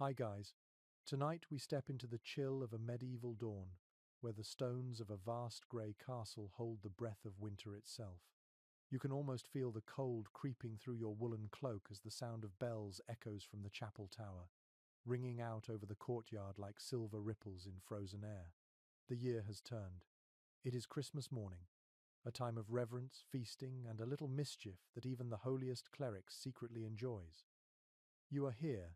Hi guys. Tonight we step into the chill of a medieval dawn, where the stones of a vast grey castle hold the breath of winter itself. You can almost feel the cold creeping through your woolen cloak as the sound of bells echoes from the chapel tower, ringing out over the courtyard like silver ripples in frozen air. The year has turned. It is Christmas morning, a time of reverence, feasting, and a little mischief that even the holiest cleric secretly enjoys. You are here,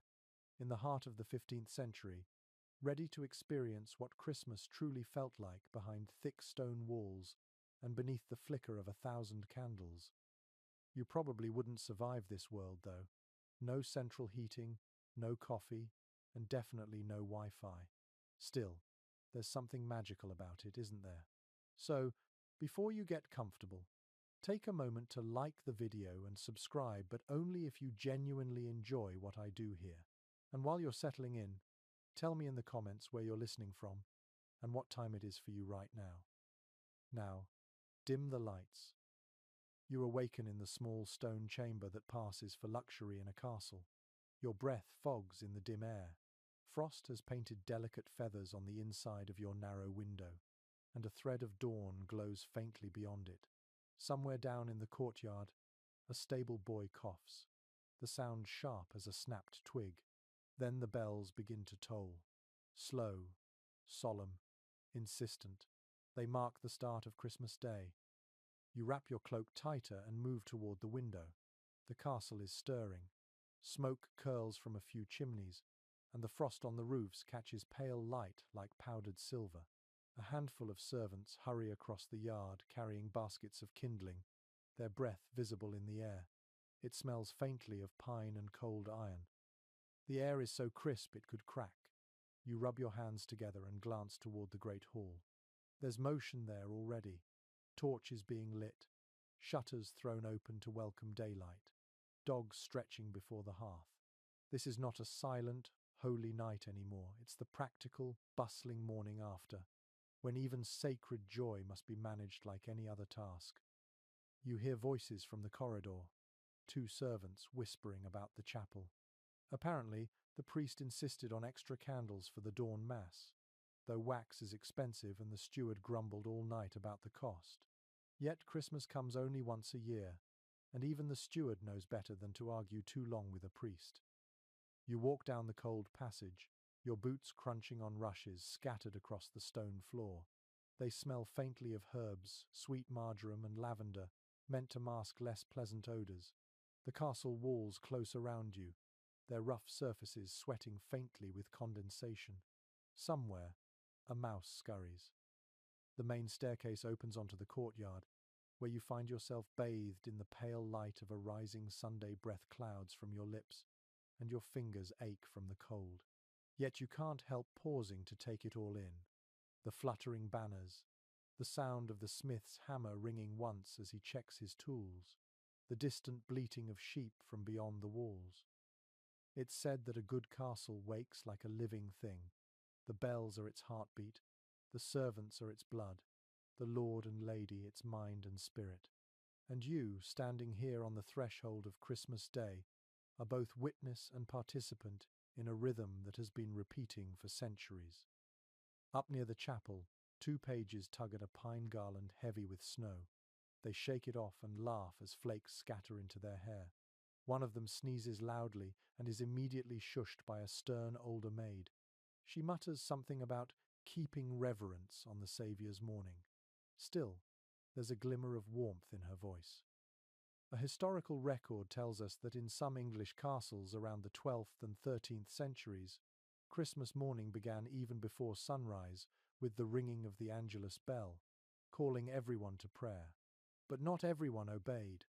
in the heart of the 15th century, ready to experience what Christmas truly felt like behind thick stone walls and beneath the flicker of 1,000 candles. You probably wouldn't survive this world, though. No central heating, no coffee, and definitely no Wi-Fi. Still, there's something magical about it, isn't there? So, before you get comfortable, take a moment to like the video and subscribe, but only if you genuinely enjoy what I do here. And while you're settling in, tell me in the comments where you're listening from and what time it is for you right now. Now, dim the lights. You awaken in the small stone chamber that passes for luxury in a castle. Your breath fogs in the dim air. Frost has painted delicate feathers on the inside of your narrow window, and a thread of dawn glows faintly beyond it. Somewhere down in the courtyard, a stable boy coughs, the sound sharp as a snapped twig. Then the bells begin to toll. Slow, solemn, insistent. They mark the start of Christmas Day. You wrap your cloak tighter and move toward the window. The castle is stirring. Smoke curls from a few chimneys, and the frost on the roofs catches pale light like powdered silver. A handful of servants hurry across the yard carrying baskets of kindling, their breath visible in the air. It smells faintly of pine and cold iron. The air is so crisp it could crack. You rub your hands together and glance toward the great hall. There's motion there already. Torches being lit, shutters thrown open to welcome daylight, dogs stretching before the hearth. This is not a silent, holy night anymore. It's the practical, bustling morning after, when even sacred joy must be managed like any other task. You hear voices from the corridor, two servants whispering about the chapel. Apparently, the priest insisted on extra candles for the dawn mass, though wax is expensive and the steward grumbled all night about the cost. Yet Christmas comes only once a year, and even the steward knows better than to argue too long with a priest. You walk down the cold passage, your boots crunching on rushes scattered across the stone floor. They smell faintly of herbs, sweet marjoram and lavender, meant to mask less pleasant odors. The castle walls close around you, their rough surfaces sweating faintly with condensation. Somewhere, a mouse scurries. The main staircase opens onto the courtyard, where you find yourself bathed in the pale light of a rising Sunday breath clouds from your lips, and your fingers ache from the cold. Yet you can't help pausing to take it all in. The fluttering banners, the sound of the smith's hammer ringing once as he checks his tools, the distant bleating of sheep from beyond the walls. It's said that a good castle wakes like a living thing. The bells are its heartbeat, the servants are its blood, the lord and lady its mind and spirit. And you, standing here on the threshold of Christmas Day, are both witness and participant in a rhythm that has been repeating for centuries. Up near the chapel, two pages tug at a pine garland heavy with snow. They shake it off and laugh as flakes scatter into their hair. One of them sneezes loudly and is immediately shushed by a stern older maid. She mutters something about keeping reverence on the Saviour's morning. Still, there's a glimmer of warmth in her voice. A historical record tells us that in some English castles around the 12th and 13th centuries, Christmas morning began even before sunrise with the ringing of the Angelus bell, calling everyone to prayer. But not everyone obeyed.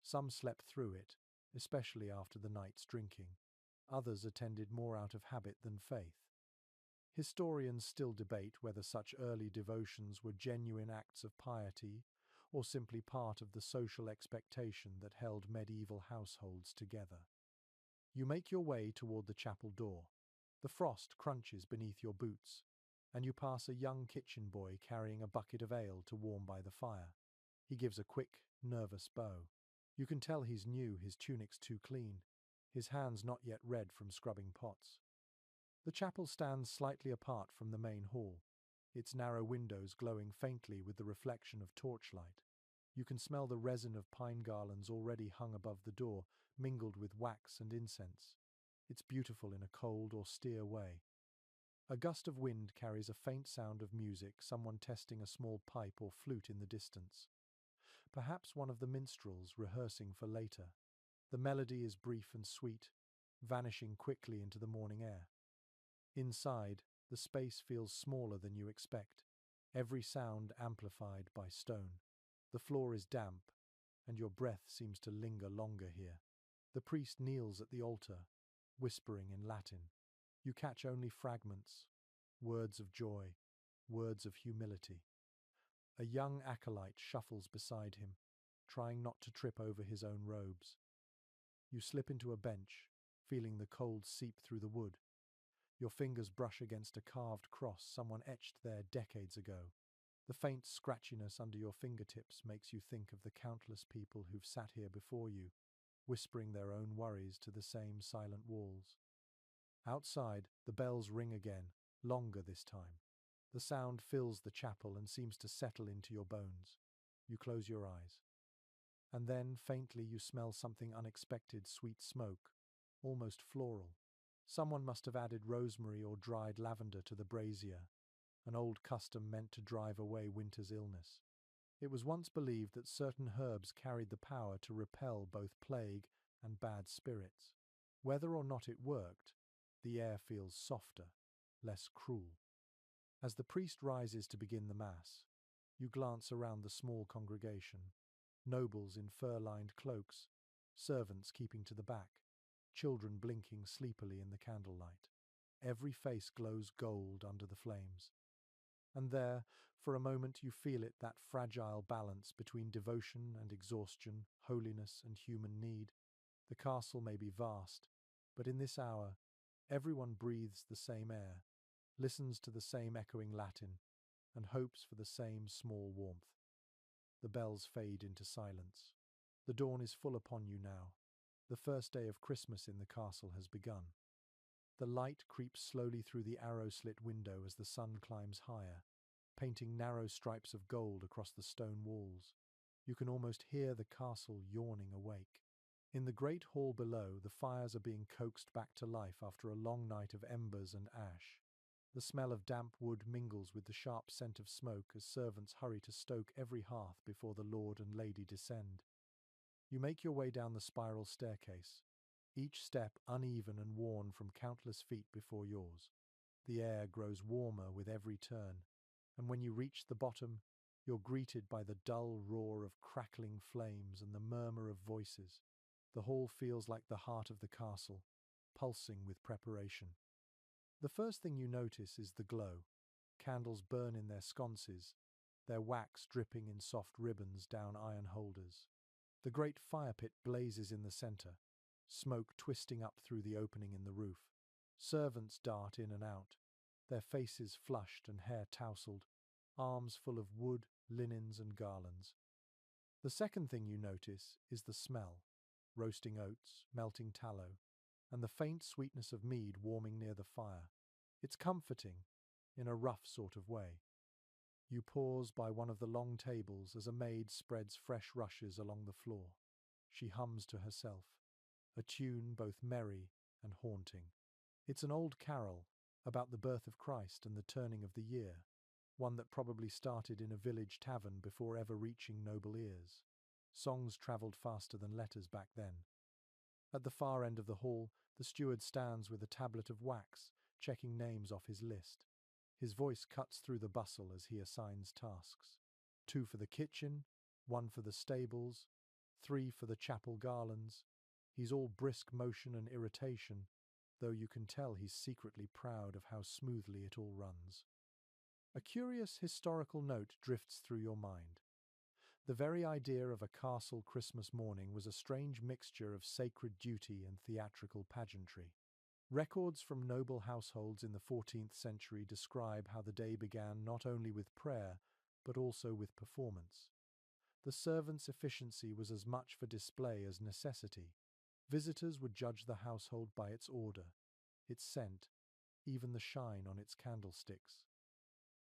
Some slept through it, especially after the night's drinking. Others attended more out of habit than faith. Historians still debate whether such early devotions were genuine acts of piety or simply part of the social expectation that held medieval households together. You make your way toward the chapel door. The frost crunches beneath your boots, and you pass a young kitchen boy carrying a bucket of ale to warm by the fire. He gives a quick, nervous bow. You can tell he's new, his tunic's too clean, his hands not yet red from scrubbing pots. The chapel stands slightly apart from the main hall, its narrow windows glowing faintly with the reflection of torchlight. You can smell the resin of pine garlands already hung above the door, mingled with wax and incense. It's beautiful in a cold, austere way. A gust of wind carries a faint sound of music, someone testing a small pipe or flute in the distance. Perhaps one of the minstrels rehearsing for later. The melody is brief and sweet, vanishing quickly into the morning air. Inside, the space feels smaller than you expect, every sound amplified by stone. The floor is damp, and your breath seems to linger longer here. The priest kneels at the altar, whispering in Latin. You catch only fragments, words of joy, words of humility. A young acolyte shuffles beside him, trying not to trip over his own robes. You slip into a bench, feeling the cold seep through the wood. Your fingers brush against a carved cross someone etched there decades ago. The faint scratchiness under your fingertips makes you think of the countless people who've sat here before you, whispering their own worries to the same silent walls. Outside, the bells ring again, longer this time. The sound fills the chapel and seems to settle into your bones. You close your eyes. And then, faintly, you smell something unexpected, sweet smoke, almost floral. Someone must have added rosemary or dried lavender to the brazier, an old custom meant to drive away winter's illness. It was once believed that certain herbs carried the power to repel both plague and bad spirits. Whether or not it worked, the air feels softer, less cruel. As the priest rises to begin the Mass, you glance around the small congregation. Nobles in fur-lined cloaks, servants keeping to the back, children blinking sleepily in the candlelight. Every face glows gold under the flames. And there, for a moment you feel it, that fragile balance between devotion and exhaustion, holiness and human need. The castle may be vast, but in this hour, everyone breathes the same air, listens to the same echoing Latin, and hopes for the same small warmth. The bells fade into silence. The dawn is full upon you now. The first day of Christmas in the castle has begun. The light creeps slowly through the arrow-slit window as the sun climbs higher, painting narrow stripes of gold across the stone walls. You can almost hear the castle yawning awake. In the great hall below, the fires are being coaxed back to life after a long night of embers and ash. The smell of damp wood mingles with the sharp scent of smoke as servants hurry to stoke every hearth before the Lord and Lady descend. You make your way down the spiral staircase, each step uneven and worn from countless feet before yours. The air grows warmer with every turn, and when you reach the bottom, you're greeted by the dull roar of crackling flames and the murmur of voices. The hall feels like the heart of the castle, pulsing with preparation. The first thing you notice is the glow. Candles burn in their sconces, their wax dripping in soft ribbons down iron holders. The great fire pit blazes in the center, smoke twisting up through the opening in the roof. Servants dart in and out, their faces flushed and hair tousled, arms full of wood, linens and garlands. The second thing you notice is the smell: roasting oats, melting tallow, and the faint sweetness of mead warming near the fire. It's comforting, in a rough sort of way. You pause by one of the long tables as a maid spreads fresh rushes along the floor. She hums to herself, a tune both merry and haunting. It's an old carol about the birth of Christ and the turning of the year, one that probably started in a village tavern before ever reaching noble ears. Songs travelled faster than letters back then. At the far end of the hall, the steward stands with a tablet of wax, checking names off his list. His voice cuts through the bustle as he assigns tasks. 2 for the kitchen, 1 for the stables, 3 for the chapel garlands. He's all brisk motion and irritation, though you can tell he's secretly proud of how smoothly it all runs. A curious historical note drifts through your mind. The very idea of a castle Christmas morning was a strange mixture of sacred duty and theatrical pageantry. Records from noble households in the 14th century describe how the day began not only with prayer, but also with performance. The servants' efficiency was as much for display as necessity. Visitors would judge the household by its order, its scent, even the shine on its candlesticks.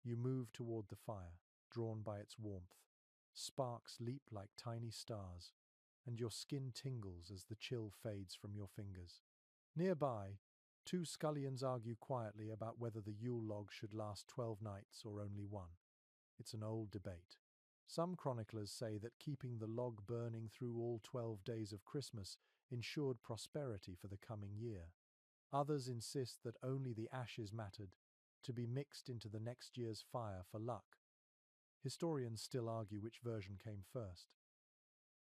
You move toward the fire, drawn by its warmth. Sparks leap like tiny stars, and your skin tingles as the chill fades from your fingers. Nearby, two scullions argue quietly about whether the Yule log should last 12 nights or only one. It's an old debate. Some chroniclers say that keeping the log burning through all 12 days of Christmas ensured prosperity for the coming year. Others insist that only the ashes mattered, to be mixed into the next year's fire for luck. Historians still argue which version came first.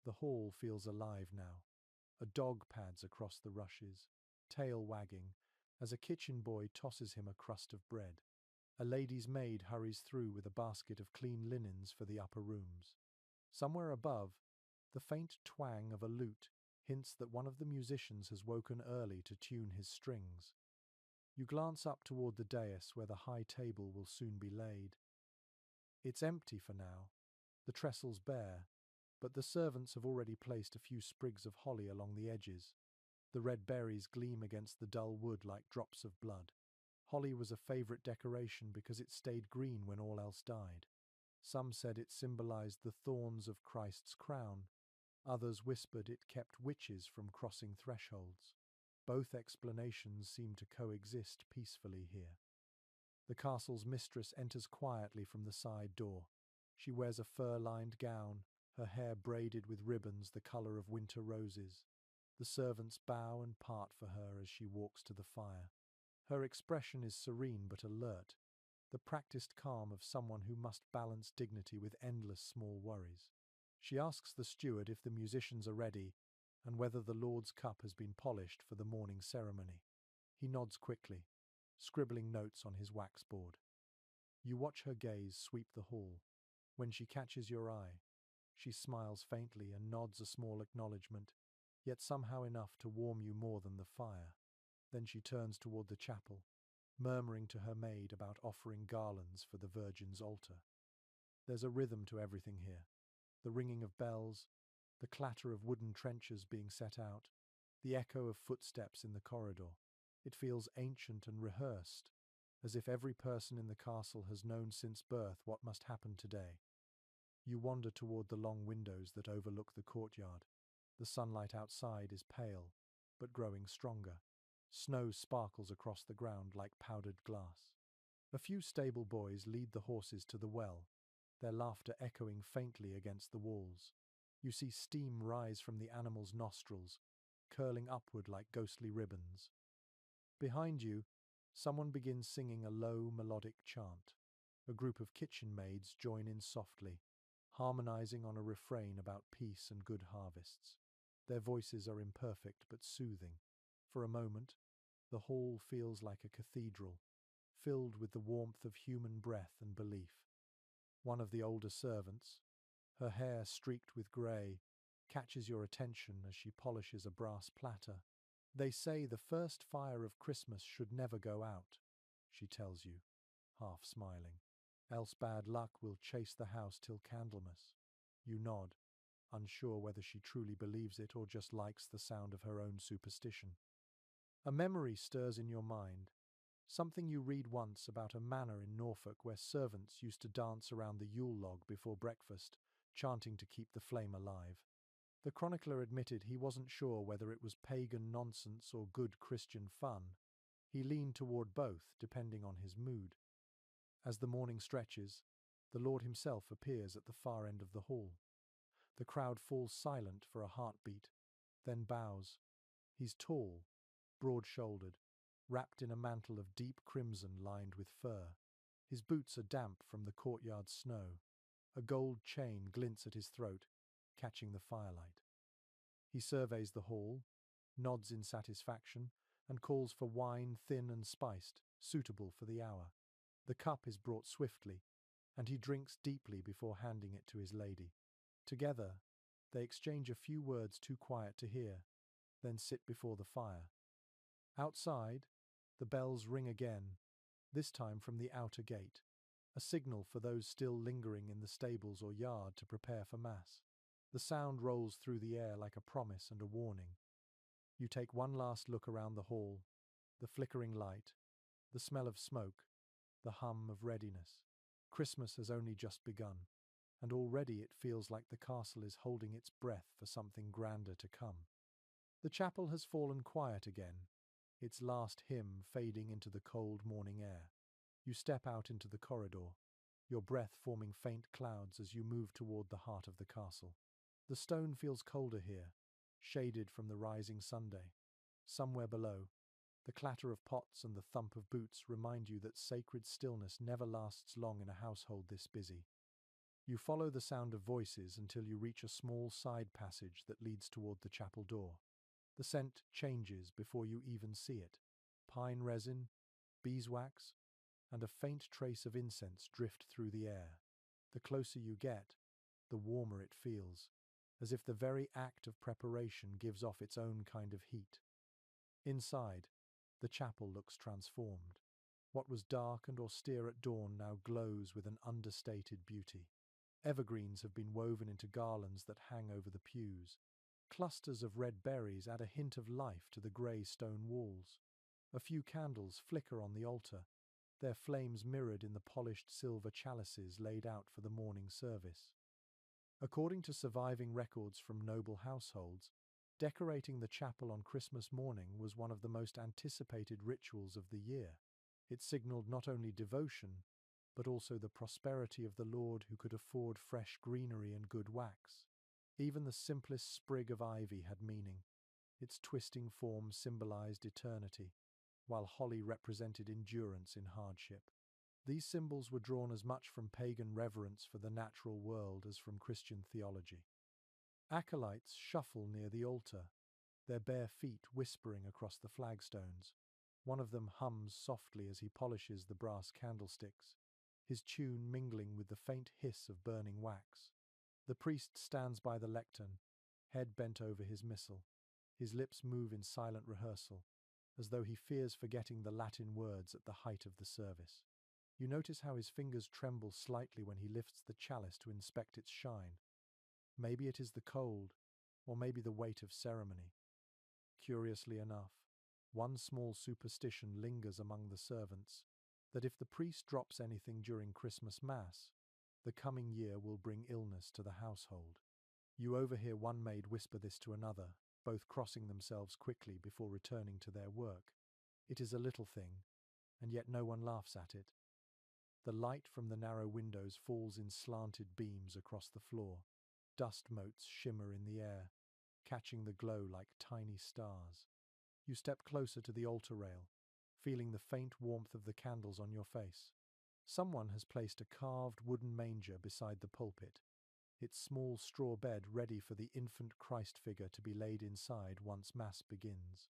The hall feels alive now. A dog pads across the rushes, tail wagging, as a kitchen boy tosses him a crust of bread. A lady's maid hurries through with a basket of clean linens for the upper rooms. Somewhere above, the faint twang of a lute hints that one of the musicians has woken early to tune his strings. You glance up toward the dais where the high table will soon be laid. It's empty for now, the trestles bare, but the servants have already placed a few sprigs of holly along the edges. The red berries gleam against the dull wood like drops of blood. Holly was a favorite decoration because it stayed green when all else died. Some said it symbolized the thorns of Christ's crown. Others whispered it kept witches from crossing thresholds. Both explanations seem to coexist peacefully here. The castle's mistress enters quietly from the side door. She wears a fur-lined gown, her hair braided with ribbons the color of winter roses. The servants bow and part for her as she walks to the fire. Her expression is serene but alert, the practiced calm of someone who must balance dignity with endless small worries. She asks the steward if the musicians are ready and whether the Lord's cup has been polished for the morning ceremony. He nods quickly, scribbling notes on his wax board. You watch her gaze sweep the hall. When she catches your eye, she smiles faintly and nods a small acknowledgement, yet somehow enough to warm you more than the fire. Then she turns toward the chapel, murmuring to her maid about offering garlands for the Virgin's altar. There's a rhythm to everything here. The ringing of bells, the clatter of wooden trenchers being set out, the echo of footsteps in the corridor. It feels ancient and rehearsed, as if every person in the castle has known since birth what must happen today. You wander toward the long windows that overlook the courtyard. The sunlight outside is pale, but growing stronger. Snow sparkles across the ground like powdered glass. A few stable boys lead the horses to the well, their laughter echoing faintly against the walls. You see steam rise from the animals' nostrils, curling upward like ghostly ribbons. Behind you, someone begins singing a low, melodic chant. A group of kitchen maids join in softly, harmonizing on a refrain about peace and good harvests. Their voices are imperfect but soothing. For a moment, the hall feels like a cathedral, filled with the warmth of human breath and belief. One of the older servants, her hair streaked with grey, catches your attention as she polishes a brass platter. They say the first fire of Christmas should never go out, she tells you, half smiling. Else bad luck will chase the house till Candlemas. You nod, unsure whether she truly believes it or just likes the sound of her own superstition. A memory stirs in your mind, something you read once about a manor in Norfolk where servants used to dance around the Yule log before breakfast, chanting to keep the flame alive. The chronicler admitted he wasn't sure whether it was pagan nonsense or good Christian fun. He leaned toward both, depending on his mood. As the morning stretches, the Lord himself appears at the far end of the hall. The crowd falls silent for a heartbeat, then bows. He's tall, broad-shouldered, wrapped in a mantle of deep crimson lined with fur. His boots are damp from the courtyard snow. A gold chain glints at his throat, catching the firelight. He surveys the hall, nods in satisfaction, and calls for wine thin and spiced, suitable for the hour. The cup is brought swiftly, and he drinks deeply before handing it to his lady. Together, they exchange a few words too quiet to hear, then sit before the fire. Outside, the bells ring again, this time from the outer gate, a signal for those still lingering in the stables or yard to prepare for Mass. The sound rolls through the air like a promise and a warning. You take one last look around the hall, the flickering light, The smell of smoke, the hum of readiness. Christmas has only just begun, and already it feels like the castle is holding its breath for something grander to come. The chapel has fallen quiet again, its last hymn fading into the cold morning air. You step out into the corridor, your breath forming faint clouds as you move toward the heart of the castle. The stone feels colder here, shaded from the rising Sunday. Somewhere below, the clatter of pots and the thump of boots remind you that sacred stillness never lasts long in a household this busy. You follow the sound of voices until you reach a small side passage that leads toward the chapel door. The scent changes before you even see it. Pine resin, beeswax, and a faint trace of incense drift through the air. The closer you get, the warmer it feels, as if the very act of preparation gives off its own kind of heat. Inside, the chapel looks transformed. What was dark and austere at dawn now glows with an understated beauty. Evergreens have been woven into garlands that hang over the pews. Clusters of red berries add a hint of life to the grey stone walls. A few candles flicker on the altar, their flames mirrored in the polished silver chalices laid out for the morning service. According to surviving records from noble households, decorating the chapel on Christmas morning was one of the most anticipated rituals of the year. It signaled not only devotion, but also the prosperity of the Lord who could afford fresh greenery and good wax. Even the simplest sprig of ivy had meaning. Its twisting form symbolized eternity, while holly represented endurance in hardship. These symbols were drawn as much from pagan reverence for the natural world as from Christian theology. Acolytes shuffle near the altar, their bare feet whispering across the flagstones. One of them hums softly as he polishes the brass candlesticks, his tune mingling with the faint hiss of burning wax. The priest stands by the lectern, head bent over his missal. His lips move in silent rehearsal, as though he fears forgetting the Latin words at the height of the service. You notice how his fingers tremble slightly when he lifts the chalice to inspect its shine. Maybe it is the cold, or maybe the weight of ceremony. Curiously enough, one small superstition lingers among the servants, that if the priest drops anything during Christmas Mass, the coming year will bring illness to the household. You overhear one maid whisper this to another, both crossing themselves quickly before returning to their work. It is a little thing, and yet no one laughs at it. The light from the narrow windows falls in slanted beams across the floor. Dust motes shimmer in the air, catching the glow like tiny stars. You step closer to the altar rail, feeling the faint warmth of the candles on your face. Someone has placed a carved wooden manger beside the pulpit, its small straw bed ready for the infant Christ figure to be laid inside once Mass begins.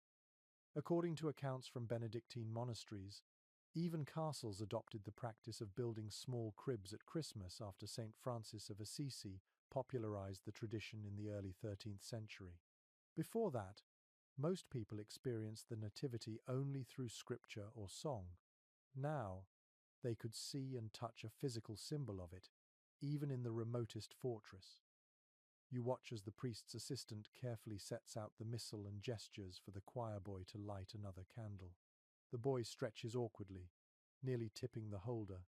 According to accounts from Benedictine monasteries, even castles adopted the practice of building small cribs at Christmas after St. Francis of Assisi popularized the tradition in the early 13th century. Before that, most people experienced the Nativity only through scripture or song. Now, they could see and touch a physical symbol of it, even in the remotest fortress. You watch as the priest's assistant carefully sets out the missal and gestures for the choir boy to light another candle. The boy stretches awkwardly, nearly tipping the holder,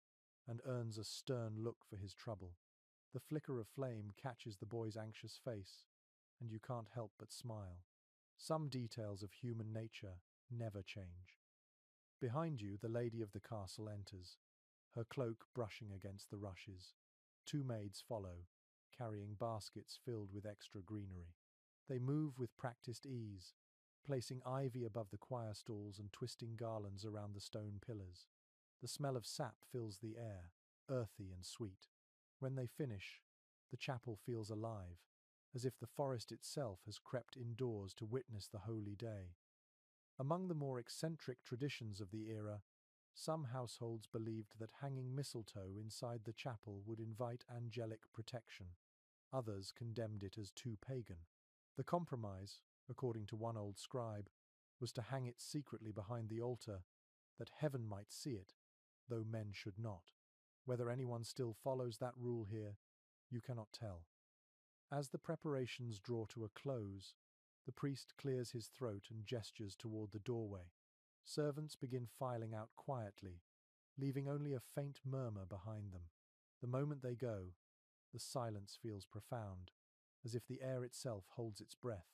and earns a stern look for his trouble. The flicker of flame catches the boy's anxious face, and you can't help but smile. Some details of human nature never change. Behind you, the lady of the castle enters, her cloak brushing against the rushes. Two maids follow, carrying baskets filled with extra greenery. They move with practiced ease, placing ivy above the choir stalls and twisting garlands around the stone pillars. The smell of sap fills the air, earthy and sweet. When they finish, the chapel feels alive, as if the forest itself has crept indoors to witness the holy day. Among the more eccentric traditions of the era, some households believed that hanging mistletoe inside the chapel would invite angelic protection. Others condemned it as too pagan. The compromise, according to one old scribe, was to hang it secretly behind the altar, that heaven might see it, though men should not. Whether anyone still follows that rule here, you cannot tell. As the preparations draw to a close, the priest clears his throat and gestures toward the doorway. Servants begin filing out quietly, leaving only a faint murmur behind them. The moment they go, the silence feels profound, as if the air itself holds its breath.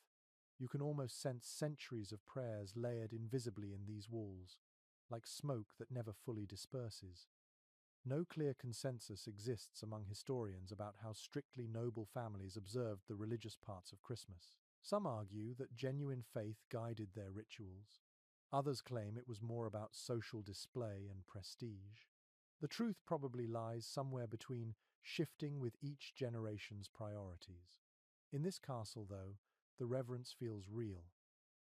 You can almost sense centuries of prayers layered invisibly in these walls, like smoke that never fully disperses. No clear consensus exists among historians about how strictly noble families observed the religious parts of Christmas. Some argue that genuine faith guided their rituals. Others claim it was more about social display and prestige. The truth probably lies somewhere between, shifting with each generation's priorities. In this castle, though, the reverence feels real.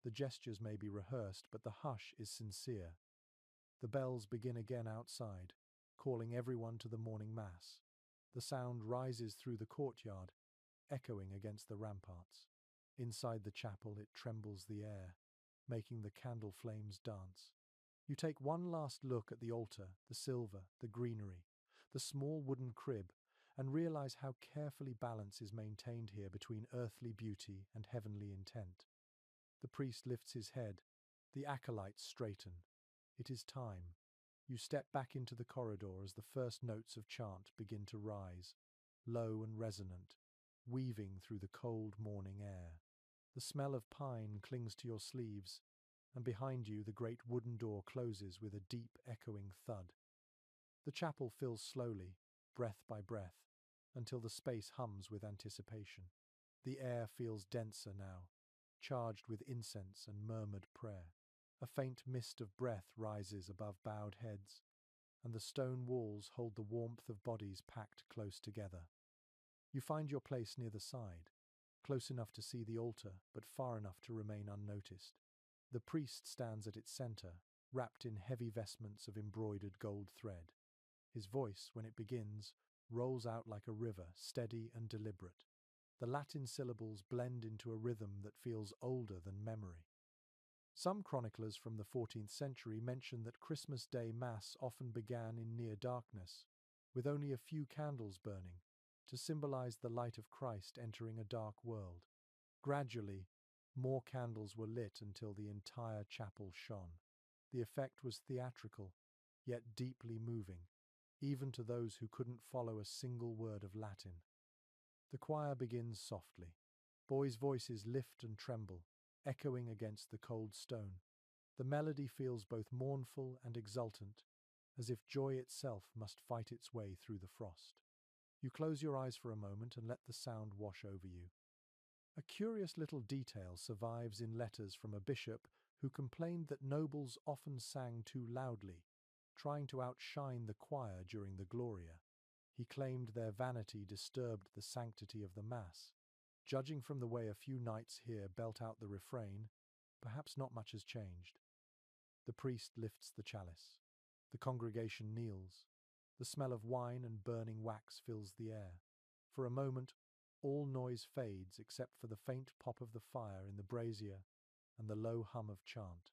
The gestures may be rehearsed, but the hush is sincere. The bells begin again outside, calling everyone to the morning mass. The sound rises through the courtyard, echoing against the ramparts. Inside the chapel, it trembles the air, making the candle flames dance. You take one last look at the altar, the silver, the greenery, the small wooden crib, and realize how carefully balance is maintained here between earthly beauty and heavenly intent. The priest lifts his head. The acolytes straighten. It is time. You step back into the corridor as the first notes of chant begin to rise, low and resonant, weaving through the cold morning air. The smell of pine clings to your sleeves, and behind you the great wooden door closes with a deep, echoing thud. The chapel fills slowly, breath by breath, until the space hums with anticipation. The air feels denser now, charged with incense and murmured prayer. A faint mist of breath rises above bowed heads, and the stone walls hold the warmth of bodies packed close together. You find your place near the side, close enough to see the altar, but far enough to remain unnoticed. The priest stands at its center, wrapped in heavy vestments of embroidered gold thread. His voice, when it begins, rolls out like a river, steady and deliberate. The Latin syllables blend into a rhythm that feels older than memory. Some chroniclers from the 14th century mention that Christmas Day Mass often began in near darkness, with only a few candles burning, to symbolize the light of Christ entering a dark world. Gradually, more candles were lit until the entire chapel shone. The effect was theatrical, yet deeply moving, even to those who couldn't follow a single word of Latin. The choir begins softly. Boys' voices lift and tremble, echoing against the cold stone. The melody feels both mournful and exultant, as if joy itself must fight its way through the frost. You close your eyes for a moment and let the sound wash over you. A curious little detail survives in letters from a bishop who complained that nobles often sang too loudly, trying to outshine the choir during the Gloria. He claimed their vanity disturbed the sanctity of the Mass. Judging from the way a few knights here belt out the refrain, perhaps not much has changed. The priest lifts the chalice. The congregation kneels. The smell of wine and burning wax fills the air. For a moment, all noise fades except for the faint pop of the fire in the brazier and the low hum of chant.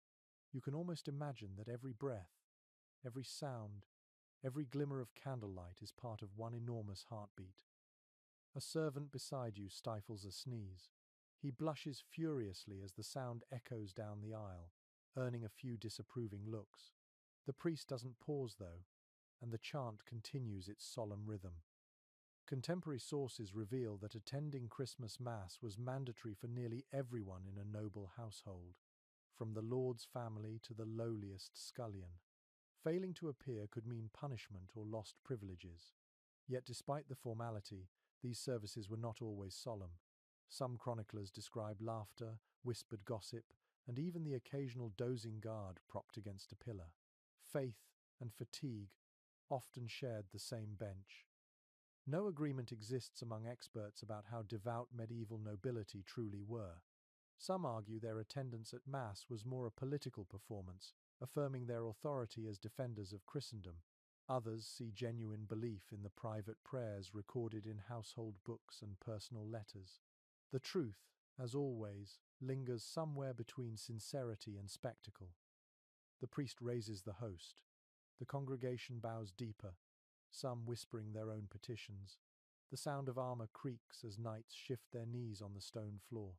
You can almost imagine that every breath, every sound, every glimmer of candlelight is part of one enormous heartbeat. A servant beside you stifles a sneeze. He blushes furiously as the sound echoes down the aisle, earning a few disapproving looks. The priest doesn't pause, though, and the chant continues its solemn rhythm. Contemporary sources reveal that attending Christmas Mass was mandatory for nearly everyone in a noble household, from the lord's family to the lowliest scullion. Failing to appear could mean punishment or lost privileges. Yet despite the formality, these services were not always solemn. Some chroniclers describe laughter, whispered gossip, and even the occasional dozing guard propped against a pillar. Faith and fatigue often shared the same bench. No agreement exists among experts about how devout medieval nobility truly were. Some argue their attendance at Mass was more a political performance, affirming their authority as defenders of Christendom. Others see genuine belief in the private prayers recorded in household books and personal letters. The truth, as always, lingers somewhere between sincerity and spectacle. The priest raises the host. The congregation bows deeper, some whispering their own petitions. The sound of armor creaks as knights shift their knees on the stone floor.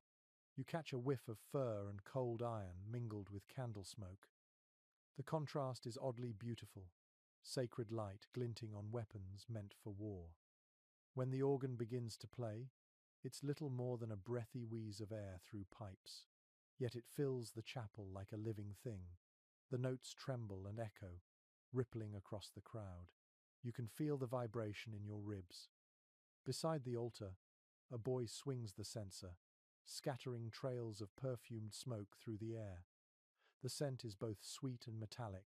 You catch a whiff of fur and cold iron mingled with candle smoke. The contrast is oddly beautiful, sacred light glinting on weapons meant for war. When the organ begins to play, it's little more than a breathy wheeze of air through pipes, yet it fills the chapel like a living thing. The notes tremble and echo, rippling across the crowd. You can feel the vibration in your ribs. Beside the altar, a boy swings the censer, scattering trails of perfumed smoke through the air. The scent is both sweet and metallic,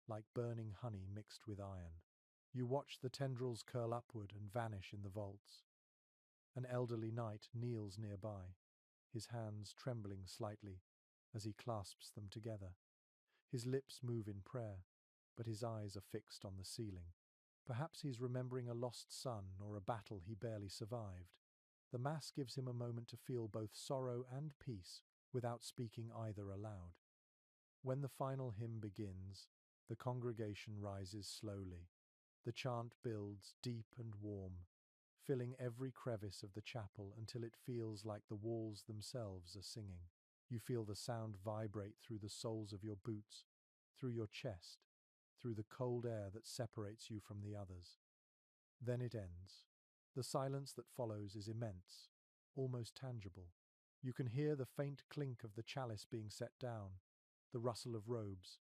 like burning honey mixed with iron. You watch the tendrils curl upward and vanish in the vaults. An elderly knight kneels nearby, his hands trembling slightly as he clasps them together. His lips move in prayer, but his eyes are fixed on the ceiling. Perhaps he's remembering a lost son or a battle he barely survived. The Mass gives him a moment to feel both sorrow and peace without speaking either aloud. When the final hymn begins, the congregation rises slowly. The chant builds deep and warm, filling every crevice of the chapel until it feels like the walls themselves are singing. You feel the sound vibrate through the soles of your boots, through your chest, through the cold air that separates you from the others. Then it ends. The silence that follows is immense, almost tangible. You can hear the faint clink of the chalice being set down, the rustle of robes,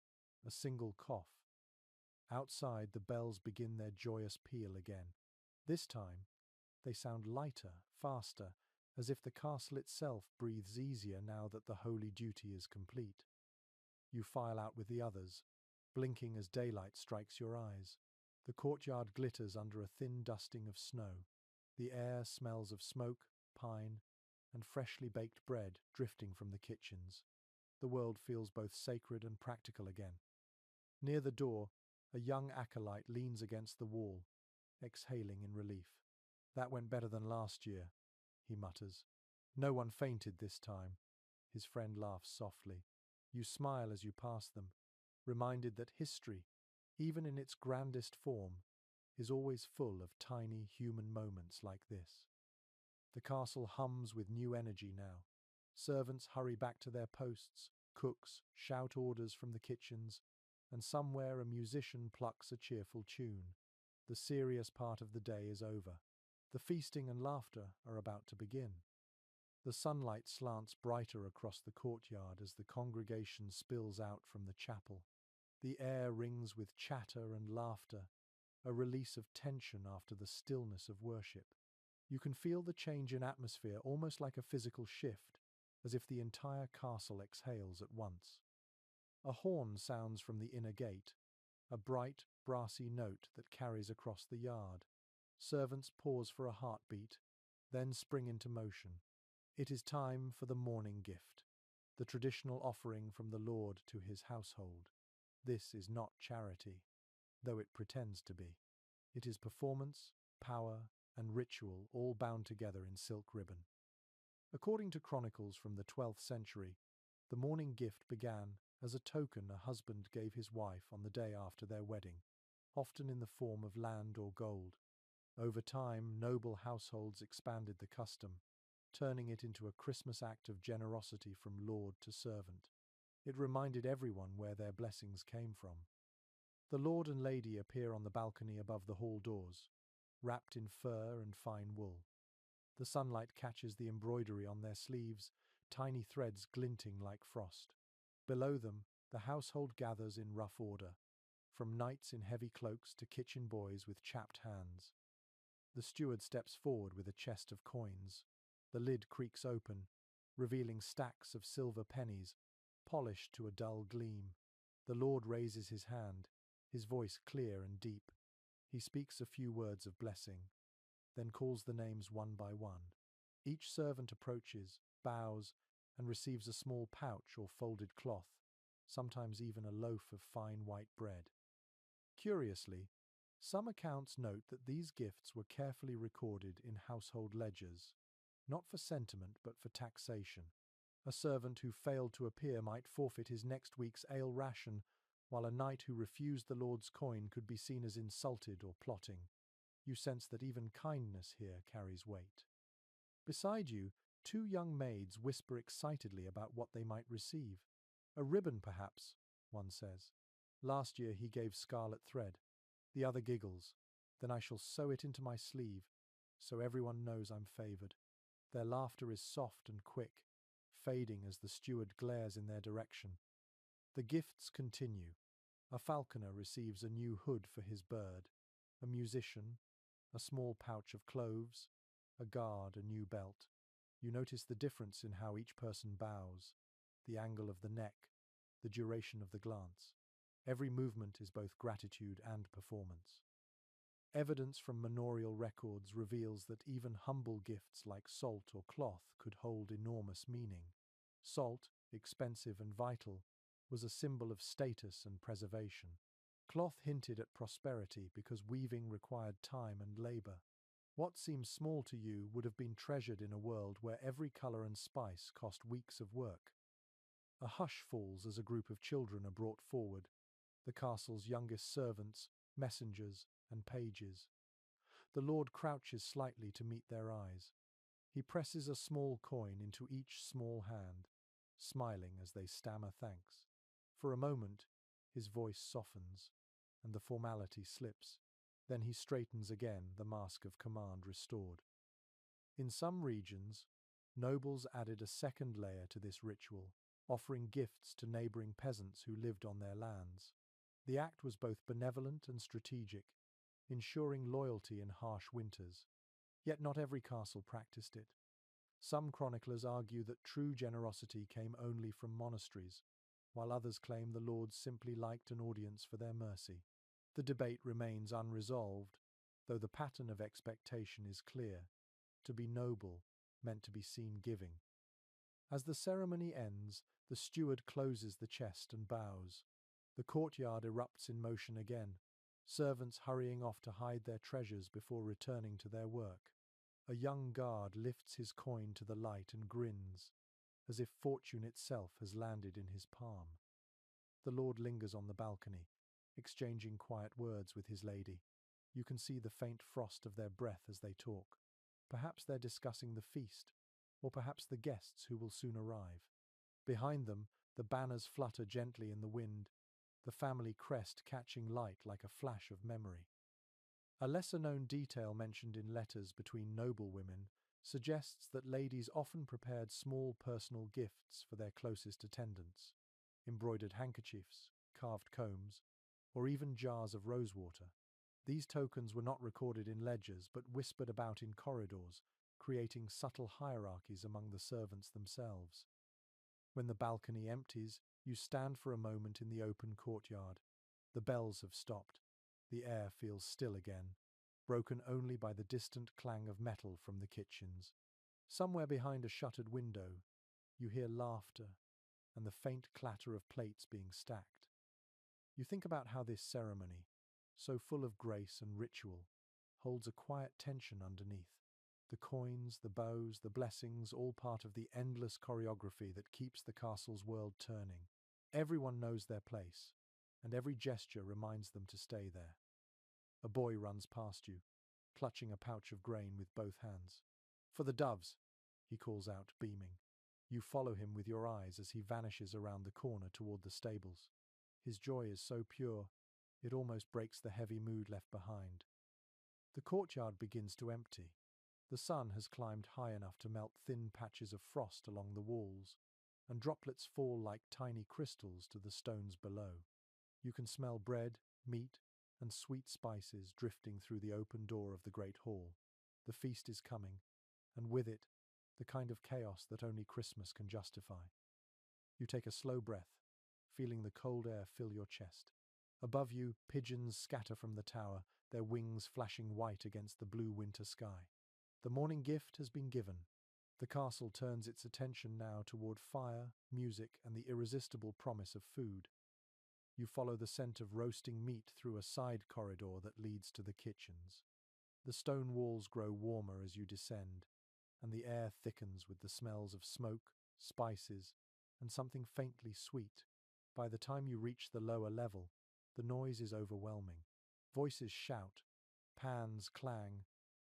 a single cough. Outside, the bells begin their joyous peal again. This time, they sound lighter, faster, as if the castle itself breathes easier now that the holy duty is complete. You file out with the others, blinking as daylight strikes your eyes. The courtyard glitters under a thin dusting of snow. The air smells of smoke, pine, and freshly baked bread drifting from the kitchens. The world feels both sacred and practical again. Near the door, a young acolyte leans against the wall, exhaling in relief. "That went better than last year," he mutters. "No one fainted this time." His friend laughs softly. You smile as you pass them, reminded that history, even in its grandest form, is always full of tiny human moments like this. The castle hums with new energy now. Servants hurry back to their posts, cooks shout orders from the kitchens, and somewhere a musician plucks a cheerful tune. The serious part of the day is over. The feasting and laughter are about to begin. The sunlight slants brighter across the courtyard as the congregation spills out from the chapel. The air rings with chatter and laughter, a release of tension after the stillness of worship. You can feel the change in atmosphere almost like a physical shift, as if the entire castle exhales at once. A horn sounds from the inner gate, a bright, brassy note that carries across the yard. Servants pause for a heartbeat, then spring into motion. It is time for the morning gift, the traditional offering from the Lord to his household. This is not charity, though it pretends to be. It is performance, power, and ritual all bound together in silk ribbon. According to chronicles from the 12th century, the morning gift began as a token a husband gave his wife on the day after their wedding, often in the form of land or gold. Over time, noble households expanded the custom, turning it into a Christmas act of generosity from lord to servant. It reminded everyone where their blessings came from. The lord and lady appear on the balcony above the hall doors, wrapped in fur and fine wool. The sunlight catches the embroidery on their sleeves, tiny threads glinting like frost. Below them, the household gathers in rough order, from knights in heavy cloaks to kitchen boys with chapped hands. The steward steps forward with a chest of coins. The lid creaks open, revealing stacks of silver pennies, polished to a dull gleam. The lord raises his hand, his voice clear and deep. He speaks a few words of blessing, then calls the names one by one. Each servant approaches, bows, and receives a small pouch or folded cloth, sometimes even a loaf of fine white bread. Curiously, some accounts note that these gifts were carefully recorded in household ledgers, not for sentiment but for taxation. A servant who failed to appear might forfeit his next week's ale ration, while a knight who refused the Lord's coin could be seen as insulted or plotting. You sense that even kindness here carries weight. Beside you, two young maids whisper excitedly about what they might receive. "A ribbon, perhaps," one says. Last year he gave scarlet thread. The other giggles. Then I shall sew it into my sleeve, so everyone knows I'm favoured. Their laughter is soft and quick, fading as the steward glares in their direction. The gifts continue. A falconer receives a new hood for his bird, a musician, a small pouch of cloves, a guard, a new belt. You notice the difference in how each person bows, the angle of the neck, the duration of the glance. Every movement is both gratitude and performance. Evidence from manorial records reveals that even humble gifts like salt or cloth could hold enormous meaning. Salt, expensive and vital, was a symbol of status and preservation. Cloth hinted at prosperity because weaving required time and labor. What seems small to you would have been treasured in a world where every color and spice cost weeks of work. A hush falls as a group of children are brought forward, the castle's youngest servants, messengers, and pages. The lord crouches slightly to meet their eyes. He presses a small coin into each small hand, smiling as they stammer thanks. For a moment, his voice softens, and the formality slips. Then he straightens again, the mask of command restored. In some regions, nobles added a second layer to this ritual, offering gifts to neighboring peasants who lived on their lands. The act was both benevolent and strategic, ensuring loyalty in harsh winters. Yet not every castle practiced it. Some chroniclers argue that true generosity came only from monasteries, while others claim the lords simply liked an audience for their mercy. The debate remains unresolved, though the pattern of expectation is clear. To be noble meant to be seen giving. As the ceremony ends, the steward closes the chest and bows. The courtyard erupts in motion again, servants hurrying off to hide their treasures before returning to their work. A young guard lifts his coin to the light and grins, as if fortune itself has landed in his palm. The lord lingers on the balcony, exchanging quiet words with his lady. You can see the faint frost of their breath as they talk. Perhaps they're discussing the feast, or perhaps the guests who will soon arrive. Behind them, the banners flutter gently in the wind, the family crest catching light like a flash of memory. A lesser-known detail mentioned in letters between noble women suggests that ladies often prepared small personal gifts for their closest attendants, embroidered handkerchiefs, carved combs, or even jars of rosewater. These tokens were not recorded in ledgers but whispered about in corridors, creating subtle hierarchies among the servants themselves. When the balcony empties, you stand for a moment in the open courtyard. The bells have stopped. The air feels still again, broken only by the distant clang of metal from the kitchens. Somewhere behind a shuttered window, you hear laughter and the faint clatter of plates being stacked. You think about how this ceremony, so full of grace and ritual, holds a quiet tension underneath. The coins, the bows, the blessings, all part of the endless choreography that keeps the castle's world turning. Everyone knows their place, and every gesture reminds them to stay there. A boy runs past you, clutching a pouch of grain with both hands. "For the doves," he calls out, beaming. You follow him with your eyes as he vanishes around the corner toward the stables. His joy is so pure, it almost breaks the heavy mood left behind. The courtyard begins to empty. The sun has climbed high enough to melt thin patches of frost along the walls, and droplets fall like tiny crystals to the stones below. You can smell bread, meat, and sweet spices drifting through the open door of the great hall. The feast is coming, and with it, the kind of chaos that only Christmas can justify. You take a slow breath, feeling the cold air fill your chest. Above you, pigeons scatter from the tower, their wings flashing white against the blue winter sky. The morning gift has been given. The castle turns its attention now toward fire, music, and the irresistible promise of food. You follow the scent of roasting meat through a side corridor that leads to the kitchens. The stone walls grow warmer as you descend, and the air thickens with the smells of smoke, spices, and something faintly sweet. By the time you reach the lower level, the noise is overwhelming. Voices shout, pans clang,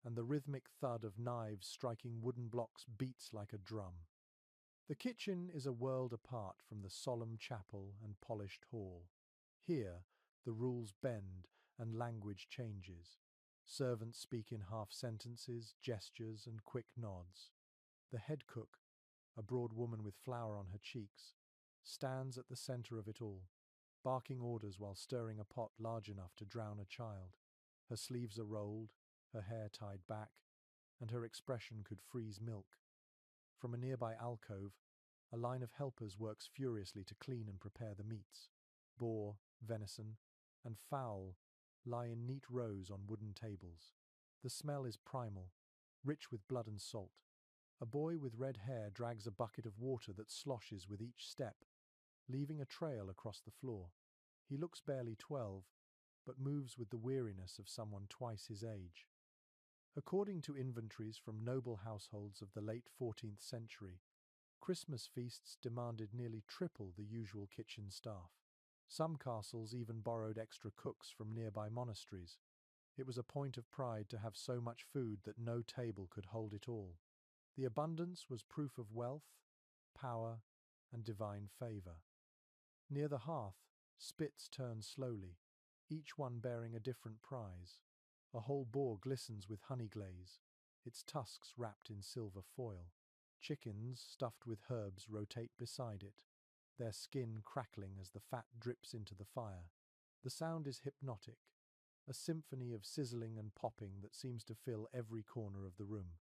and the rhythmic thud of knives striking wooden blocks beats like a drum. The kitchen is a world apart from the solemn chapel and polished hall. Here, the rules bend and language changes. Servants speak in half sentences, gestures, and quick nods. The head cook, a broad woman with flour on her cheeks, stands at the center of it all, barking orders while stirring a pot large enough to drown a child. Her sleeves are rolled, her hair tied back, and her expression could freeze milk. From a nearby alcove, a line of helpers works furiously to clean and prepare the meats. Boar, venison, and fowl lie in neat rows on wooden tables. The smell is primal, rich with blood and salt. A boy with red hair drags a bucket of water that sloshes with each step, leaving a trail across the floor. He looks barely 12, but moves with the weariness of someone twice his age. According to inventories from noble households of the late 14th century, Christmas feasts demanded nearly triple the usual kitchen staff. Some castles even borrowed extra cooks from nearby monasteries. It was a point of pride to have so much food that no table could hold it all. The abundance was proof of wealth, power, and divine favor. Near the hearth, spits turn slowly, each one bearing a different prize. A whole boar glistens with honey glaze, its tusks wrapped in silver foil. Chickens, stuffed with herbs, rotate beside it, their skin crackling as the fat drips into the fire. The sound is hypnotic, a symphony of sizzling and popping that seems to fill every corner of the room.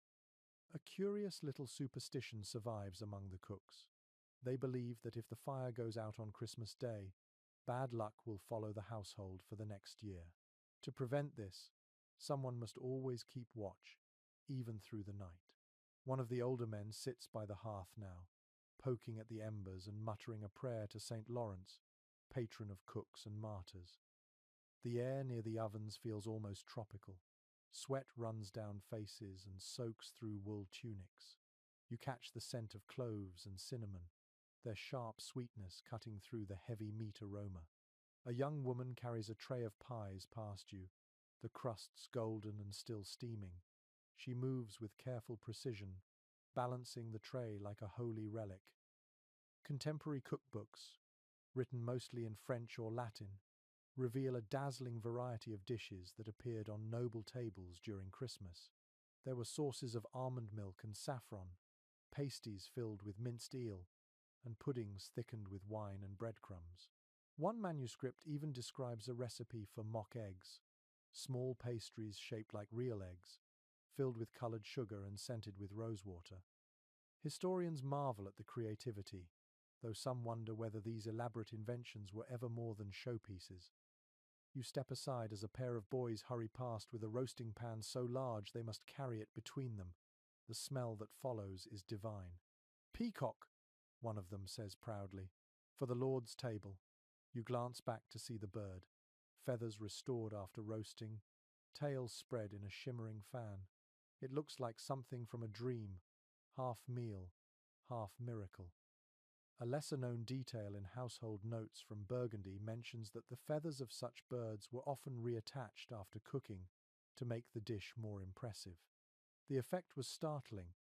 A curious little superstition survives among the cooks. They believe that if the fire goes out on Christmas Day, bad luck will follow the household for the next year. To prevent this, someone must always keep watch, even through the night. One of the older men sits by the hearth now, poking at the embers and muttering a prayer to St. Lawrence, patron of cooks and martyrs. The air near the ovens feels almost tropical. Sweat runs down faces and soaks through wool tunics. You catch the scent of cloves and cinnamon, their sharp sweetness cutting through the heavy meat aroma. A young woman carries a tray of pies past you, the crusts golden and still steaming. She moves with careful precision, balancing the tray like a holy relic. Contemporary cookbooks, written mostly in French or Latin, reveal a dazzling variety of dishes that appeared on noble tables during Christmas. There were sauces of almond milk and saffron, pasties filled with minced eel, and puddings thickened with wine and breadcrumbs. One manuscript even describes a recipe for mock eggs, small pastries shaped like real eggs, filled with colored sugar and scented with rosewater. Historians marvel at the creativity, though some wonder whether these elaborate inventions were ever more than showpieces. You step aside as a pair of boys hurry past with a roasting pan so large they must carry it between them. The smell that follows is divine. "Peacock," one of them says proudly, "for the Lord's table." You glance back to see the bird, feathers restored after roasting, tail spread in a shimmering fan. It looks like something from a dream, half meal, half miracle. A lesser-known detail in household notes from Burgundy mentions that the feathers of such birds were often reattached after cooking to make the dish more impressive. The effect was startling,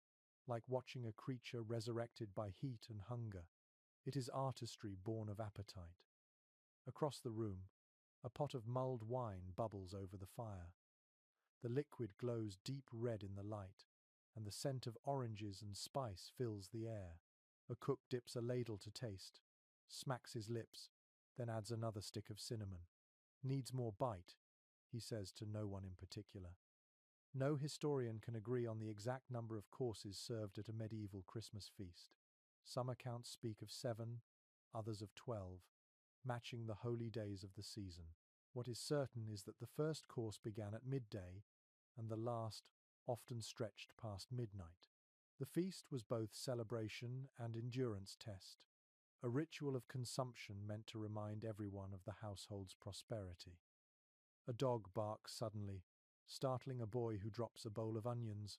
like watching a creature resurrected by heat and hunger. It is artistry born of appetite. Across the room, a pot of mulled wine bubbles over the fire. The liquid glows deep red in the light, and the scent of oranges and spice fills the air. A cook dips a ladle to taste, smacks his lips, then adds another stick of cinnamon. "Needs more bite," he says to no one in particular. No historian can agree on the exact number of courses served at a medieval Christmas feast. Some accounts speak of 7, others of 12, matching the holy days of the season. What is certain is that the first course began at midday, and the last often stretched past midnight. The feast was both celebration and endurance test, a ritual of consumption meant to remind everyone of the household's prosperity. A dog barks suddenly, startling a boy who drops a bowl of onions.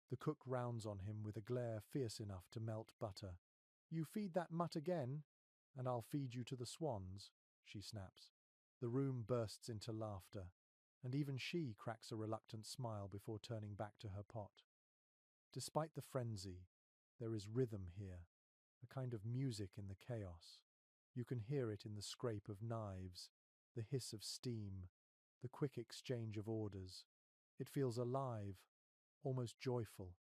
The cook rounds on him with a glare fierce enough to melt butter. "You feed that mutt again, and I'll feed you to the swans," she snaps. The room bursts into laughter, and even she cracks a reluctant smile before turning back to her pot. Despite the frenzy, there is rhythm here, a kind of music in the chaos. You can hear it in the scrape of knives, the hiss of steam, the quick exchange of orders. It feels alive, almost joyful,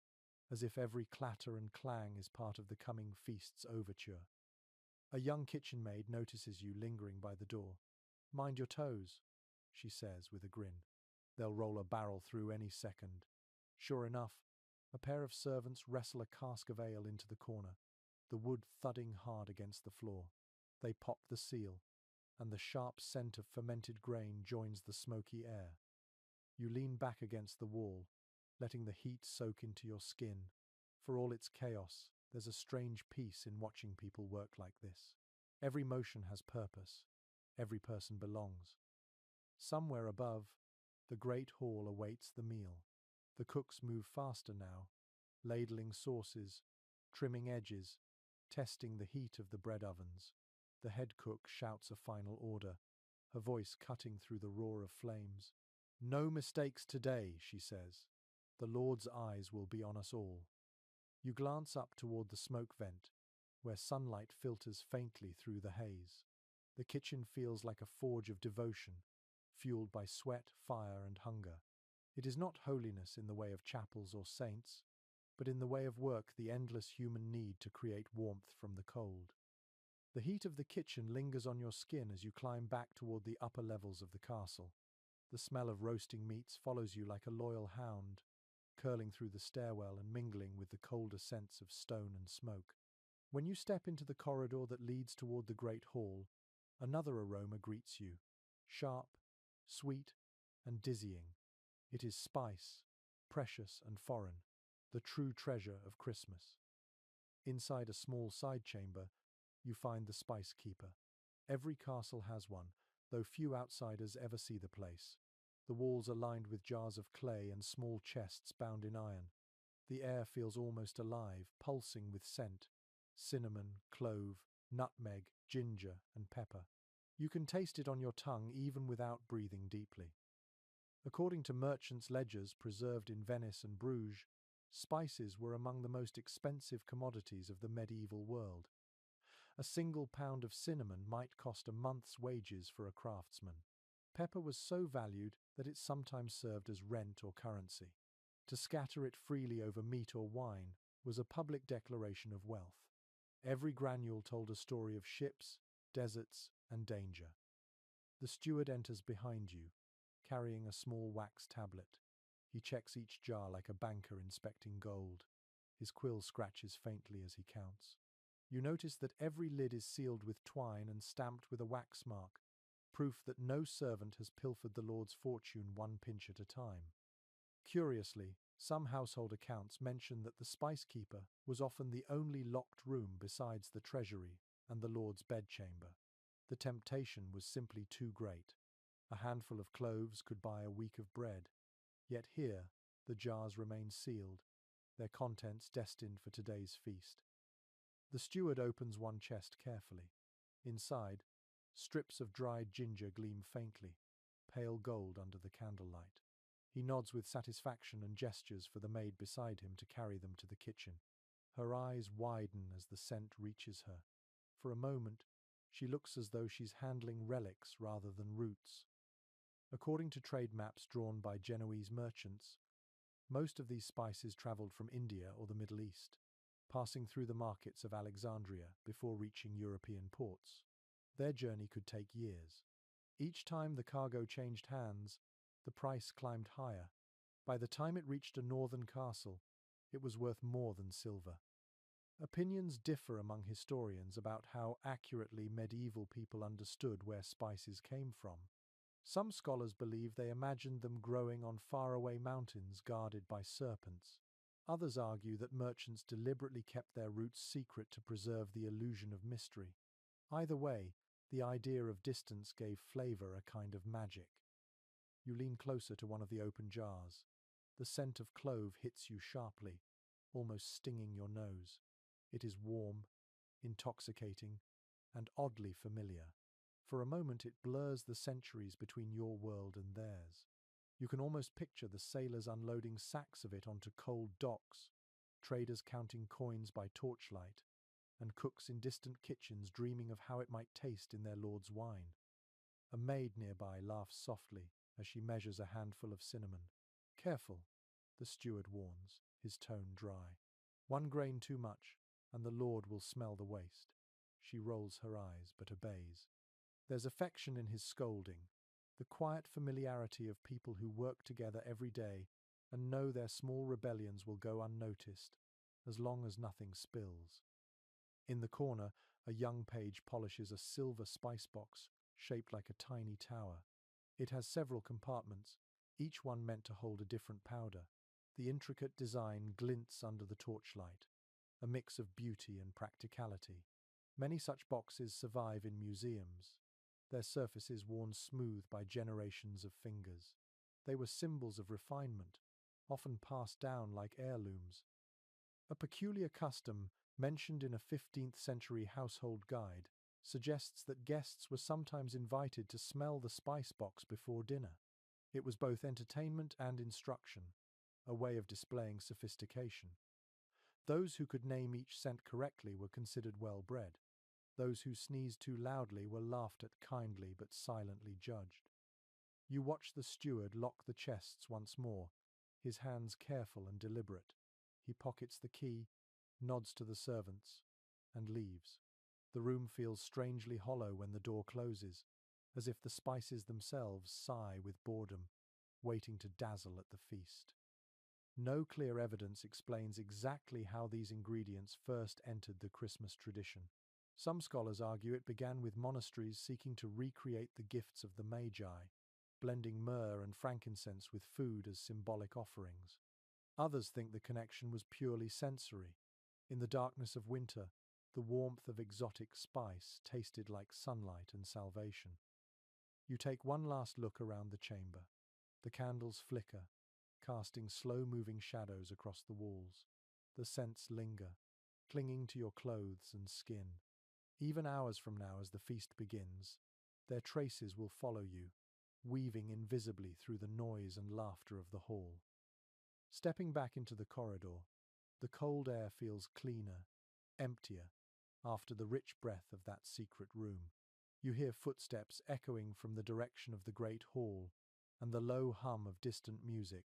as if every clatter and clang is part of the coming feast's overture. A young kitchen maid notices you lingering by the door. "Mind your toes," she says with a grin. "They'll roll a barrel through any second." Sure enough, a pair of servants wrestle a cask of ale into the corner, the wood thudding hard against the floor. They pop the seal, and the sharp scent of fermented grain joins the smoky air. You lean back against the wall, letting the heat soak into your skin. For all its chaos, there's a strange peace in watching people work like this. Every motion has purpose. Every person belongs. Somewhere above, the great hall awaits the meal. The cooks move faster now, ladling sauces, trimming edges, testing the heat of the bread ovens. The head cook shouts a final order, her voice cutting through the roar of flames. "No mistakes today," she says. "The Lord's eyes will be on us all." You glance up toward the smoke vent, where sunlight filters faintly through the haze. The kitchen feels like a forge of devotion, fueled by sweat, fire, and hunger. It is not holiness in the way of chapels or saints, but in the way of work, the endless human need to create warmth from the cold. The heat of the kitchen lingers on your skin as you climb back toward the upper levels of the castle. The smell of roasting meats follows you like a loyal hound, curling through the stairwell and mingling with the colder scents of stone and smoke. When you step into the corridor that leads toward the great hall, another aroma greets you, sharp, sweet, and dizzying. It is spice, precious and foreign, the true treasure of Christmas. Inside a small side chamber, you find the spice keeper. Every castle has one, though few outsiders ever see the place. The walls are lined with jars of clay and small chests bound in iron. The air feels almost alive, pulsing with scent: cinnamon, clove, nutmeg, ginger, and pepper. You can taste it on your tongue even without breathing deeply. According to merchants' ledgers preserved in Venice and Bruges, spices were among the most expensive commodities of the medieval world. A single pound of cinnamon might cost a month's wages for a craftsman. Pepper was so valued that it sometimes served as rent or currency. To scatter it freely over meat or wine was a public declaration of wealth. Every granule told a story of ships, deserts, and danger. The steward enters behind you, carrying a small wax tablet. He checks each jar like a banker inspecting gold. His quill scratches faintly as he counts. You notice that every lid is sealed with twine and stamped with a wax mark, proof that no servant has pilfered the Lord's fortune one pinch at a time. Curiously, some household accounts mention that the spice keeper was often the only locked room besides the treasury and the Lord's bedchamber. The temptation was simply too great. A handful of cloves could buy a week of bread. Yet here, the jars remain sealed, their contents destined for today's feast. The steward opens one chest carefully. Inside, strips of dried ginger gleam faintly, pale gold under the candlelight. He nods with satisfaction and gestures for the maid beside him to carry them to the kitchen. Her eyes widen as the scent reaches her. For a moment, she looks as though she's handling relics rather than roots. According to trade maps drawn by Genoese merchants, most of these spices traveled from India or the Middle East, passing through the markets of Alexandria before reaching European ports. Their journey could take years. Each time the cargo changed hands, the price climbed higher. By the time it reached a northern castle, it was worth more than silver. Opinions differ among historians about how accurately medieval people understood where spices came from. Some scholars believe they imagined them growing on faraway mountains guarded by serpents. Others argue that merchants deliberately kept their roots secret to preserve the illusion of mystery. Either way, the idea of distance gave flavor a kind of magic. You lean closer to one of the open jars. The scent of clove hits you sharply, almost stinging your nose. It is warm, intoxicating, and oddly familiar. For a moment it blurs the centuries between your world and theirs. You can almost picture the sailors unloading sacks of it onto cold docks, traders counting coins by torchlight, and cooks in distant kitchens dreaming of how it might taste in their lord's wine. A maid nearby laughs softly as she measures a handful of cinnamon. "Careful," the steward warns, his tone dry. "One grain too much, and the Lord will smell the waste." She rolls her eyes, but obeys. There's affection in his scolding, the quiet familiarity of people who work together every day and know their small rebellions will go unnoticed, as long as nothing spills. In the corner, a young page polishes a silver spice box shaped like a tiny tower. It has several compartments, each one meant to hold a different powder. The intricate design glints under the torchlight, a mix of beauty and practicality. Many such boxes survive in museums, their surfaces worn smooth by generations of fingers. They were symbols of refinement, often passed down like heirlooms. A peculiar custom, mentioned in a 15th century household guide, suggests that guests were sometimes invited to smell the spice box before dinner. It was both entertainment and instruction, a way of displaying sophistication. Those who could name each scent correctly were considered well-bred. Those who sneezed too loudly were laughed at kindly but silently judged. You watch the steward lock the chests once more, his hands careful and deliberate. He pockets the key, nods to the servants, and leaves. The room feels strangely hollow when the door closes, as if the spices themselves sigh with boredom, waiting to dazzle at the feast. No clear evidence explains exactly how these ingredients first entered the Christmas tradition. Some scholars argue it began with monasteries seeking to recreate the gifts of the Magi, blending myrrh and frankincense with food as symbolic offerings. Others think the connection was purely sensory. In the darkness of winter, the warmth of exotic spice tasted like sunlight and salvation. You take one last look around the chamber. The candles flicker, casting slow-moving shadows across the walls. The scents linger, clinging to your clothes and skin. Even hours from now, as the feast begins, their traces will follow you, weaving invisibly through the noise and laughter of the hall. Stepping back into the corridor, the cold air feels cleaner, emptier, after the rich breath of that secret room. You hear footsteps echoing from the direction of the great hall, and the low hum of distant music.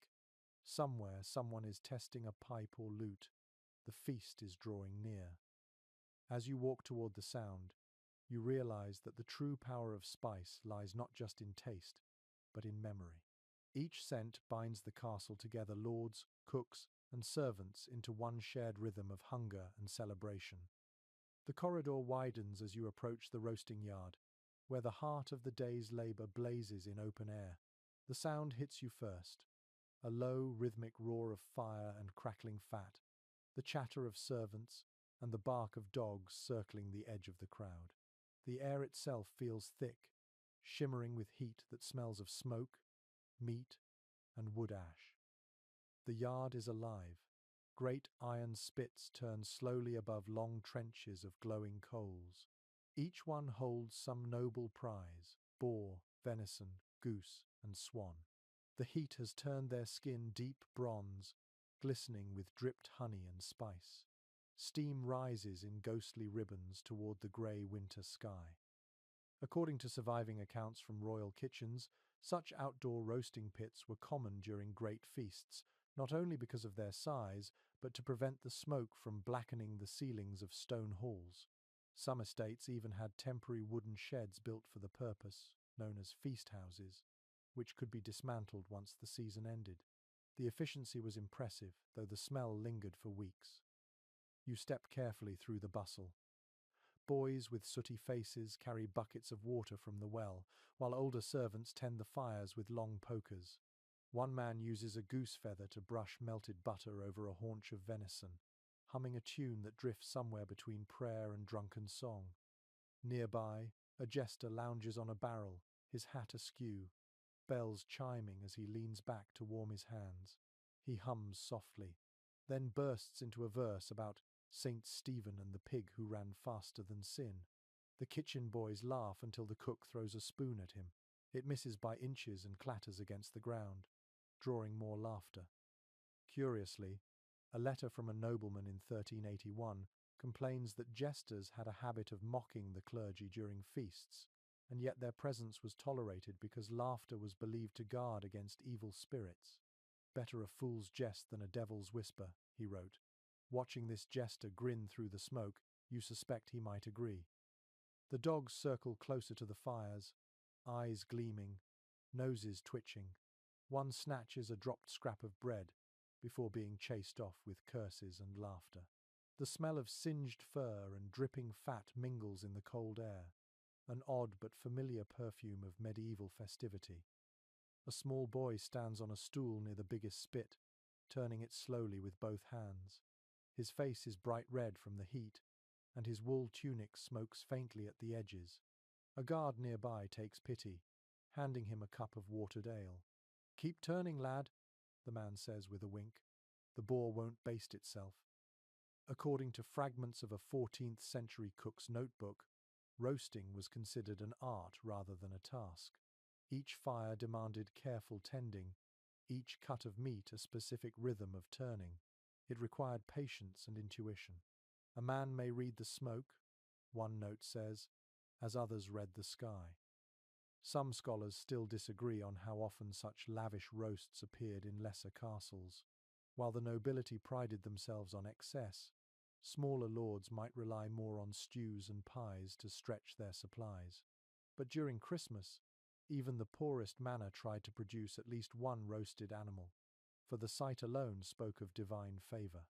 Somewhere, someone is testing a pipe or lute. The feast is drawing near. As you walk toward the sound, you realize that the true power of spice lies not just in taste, but in memory. Each scent binds the castle together, lords, cooks, and servants into one shared rhythm of hunger and celebration. The corridor widens as you approach the roasting yard, where the heart of the day's labor blazes in open air. The sound hits you first, a low, rhythmic roar of fire and crackling fat, the chatter of servants, and the bark of dogs circling the edge of the crowd. The air itself feels thick, shimmering with heat that smells of smoke, meat, and wood ash. The yard is alive. Great iron spits turn slowly above long trenches of glowing coals. Each one holds some noble prize: boar, venison, goose, and swan. The heat has turned their skin deep bronze, glistening with dripped honey and spice. Steam rises in ghostly ribbons toward the grey winter sky. According to surviving accounts from royal kitchens, such outdoor roasting pits were common during great feasts, not only because of their size, but to prevent the smoke from blackening the ceilings of stone halls. Some estates even had temporary wooden sheds built for the purpose, known as feast houses, which could be dismantled once the season ended. The efficiency was impressive, though the smell lingered for weeks. You step carefully through the bustle. Boys with sooty faces carry buckets of water from the well, while older servants tend the fires with long pokers. One man uses a goose feather to brush melted butter over a haunch of venison, humming a tune that drifts somewhere between prayer and drunken song. Nearby, a jester lounges on a barrel, his hat askew, bells chiming as he leans back to warm his hands. He hums softly, then bursts into a verse about Saint Stephen and the pig who ran faster than sin. The kitchen boys laugh until the cook throws a spoon at him. It misses by inches and clatters against the ground, drawing more laughter. Curiously, a letter from a nobleman in 1381 complains that jesters had a habit of mocking the clergy during feasts, and yet their presence was tolerated because laughter was believed to guard against evil spirits. "Better a fool's jest than a devil's whisper," he wrote. Watching this jester grin through the smoke, you suspect he might agree. The dogs circle closer to the fires, eyes gleaming, noses twitching. One snatches a dropped scrap of bread before being chased off with curses and laughter. The smell of singed fur and dripping fat mingles in the cold air, an odd but familiar perfume of medieval festivity. A small boy stands on a stool near the biggest spit, turning it slowly with both hands. His face is bright red from the heat, and his wool tunic smokes faintly at the edges. A guard nearby takes pity, handing him a cup of watered ale. "Keep turning, lad," the man says with a wink. "The boar won't baste itself." According to fragments of a 14th century cook's notebook, roasting was considered an art rather than a task. Each fire demanded careful tending, each cut of meat a specific rhythm of turning. It required patience and intuition. "A man may read the smoke," one note says, as others read the sky. Some scholars still disagree on how often such lavish roasts appeared in lesser castles. While the nobility prided themselves on excess, smaller lords might rely more on stews and pies to stretch their supplies. But during Christmas, even the poorest manor tried to produce at least one roasted animal, for the sight alone spoke of divine favor.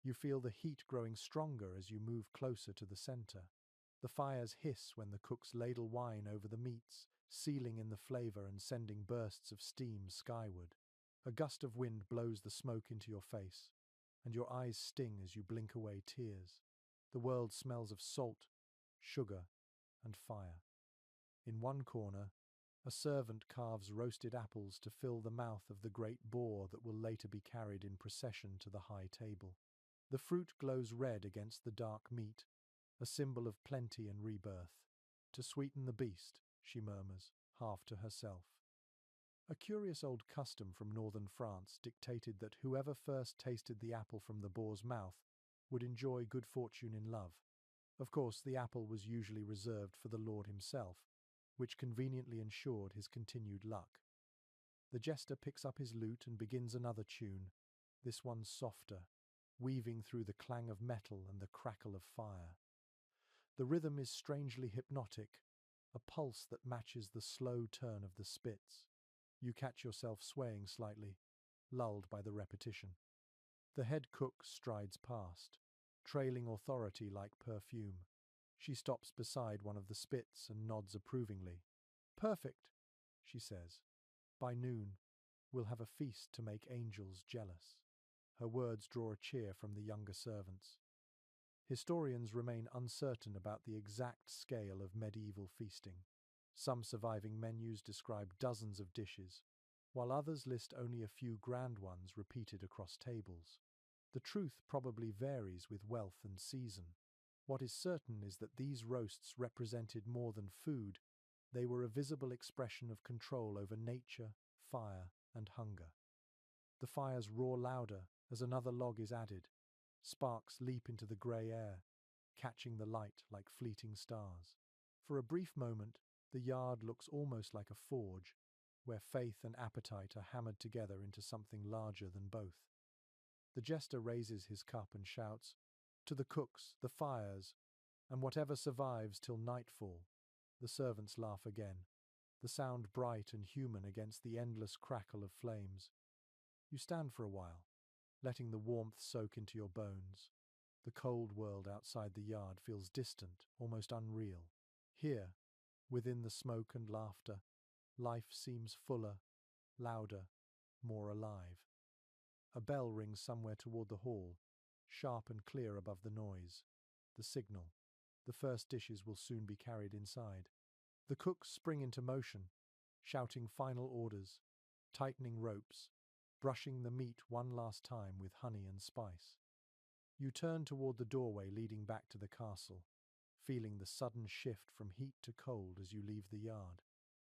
You feel the heat growing stronger as you move closer to the center. The fires hiss when the cooks ladle wine over the meats, sealing in the flavor and sending bursts of steam skyward. A gust of wind blows the smoke into your face, and your eyes sting as you blink away tears. The world smells of salt, sugar, and fire. In one corner, a servant carves roasted apples to fill the mouth of the great boar that will later be carried in procession to the high table. The fruit glows red against the dark meat, a symbol of plenty and rebirth. "To sweeten the beast," she murmurs, half to herself. A curious old custom from northern France dictated that whoever first tasted the apple from the boar's mouth would enjoy good fortune in love. Of course, the apple was usually reserved for the lord himself, which conveniently ensured his continued luck. The jester picks up his lute and begins another tune, this one softer, weaving through the clang of metal and the crackle of fire. The rhythm is strangely hypnotic, a pulse that matches the slow turn of the spits. You catch yourself swaying slightly, lulled by the repetition. The head cook strides past, trailing authority like perfume. She stops beside one of the spits and nods approvingly. "Perfect," she says. "By noon, we'll have a feast to make angels jealous." Her words draw a cheer from the younger servants. Historians remain uncertain about the exact scale of medieval feasting. Some surviving menus describe dozens of dishes, while others list only a few grand ones repeated across tables. The truth probably varies with wealth and season. What is certain is that these roasts represented more than food. They were a visible expression of control over nature, fire, and hunger. The fires roar louder as another log is added. Sparks leap into the grey air, catching the light like fleeting stars. For a brief moment, the yard looks almost like a forge, where faith and appetite are hammered together into something larger than both. The jester raises his cup and shouts, "To the cooks, the fires, and whatever survives till nightfall." The servants laugh again, the sound bright and human against the endless crackle of flames. You stand for a while, letting the warmth soak into your bones. The cold world outside the yard feels distant, almost unreal. Here, within the smoke and laughter, life seems fuller, louder, more alive. A bell rings somewhere toward the hall, sharp and clear above the noise. The signal. The first dishes will soon be carried inside. The cooks spring into motion, shouting final orders, tightening ropes, brushing the meat one last time with honey and spice. You turn toward the doorway leading back to the castle, feeling the sudden shift from heat to cold as you leave the yard.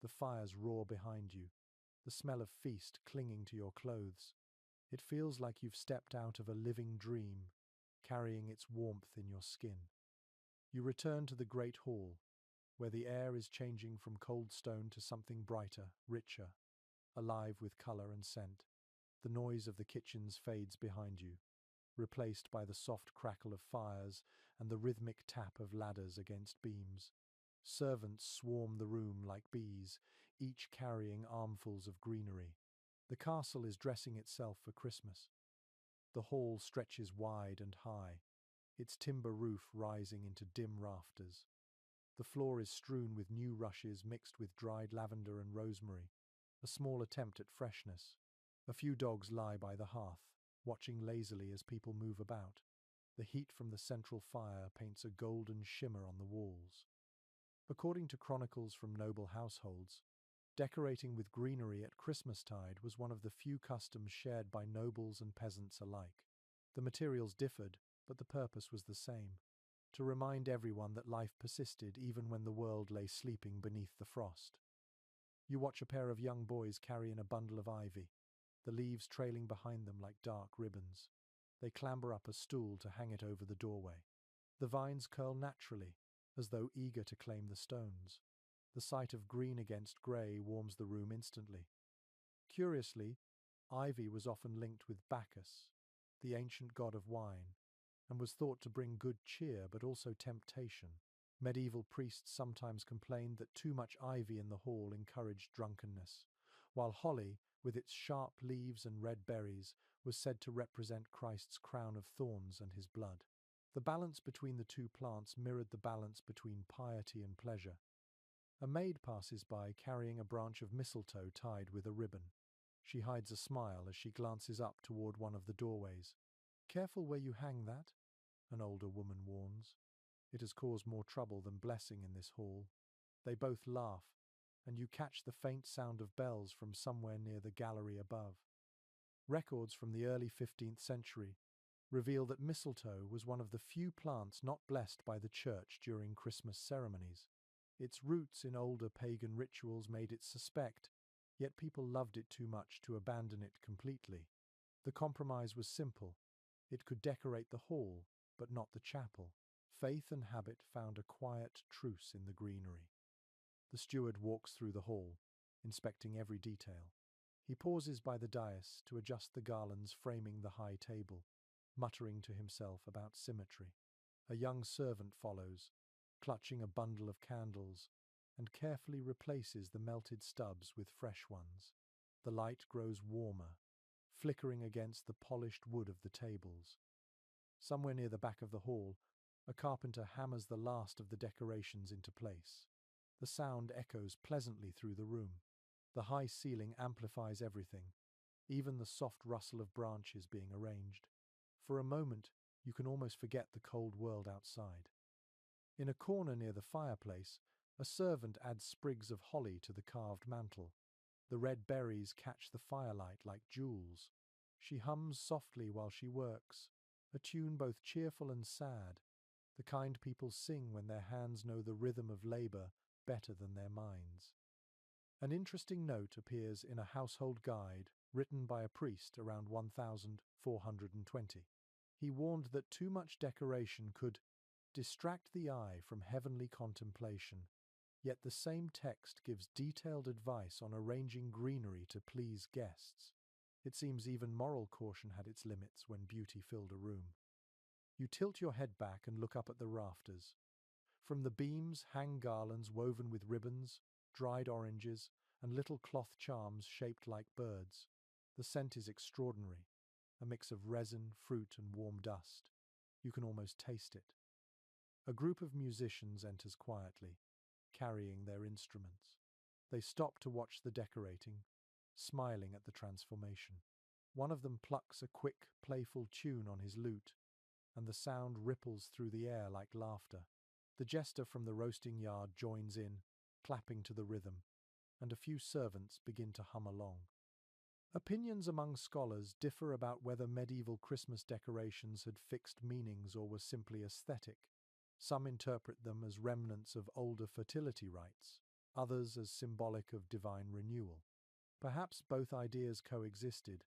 The fires roar behind you, the smell of feast clinging to your clothes. It feels like you've stepped out of a living dream, carrying its warmth in your skin. You return to the great hall, where the air is changing from cold stone to something brighter, richer, alive with color and scent. The noise of the kitchens fades behind you, replaced by the soft crackle of fires and the rhythmic tap of ladders against beams. Servants swarm the room like bees, each carrying armfuls of greenery. The castle is dressing itself for Christmas. The hall stretches wide and high, its timber roof rising into dim rafters. The floor is strewn with new rushes mixed with dried lavender and rosemary, a small attempt at freshness. A few dogs lie by the hearth, watching lazily as people move about. The heat from the central fire paints a golden shimmer on the walls. According to chronicles from noble households, decorating with greenery at Christmastide was one of the few customs shared by nobles and peasants alike. The materials differed, but the purpose was the same: to remind everyone that life persisted even when the world lay sleeping beneath the frost. You watch a pair of young boys carry in a bundle of ivy, the leaves trailing behind them like dark ribbons. They clamber up a stool to hang it over the doorway. The vines curl naturally, as though eager to claim the stones. The sight of green against grey warms the room instantly. Curiously, ivy was often linked with Bacchus, the ancient god of wine, and was thought to bring good cheer but also temptation. Medieval priests sometimes complained that too much ivy in the hall encouraged drunkenness, while holly, with its sharp leaves and red berries, was said to represent Christ's crown of thorns and his blood. The balance between the two plants mirrored the balance between piety and pleasure. A maid passes by carrying a branch of mistletoe tied with a ribbon. She hides a smile as she glances up toward one of the doorways. "Careful where you hang that," an older woman warns. It has caused more trouble than blessing in this hall. They both laugh, and you catch the faint sound of bells from somewhere near the gallery above. Records from the early 15th century reveal that mistletoe was one of the few plants not blessed by the church during Christmas ceremonies. Its roots in older pagan rituals made it suspect, yet people loved it too much to abandon it completely. The compromise was simple: it could decorate the hall, but not the chapel. Faith and habit found a quiet truce in the greenery. The steward walks through the hall, inspecting every detail. He pauses by the dais to adjust the garlands framing the high table, muttering to himself about symmetry. A young servant follows, clutching a bundle of candles, and carefully replaces the melted stubs with fresh ones. The light grows warmer, flickering against the polished wood of the tables. Somewhere near the back of the hall, a carpenter hammers the last of the decorations into place. The sound echoes pleasantly through the room. The high ceiling amplifies everything, even the soft rustle of branches being arranged. For a moment, you can almost forget the cold world outside. In a corner near the fireplace, a servant adds sprigs of holly to the carved mantel. The red berries catch the firelight like jewels. She hums softly while she works, a tune both cheerful and sad, the kind people sing when their hands know the rhythm of labor better than their minds. An interesting note appears in a household guide written by a priest around 1420. He warned that too much decoration could distract the eye from heavenly contemplation, yet the same text gives detailed advice on arranging greenery to please guests. It seems even moral caution had its limits when beauty filled a room. You tilt your head back and look up at the rafters. From the beams hang garlands woven with ribbons, dried oranges, and little cloth charms shaped like birds. The scent is extraordinary, a mix of resin, fruit, and warm dust. You can almost taste it. A group of musicians enters quietly, carrying their instruments. They stop to watch the decorating, smiling at the transformation. One of them plucks a quick, playful tune on his lute, and the sound ripples through the air like laughter. The jester from the roasting yard joins in, clapping to the rhythm, and a few servants begin to hum along. Opinions among scholars differ about whether medieval Christmas decorations had fixed meanings or were simply aesthetic. Some interpret them as remnants of older fertility rites, others as symbolic of divine renewal. Perhaps both ideas coexisted,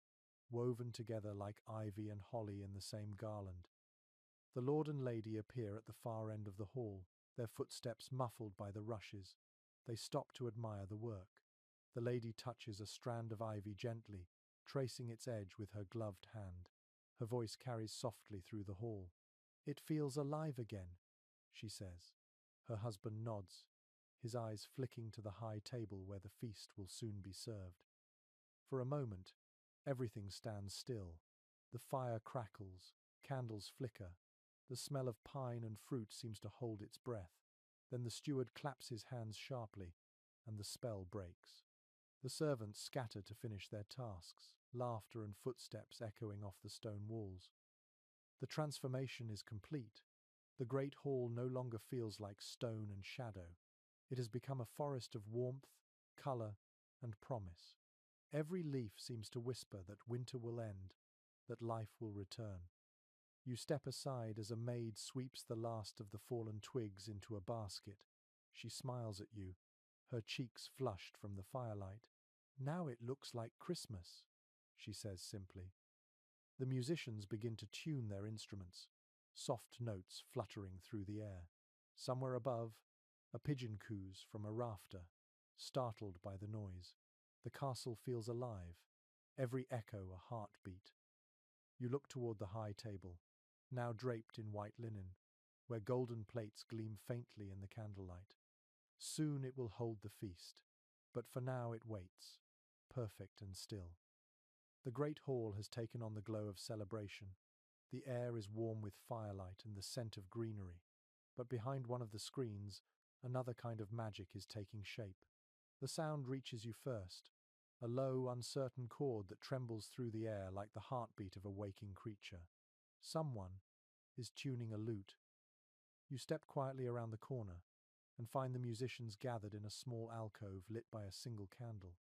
woven together like ivy and holly in the same garland. The lord and lady appear at the far end of the hall, their footsteps muffled by the rushes. They stop to admire the work. The lady touches a strand of ivy gently, tracing its edge with her gloved hand. Her voice carries softly through the hall. "It feels alive again," she says. Her husband nods, his eyes flicking to the high table where the feast will soon be served. For a moment, everything stands still. The fire crackles, candles flicker, the smell of pine and fruit seems to hold its breath. Then the steward claps his hands sharply, and the spell breaks. The servants scatter to finish their tasks, laughter and footsteps echoing off the stone walls. The transformation is complete. The great hall no longer feels like stone and shadow. It has become a forest of warmth, colour, and promise. Every leaf seems to whisper that winter will end, that life will return. You step aside as a maid sweeps the last of the fallen twigs into a basket. She smiles at you, her cheeks flushed from the firelight. "Now it looks like Christmas," she says simply. The musicians begin to tune their instruments, soft notes fluttering through the air. Somewhere above, a pigeon coos from a rafter, startled by the noise. The castle feels alive, every echo a heartbeat. You look toward the high table, now draped in white linen, where golden plates gleam faintly in the candlelight. Soon it will hold the feast, but for now it waits, perfect and still. The great hall has taken on the glow of celebration. The air is warm with firelight and the scent of greenery. But behind one of the screens, another kind of magic is taking shape. The sound reaches you first, a low, uncertain chord that trembles through the air like the heartbeat of a waking creature. Someone is tuning a lute. You step quietly around the corner and find the musicians gathered in a small alcove lit by a single candle.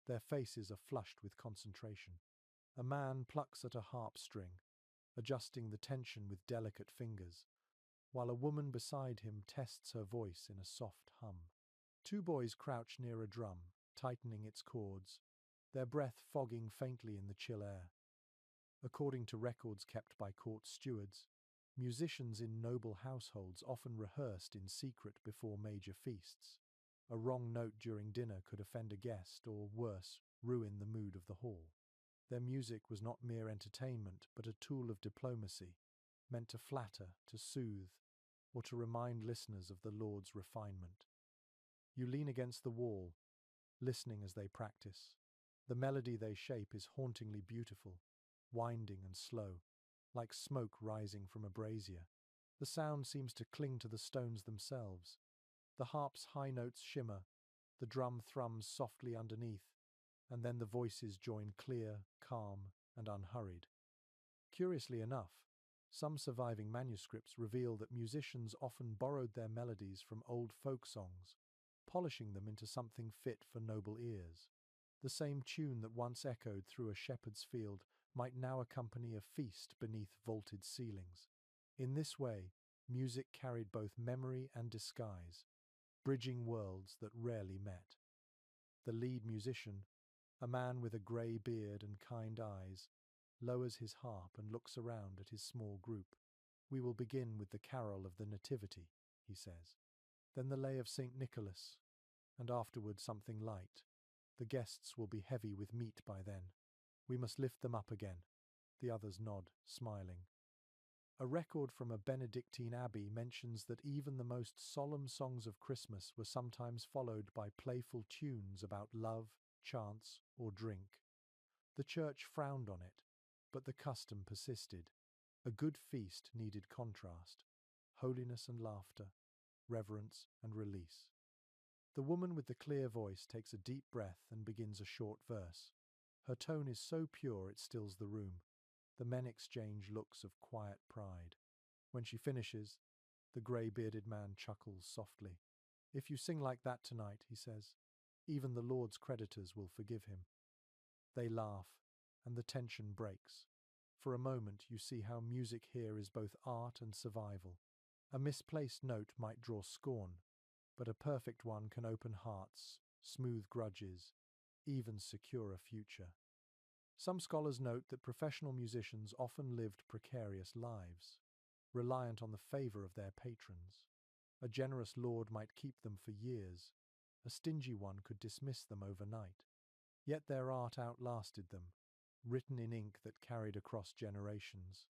Their faces are flushed with concentration. A man plucks at a harp string, adjusting the tension with delicate fingers, while a woman beside him tests her voice in a soft hum. Two boys crouch near a drum, tightening its chords, their breath fogging faintly in the chill air. According to records kept by court stewards, musicians in noble households often rehearsed in secret before major feasts. A wrong note during dinner could offend a guest or, worse, ruin the mood of the hall. Their music was not mere entertainment, but a tool of diplomacy, meant to flatter, to soothe, or to remind listeners of the Lord's refinement. You lean against the wall, listening as they practice. The melody they shape is hauntingly beautiful, winding and slow, like smoke rising from a brazier. The sound seems to cling to the stones themselves. The harp's high notes shimmer, the drum thrums softly underneath, and then the voices join clear, calm, and unhurried. Curiously enough, some surviving manuscripts reveal that musicians often borrowed their melodies from old folk songs, polishing them into something fit for noble ears. The same tune that once echoed through a shepherd's field might now accompany a feast beneath vaulted ceilings. In this way, music carried both memory and disguise, bridging worlds that rarely met. The lead musician, a man with a grey beard and kind eyes, lowers his harp and looks around at his small group. "We will begin with the carol of the Nativity," he says. "Then the lay of St. Nicholas, and afterward something light. The guests will be heavy with meat by then. We must lift them up again." The others nod, smiling. A record from a Benedictine abbey mentions that even the most solemn songs of Christmas were sometimes followed by playful tunes about love, chance, or drink. The church frowned on it, but the custom persisted. A good feast needed contrast, holiness and laughter, reverence and release. The woman with the clear voice takes a deep breath and begins a short verse. Her tone is so pure it stills the room. The men exchange looks of quiet pride. When she finishes, the grey-bearded man chuckles softly. "If you sing like that tonight," he says, "even the Lord's creditors will forgive him." They laugh, and the tension breaks. For a moment you see how music here is both art and survival. A misplaced note might draw scorn, but a perfect one can open hearts, smooth grudges, even secure a future. Some scholars note that professional musicians often lived precarious lives, reliant on the favour of their patrons. A generous lord might keep them for years. A stingy one could dismiss them overnight. Yet their art outlasted them, written in ink that carried across generations.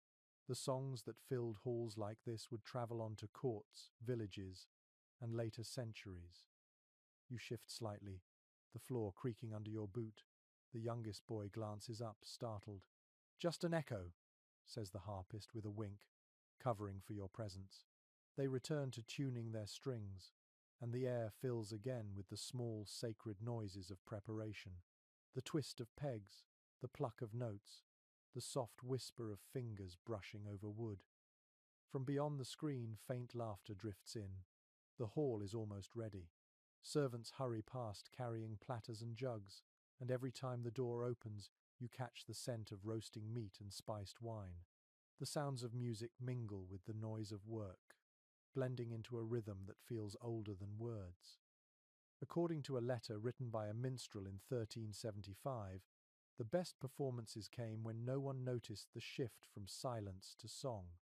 The songs that filled halls like this would travel on to courts, villages, and later centuries. You shift slightly, the floor creaking under your boot. The youngest boy glances up, startled. "Just an echo," says the harpist with a wink, covering for your presence. They return to tuning their strings, and the air fills again with the small, sacred noises of preparation. The twist of pegs, the pluck of notes, the soft whisper of fingers brushing over wood. From beyond the screen, faint laughter drifts in. The hall is almost ready. Servants hurry past carrying platters and jugs, and every time the door opens, you catch the scent of roasting meat and spiced wine. The sounds of music mingle with the noise of work, blending into a rhythm that feels older than words. According to a letter written by a minstrel in 1375, the best performances came when no one noticed the shift from silence to song.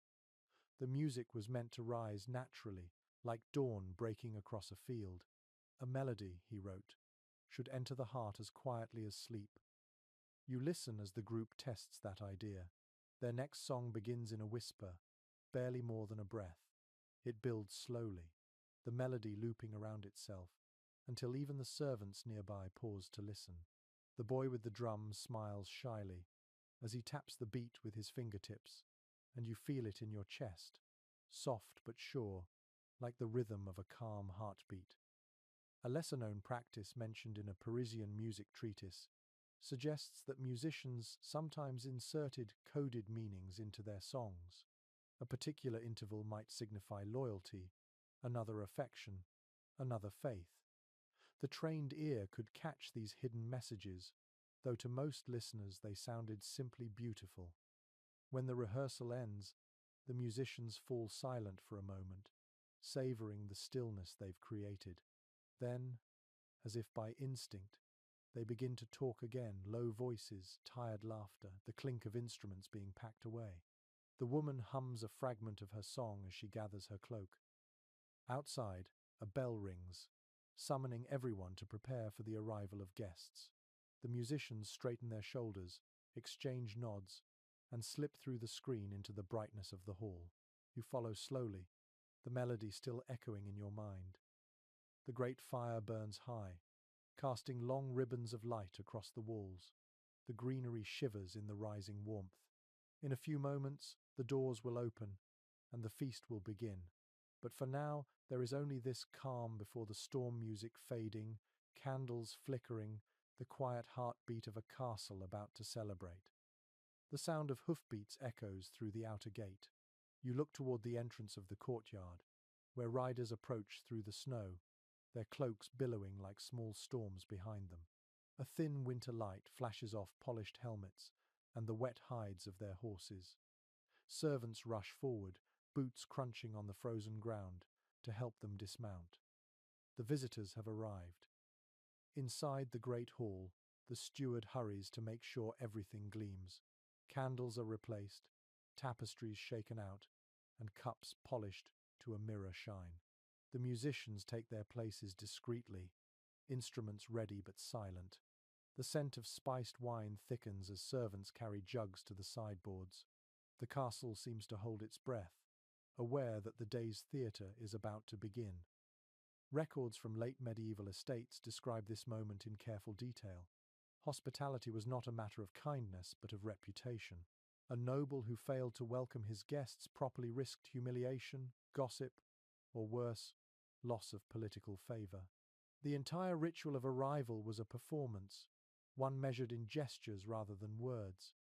The music was meant to rise naturally, like dawn breaking across a field. A melody, he wrote, should enter the heart as quietly as sleep. You listen as the group tests that idea. Their next song begins in a whisper, barely more than a breath. It builds slowly, the melody looping around itself, until even the servants nearby pause to listen. The boy with the drum smiles shyly as he taps the beat with his fingertips, and you feel it in your chest, soft but sure, like the rhythm of a calm heartbeat. A lesser-known practice mentioned in a Parisian music treatise suggests that musicians sometimes inserted coded meanings into their songs. A particular interval might signify loyalty, another affection, another faith. The trained ear could catch these hidden messages, though to most listeners they sounded simply beautiful. When the rehearsal ends, the musicians fall silent for a moment, savoring the stillness they've created. Then, as if by instinct, they begin to talk again, low voices, tired laughter, the clink of instruments being packed away. The woman hums a fragment of her song as she gathers her cloak. Outside, a bell rings, summoning everyone to prepare for the arrival of guests. The musicians straighten their shoulders, exchange nods, and slip through the screen into the brightness of the hall. You follow slowly, the melody still echoing in your mind. The great fire burns high, casting long ribbons of light across the walls. The greenery shivers in the rising warmth. In a few moments, the doors will open, and the feast will begin. But for now, there is only this calm before the storm music fading, candles flickering, the quiet heartbeat of a castle about to celebrate. The sound of hoofbeats echoes through the outer gate. You look toward the entrance of the courtyard, where riders approach through the snow, their cloaks billowing like small storms behind them. A thin winter light flashes off polished helmets and the wet hides of their horses. Servants rush forward, boots crunching on the frozen ground, to help them dismount. The visitors have arrived. Inside the great hall, the steward hurries to make sure everything gleams. Candles are replaced, tapestries shaken out, and cups polished to a mirror shine. The musicians take their places discreetly, instruments ready but silent. The scent of spiced wine thickens as servants carry jugs to the sideboards. The castle seems to hold its breath, aware that the day's theatre is about to begin. Records from late medieval estates describe this moment in careful detail. Hospitality was not a matter of kindness, but of reputation. A noble who failed to welcome his guests properly risked humiliation, gossip, or worse, loss of political favour. The entire ritual of arrival was a performance, one measured in gestures rather than words.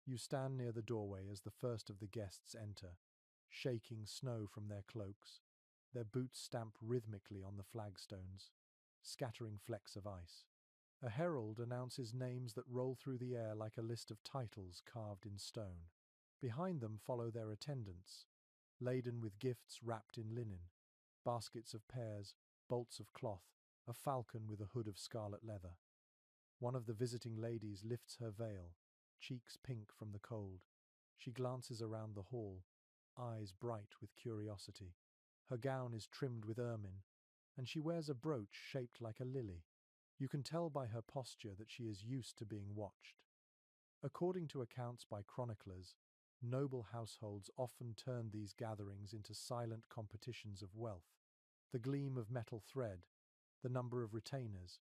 You stand near the doorway as the first of the guests enter, shaking snow from their cloaks. Their boots stamp rhythmically on the flagstones, scattering flecks of ice. A herald announces names that roll through the air like a list of titles carved in stone. Behind them follow their attendants, laden with gifts wrapped in linen, baskets of pears, bolts of cloth, a falcon with a hood of scarlet leather. One of the visiting ladies lifts her veil, cheeks pink from the cold. She glances around the hall, eyes bright with curiosity. Her gown is trimmed with ermine, and she wears a brooch shaped like a lily. You can tell by her posture that she is used to being watched. According to accounts by chroniclers, noble households often turned these gatherings into silent competitions of wealth. The gleam of metal thread, the number of retainers,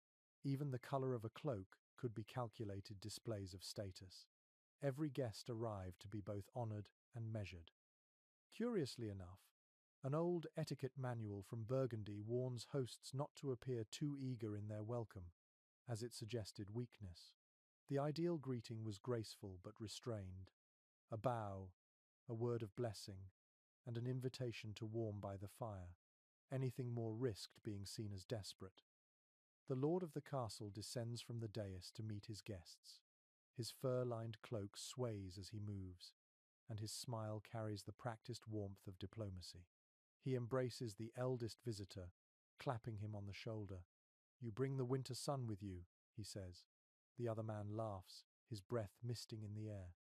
even the color of a cloak could be calculated displays of status. Every guest arrived to be both honored and measured. Curiously enough, an old etiquette manual from Burgundy warns hosts not to appear too eager in their welcome, as it suggested weakness. The ideal greeting was graceful but restrained. A bow, a word of blessing, and an invitation to warm by the fire. Anything more risked being seen as desperate. The lord of the castle descends from the dais to meet his guests. His fur-lined cloak sways as he moves, and his smile carries the practiced warmth of diplomacy. He embraces the eldest visitor, clapping him on the shoulder. "You bring the winter sun with you," he says. The other man laughs, his breath misting in the air.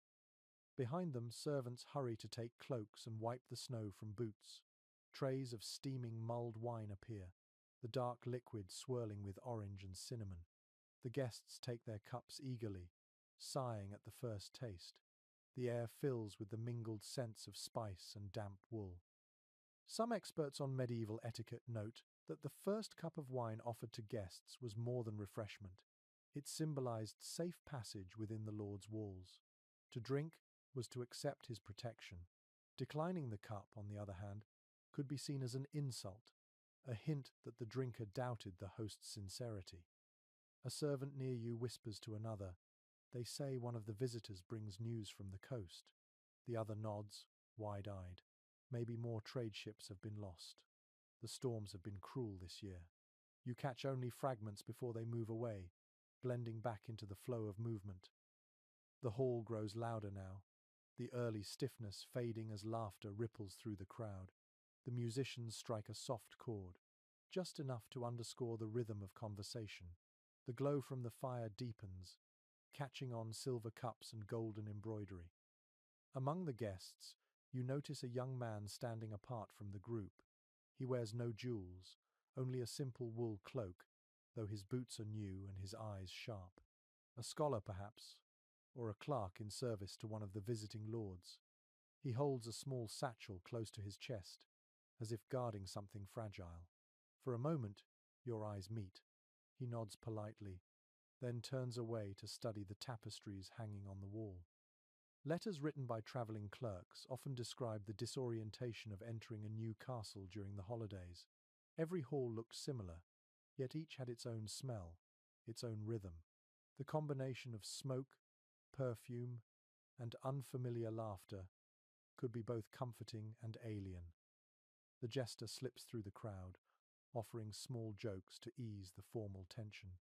Behind them, servants hurry to take cloaks and wipe the snow from boots. Trays of steaming mulled wine appear, the dark liquid swirling with orange and cinnamon. The guests take their cups eagerly, sighing at the first taste. The air fills with the mingled scents of spice and damp wool. Some experts on medieval etiquette note that the first cup of wine offered to guests was more than refreshment. It symbolized safe passage within the Lord's walls. To drink was to accept his protection. Declining the cup, on the other hand, could be seen as an insult, a hint that the drinker doubted the host's sincerity. A servant near you whispers to another, "They say one of the visitors brings news from the coast." The other nods, wide-eyed. Maybe more trade ships have been lost. The storms have been cruel this year. You catch only fragments before they move away, blending back into the flow of movement. The hall grows louder now, the early stiffness fading as laughter ripples through the crowd. The musicians strike a soft chord, just enough to underscore the rhythm of conversation. The glow from the fire deepens, catching on silver cups and golden embroidery. Among the guests, you notice a young man standing apart from the group. He wears no jewels, only a simple wool cloak, though his boots are new and his eyes sharp. A scholar, perhaps, or a clerk in service to one of the visiting lords. He holds a small satchel close to his chest, as if guarding something fragile. For a moment, your eyes meet. He nods politely, then turns away to study the tapestries hanging on the wall. Letters written by travelling clerks often describe the disorientation of entering a new castle during the holidays. Every hall looked similar, yet each had its own smell, its own rhythm. The combination of smoke, perfume, and unfamiliar laughter could be both comforting and alien. The jester slips through the crowd, offering small jokes to ease the formal tension.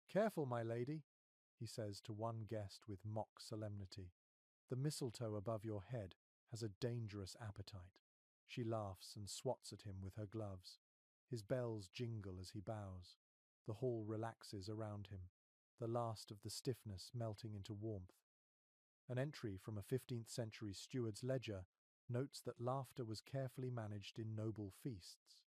"Careful, my lady," he says to one guest with mock solemnity. "The mistletoe above your head has a dangerous appetite." She laughs and swats at him with her gloves. His bells jingle as he bows. The hall relaxes around him, the last of the stiffness melting into warmth. An entry from a 15th century steward's ledger notes that laughter was carefully managed in noble feasts.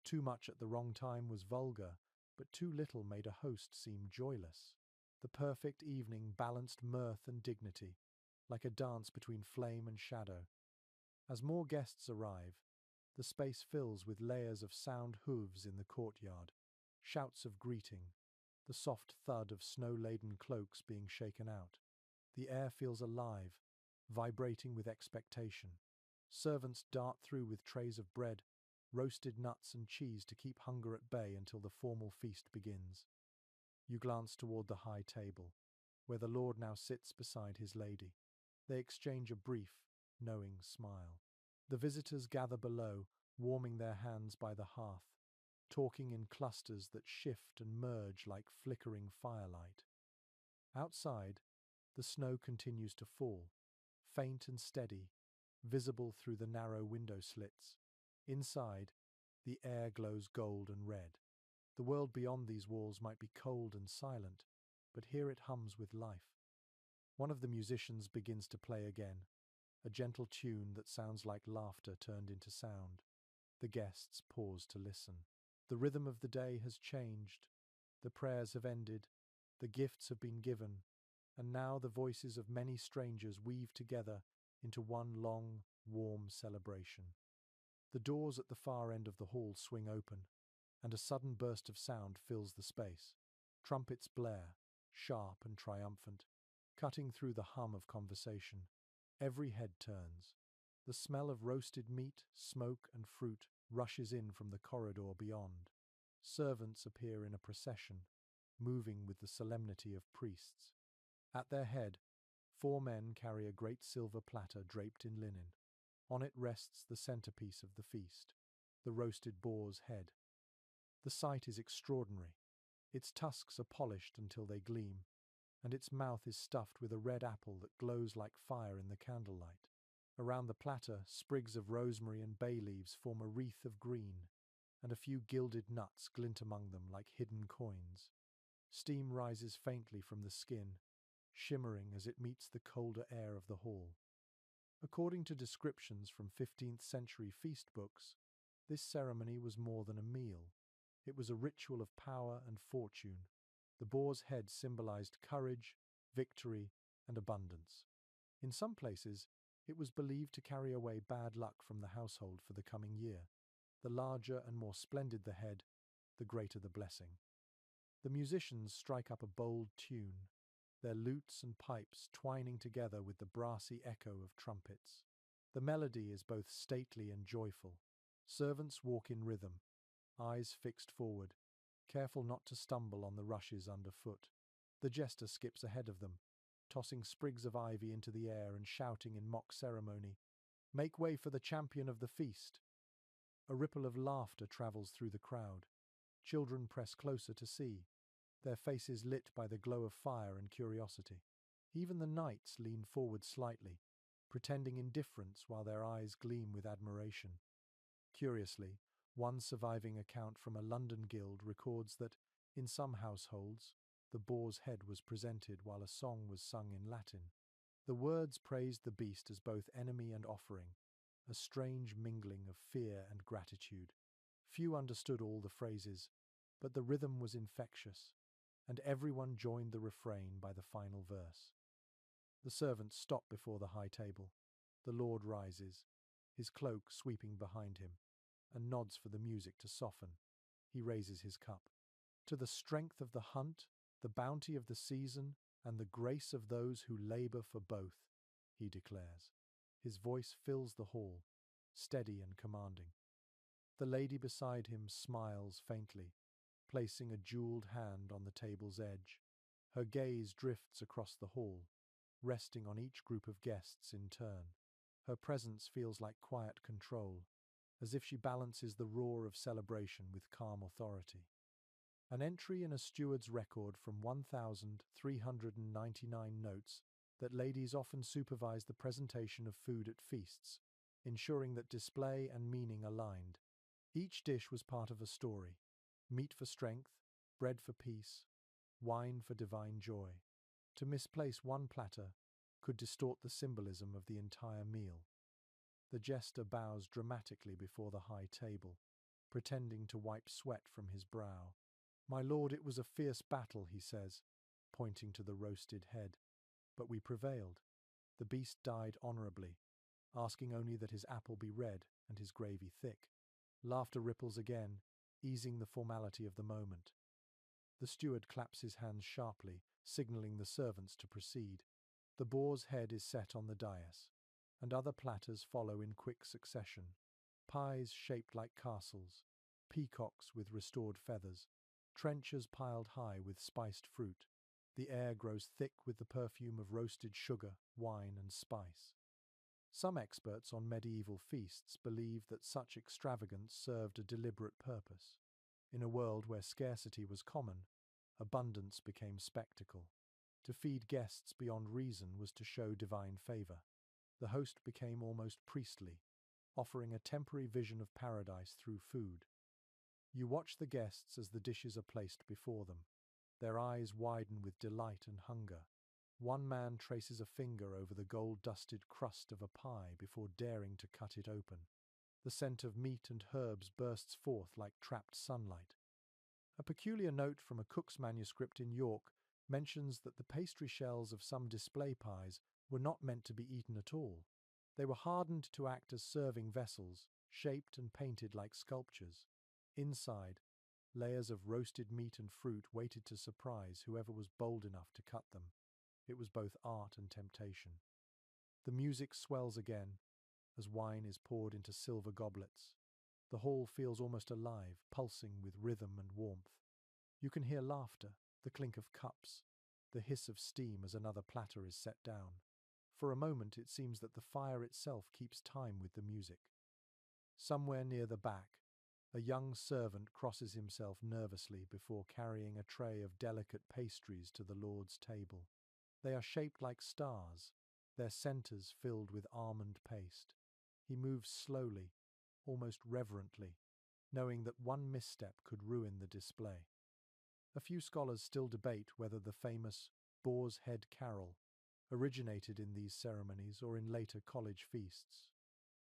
Too much at the wrong time was vulgar, but too little made a host seem joyless. The perfect evening balanced mirth and dignity, like a dance between flame and shadow. As more guests arrive, the space fills with layers of sound hooves in the courtyard, shouts of greeting, the soft thud of snow-laden cloaks being shaken out. The air feels alive, vibrating with expectation. Servants dart through with trays of bread, roasted nuts and cheese to keep hunger at bay until the formal feast begins. You glance toward the high table, where the lord now sits beside his lady. They exchange a brief, knowing smile. The visitors gather below, warming their hands by the hearth, talking in clusters that shift and merge like flickering firelight. Outside, the snow continues to fall, faint and steady, visible through the narrow window slits. Inside, the air glows gold and red. The world beyond these walls might be cold and silent, but here it hums with life. One of the musicians begins to play again, a gentle tune that sounds like laughter turned into sound. The guests pause to listen. The rhythm of the day has changed. The prayers have ended. The gifts have been given. And now the voices of many strangers weave together into one long, warm celebration. The doors at the far end of the hall swing open, and a sudden burst of sound fills the space. Trumpets blare, sharp and triumphant, cutting through the hum of conversation. Every head turns. The smell of roasted meat, smoke, and fruit rushes in from the corridor beyond. Servants appear in a procession, moving with the solemnity of priests. At their head, 4 men carry a great silver platter draped in linen. On it rests the centerpiece of the feast, the roasted boar's head. The sight is extraordinary. Its tusks are polished until they gleam, and its mouth is stuffed with a red apple that glows like fire in the candlelight. Around the platter, sprigs of rosemary and bay leaves form a wreath of green, and a few gilded nuts glint among them like hidden coins. Steam rises faintly from the skin, shimmering as it meets the colder air of the hall. According to descriptions from 15th century feast books, this ceremony was more than a meal. It was a ritual of power and fortune. The boar's head symbolized courage, victory, and abundance. In some places, it was believed to carry away bad luck from the household for the coming year. The larger and more splendid the head, the greater the blessing. The musicians strike up a bold tune, their lutes and pipes twining together with the brassy echo of trumpets. The melody is both stately and joyful. Servants walk in rhythm, eyes fixed forward, careful not to stumble on the rushes underfoot. The jester skips ahead of them, tossing sprigs of ivy into the air and shouting in mock ceremony, "Make way for the champion of the feast!" A ripple of laughter travels through the crowd. Children press closer to see, their faces lit by the glow of fire and curiosity. Even the knights lean forward slightly, pretending indifference while their eyes gleam with admiration. Curiously, one surviving account from a London guild records that, in some households, the boar's head was presented while a song was sung in Latin. The words praised the beast as both enemy and offering, a strange mingling of fear and gratitude. Few understood all the phrases, but the rhythm was infectious, and everyone joined the refrain by the final verse. The servants stop before the high table. The Lord rises, his cloak sweeping behind him, and nods for the music to soften. He raises his cup. To the strength of the hunt, the bounty of the season, and the grace of those who labor for both, he declares. His voice fills the hall, steady and commanding. The lady beside him smiles faintly, placing a jeweled hand on the table's edge. Her gaze drifts across the hall, resting on each group of guests in turn. Her presence feels like quiet control, as if she balances the roar of celebration with calm authority. An entry in a steward's record from 1,399 notes that ladies often supervise the presentation of food at feasts, ensuring that display and meaning aligned. Each dish was part of a story: meat for strength, bread for peace, wine for divine joy. To misplace one platter could distort the symbolism of the entire meal. The jester bows dramatically before the high table, pretending to wipe sweat from his brow. "My lord, it was a fierce battle," he says, pointing to the roasted head. "But we prevailed. The beast died honorably, asking only that his apple be red and his gravy thick." Laughter ripples again, easing the formality of the moment. The steward claps his hands sharply, signaling the servants to proceed. The boar's head is set on the dais, and other platters follow in quick succession. Pies shaped like castles, peacocks with restored feathers, trenchers piled high with spiced fruit. The air grows thick with the perfume of roasted sugar, wine, and spice. Some experts on medieval feasts believe that such extravagance served a deliberate purpose. In a world where scarcity was common, abundance became spectacle. To feed guests beyond reason was to show divine favor. The host became almost priestly, offering a temporary vision of paradise through food. You watch the guests as the dishes are placed before them. Their eyes widen with delight and hunger. One man traces a finger over the gold-dusted crust of a pie before daring to cut it open. The scent of meat and herbs bursts forth like trapped sunlight. A peculiar note from a cook's manuscript in York mentions that the pastry shells of some display pies were not meant to be eaten at all. They were hardened to act as serving vessels, shaped and painted like sculptures. Inside, layers of roasted meat and fruit waited to surprise whoever was bold enough to cut them. It was both art and temptation. The music swells again as wine is poured into silver goblets. The hall feels almost alive, pulsing with rhythm and warmth. You can hear laughter, the clink of cups, the hiss of steam as another platter is set down. For a moment it seems that the fire itself keeps time with the music. Somewhere near the back, a young servant crosses himself nervously before carrying a tray of delicate pastries to the Lord's table. They are shaped like stars, their centers filled with almond paste. He moves slowly, almost reverently, knowing that one misstep could ruin the display. A few scholars still debate whether the famous Boar's Head Carol originated in these ceremonies or in later college feasts.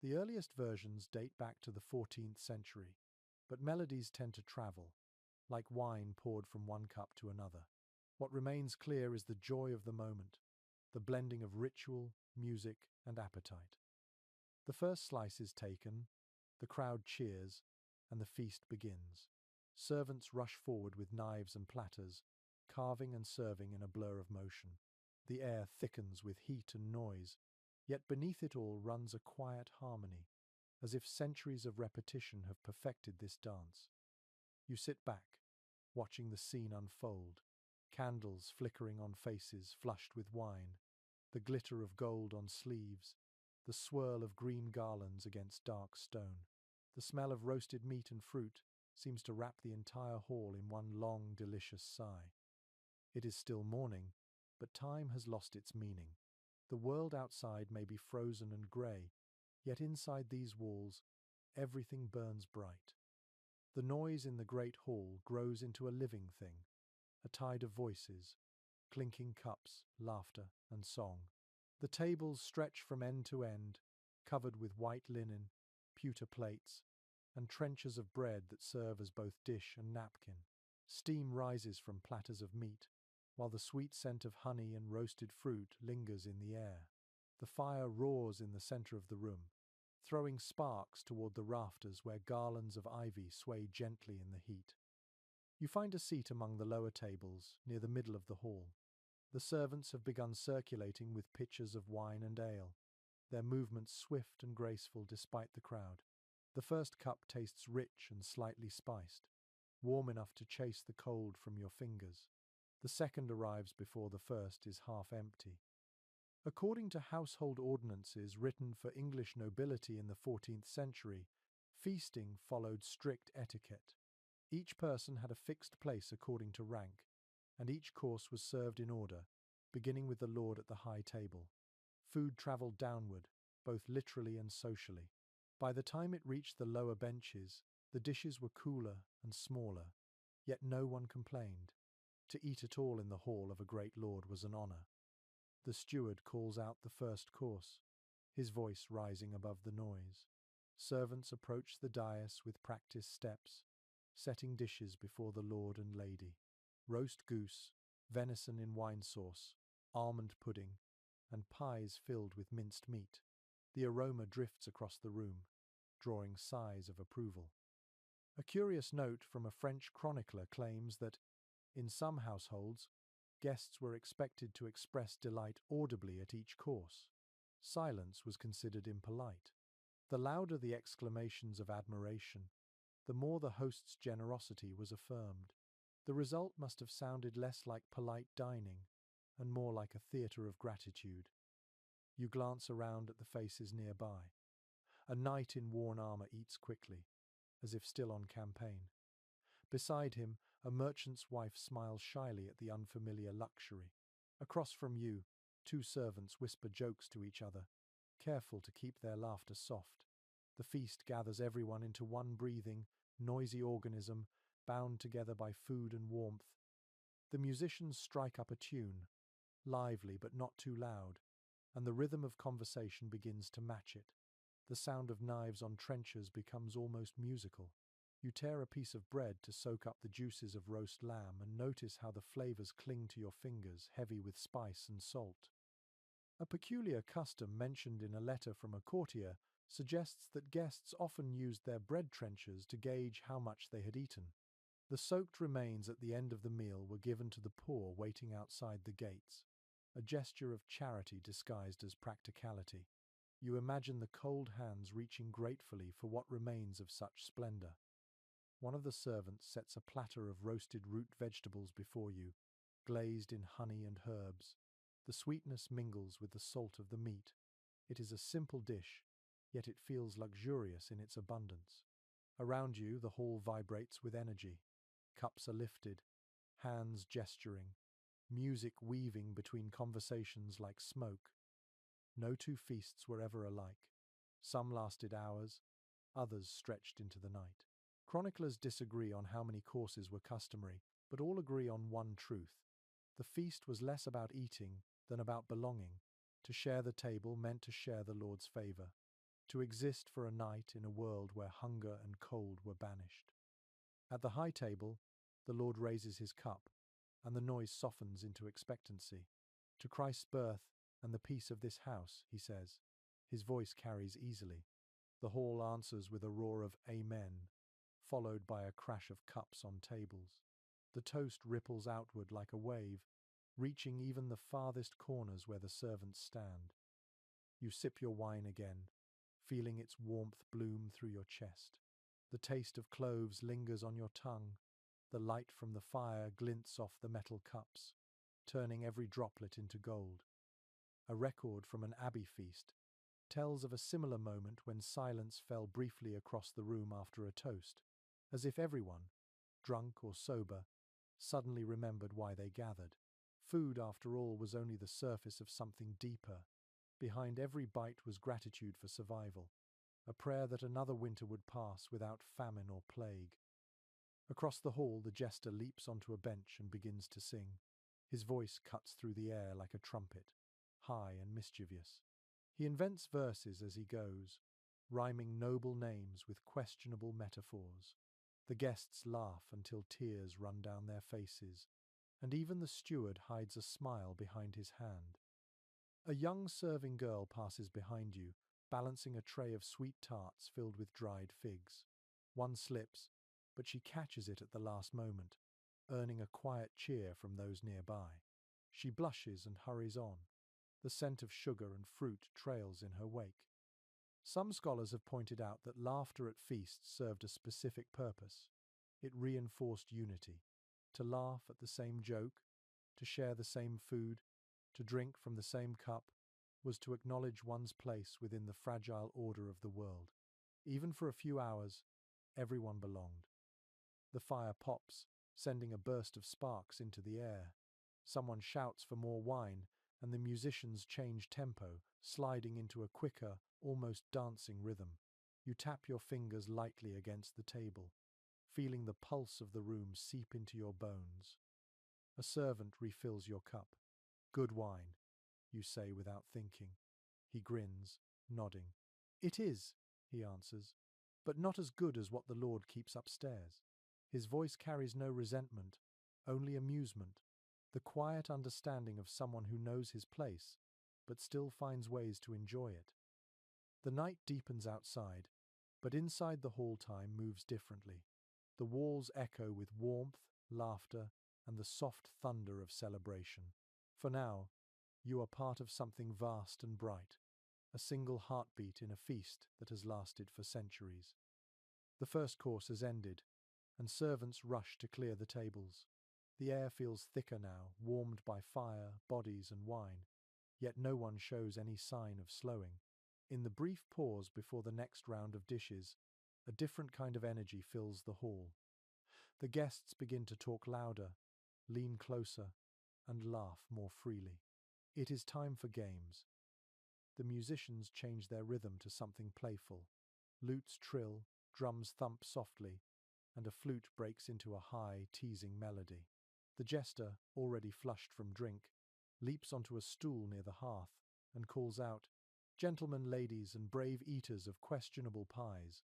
The earliest versions date back to the 14th century, but melodies tend to travel, like wine poured from one cup to another. What remains clear is the joy of the moment, the blending of ritual, music, and appetite. The first slice is taken, the crowd cheers, and the feast begins. Servants rush forward with knives and platters, carving and serving in a blur of motion. The air thickens with heat and noise, yet beneath it all runs a quiet harmony, as if centuries of repetition have perfected this dance. You sit back, watching the scene unfold, candles flickering on faces flushed with wine, the glitter of gold on sleeves, the swirl of green garlands against dark stone. The smell of roasted meat and fruit seems to wrap the entire hall in one long, delicious sigh. It is still morning, but time has lost its meaning. The world outside may be frozen and grey, yet inside these walls, everything burns bright. The noise in the great hall grows into a living thing, a tide of voices, clinking cups, laughter, and song. The tables stretch from end to end, covered with white linen, pewter plates, and trenchers of bread that serve as both dish and napkin. Steam rises from platters of meat, while the sweet scent of honey and roasted fruit lingers in the air. The fire roars in the center of the room, throwing sparks toward the rafters where garlands of ivy sway gently in the heat. You find a seat among the lower tables, near the middle of the hall. The servants have begun circulating with pitchers of wine and ale, their movements swift and graceful despite the crowd. The first cup tastes rich and slightly spiced, warm enough to chase the cold from your fingers. The second arrives before the first is half empty. According to household ordinances written for English nobility in the 14th century, feasting followed strict etiquette. Each person had a fixed place according to rank, and each course was served in order, beginning with the lord at the high table. Food travelled downward, both literally and socially. By the time it reached the lower benches, the dishes were cooler and smaller, yet no one complained. To eat at all in the hall of a great lord was an honour. The steward calls out the first course, his voice rising above the noise. Servants approach the dais with practiced steps, setting dishes before the lord and lady. Roast goose, venison in wine sauce, almond pudding, and pies filled with minced meat. The aroma drifts across the room, drawing sighs of approval. A curious note from a French chronicler claims that, in some households, guests were expected to express delight audibly at each course. Silence was considered impolite. The louder the exclamations of admiration, the more the host's generosity was affirmed. The result must have sounded less like polite dining and more like a theatre of gratitude. You glance around at the faces nearby. A knight in worn armor eats quickly, as if still on campaign. Beside him, a merchant's wife smiles shyly at the unfamiliar luxury. Across from you, two servants whisper jokes to each other, careful to keep their laughter soft. The feast gathers everyone into one breathing, noisy organism, bound together by food and warmth. The musicians strike up a tune, lively but not too loud, and the rhythm of conversation begins to match it. The sound of knives on trenchers becomes almost musical. You tear a piece of bread to soak up the juices of roast lamb and notice how the flavors cling to your fingers, heavy with spice and salt. A peculiar custom mentioned in a letter from a courtier suggests that guests often used their bread trenchers to gauge how much they had eaten. The soaked remains at the end of the meal were given to the poor waiting outside the gates, a gesture of charity disguised as practicality. You imagine the cold hands reaching gratefully for what remains of such splendor. One of the servants sets a platter of roasted root vegetables before you, glazed in honey and herbs. The sweetness mingles with the salt of the meat. It is a simple dish, yet it feels luxurious in its abundance. Around you, the hall vibrates with energy. Cups are lifted, hands gesturing, music weaving between conversations like smoke. No two feasts were ever alike. Some lasted hours, others stretched into the night. Chroniclers disagree on how many courses were customary, but all agree on one truth. The feast was less about eating than about belonging. To share the table meant to share the Lord's favor, to exist for a night in a world where hunger and cold were banished. At the high table, the Lord raises his cup, and the noise softens into expectancy. To Christ's birth and the peace of this house, he says. His voice carries easily. The hall answers with a roar of Amen, followed by a crash of cups on tables. The toast ripples outward like a wave, reaching even the farthest corners where the servants stand. You sip your wine again, feeling its warmth bloom through your chest. The taste of cloves lingers on your tongue. The light from the fire glints off the metal cups, turning every droplet into gold. A record from an abbey feast tells of a similar moment when silence fell briefly across the room after a toast, as if everyone, drunk or sober, suddenly remembered why they gathered. Food, after all, was only the surface of something deeper. Behind every bite was gratitude for survival, a prayer that another winter would pass without famine or plague. Across the hall, the jester leaps onto a bench and begins to sing. His voice cuts through the air like a trumpet, high and mischievous. He invents verses as he goes, rhyming noble names with questionable metaphors. The guests laugh until tears run down their faces, and even the steward hides a smile behind his hand. A young serving girl passes behind you, balancing a tray of sweet tarts filled with dried figs. One slips, but she catches it at the last moment, earning a quiet cheer from those nearby. She blushes and hurries on. The scent of sugar and fruit trails in her wake. Some scholars have pointed out that laughter at feasts served a specific purpose. It reinforced unity. To laugh at the same joke, to share the same food, to drink from the same cup, was to acknowledge one's place within the fragile order of the world. Even for a few hours, everyone belonged. The fire pops, sending a burst of sparks into the air. Someone shouts for more wine, and the musicians change tempo, sliding into a quicker, almost dancing rhythm. You tap your fingers lightly against the table, feeling the pulse of the room seep into your bones. A servant refills your cup. "Good wine," you say without thinking. He grins, nodding. "It is," he answers, "but not as good as what the Lord keeps upstairs." His voice carries no resentment, only amusement, the quiet understanding of someone who knows his place, but still finds ways to enjoy it. The night deepens outside, but inside the hall time moves differently. The walls echo with warmth, laughter, and the soft thunder of celebration. For now, you are part of something vast and bright, a single heartbeat in a feast that has lasted for centuries. The first course has ended, and servants rush to clear the tables. The air feels thicker now, warmed by fire, bodies, and wine, yet no one shows any sign of slowing. In the brief pause before the next round of dishes, a different kind of energy fills the hall. The guests begin to talk louder, lean closer, and laugh more freely. It is time for games. The musicians change their rhythm to something playful. Lutes trill, drums thump softly, and a flute breaks into a high, teasing melody. The jester, already flushed from drink, leaps onto a stool near the hearth and calls out, Gentlemen, ladies, and brave eaters of questionable pies,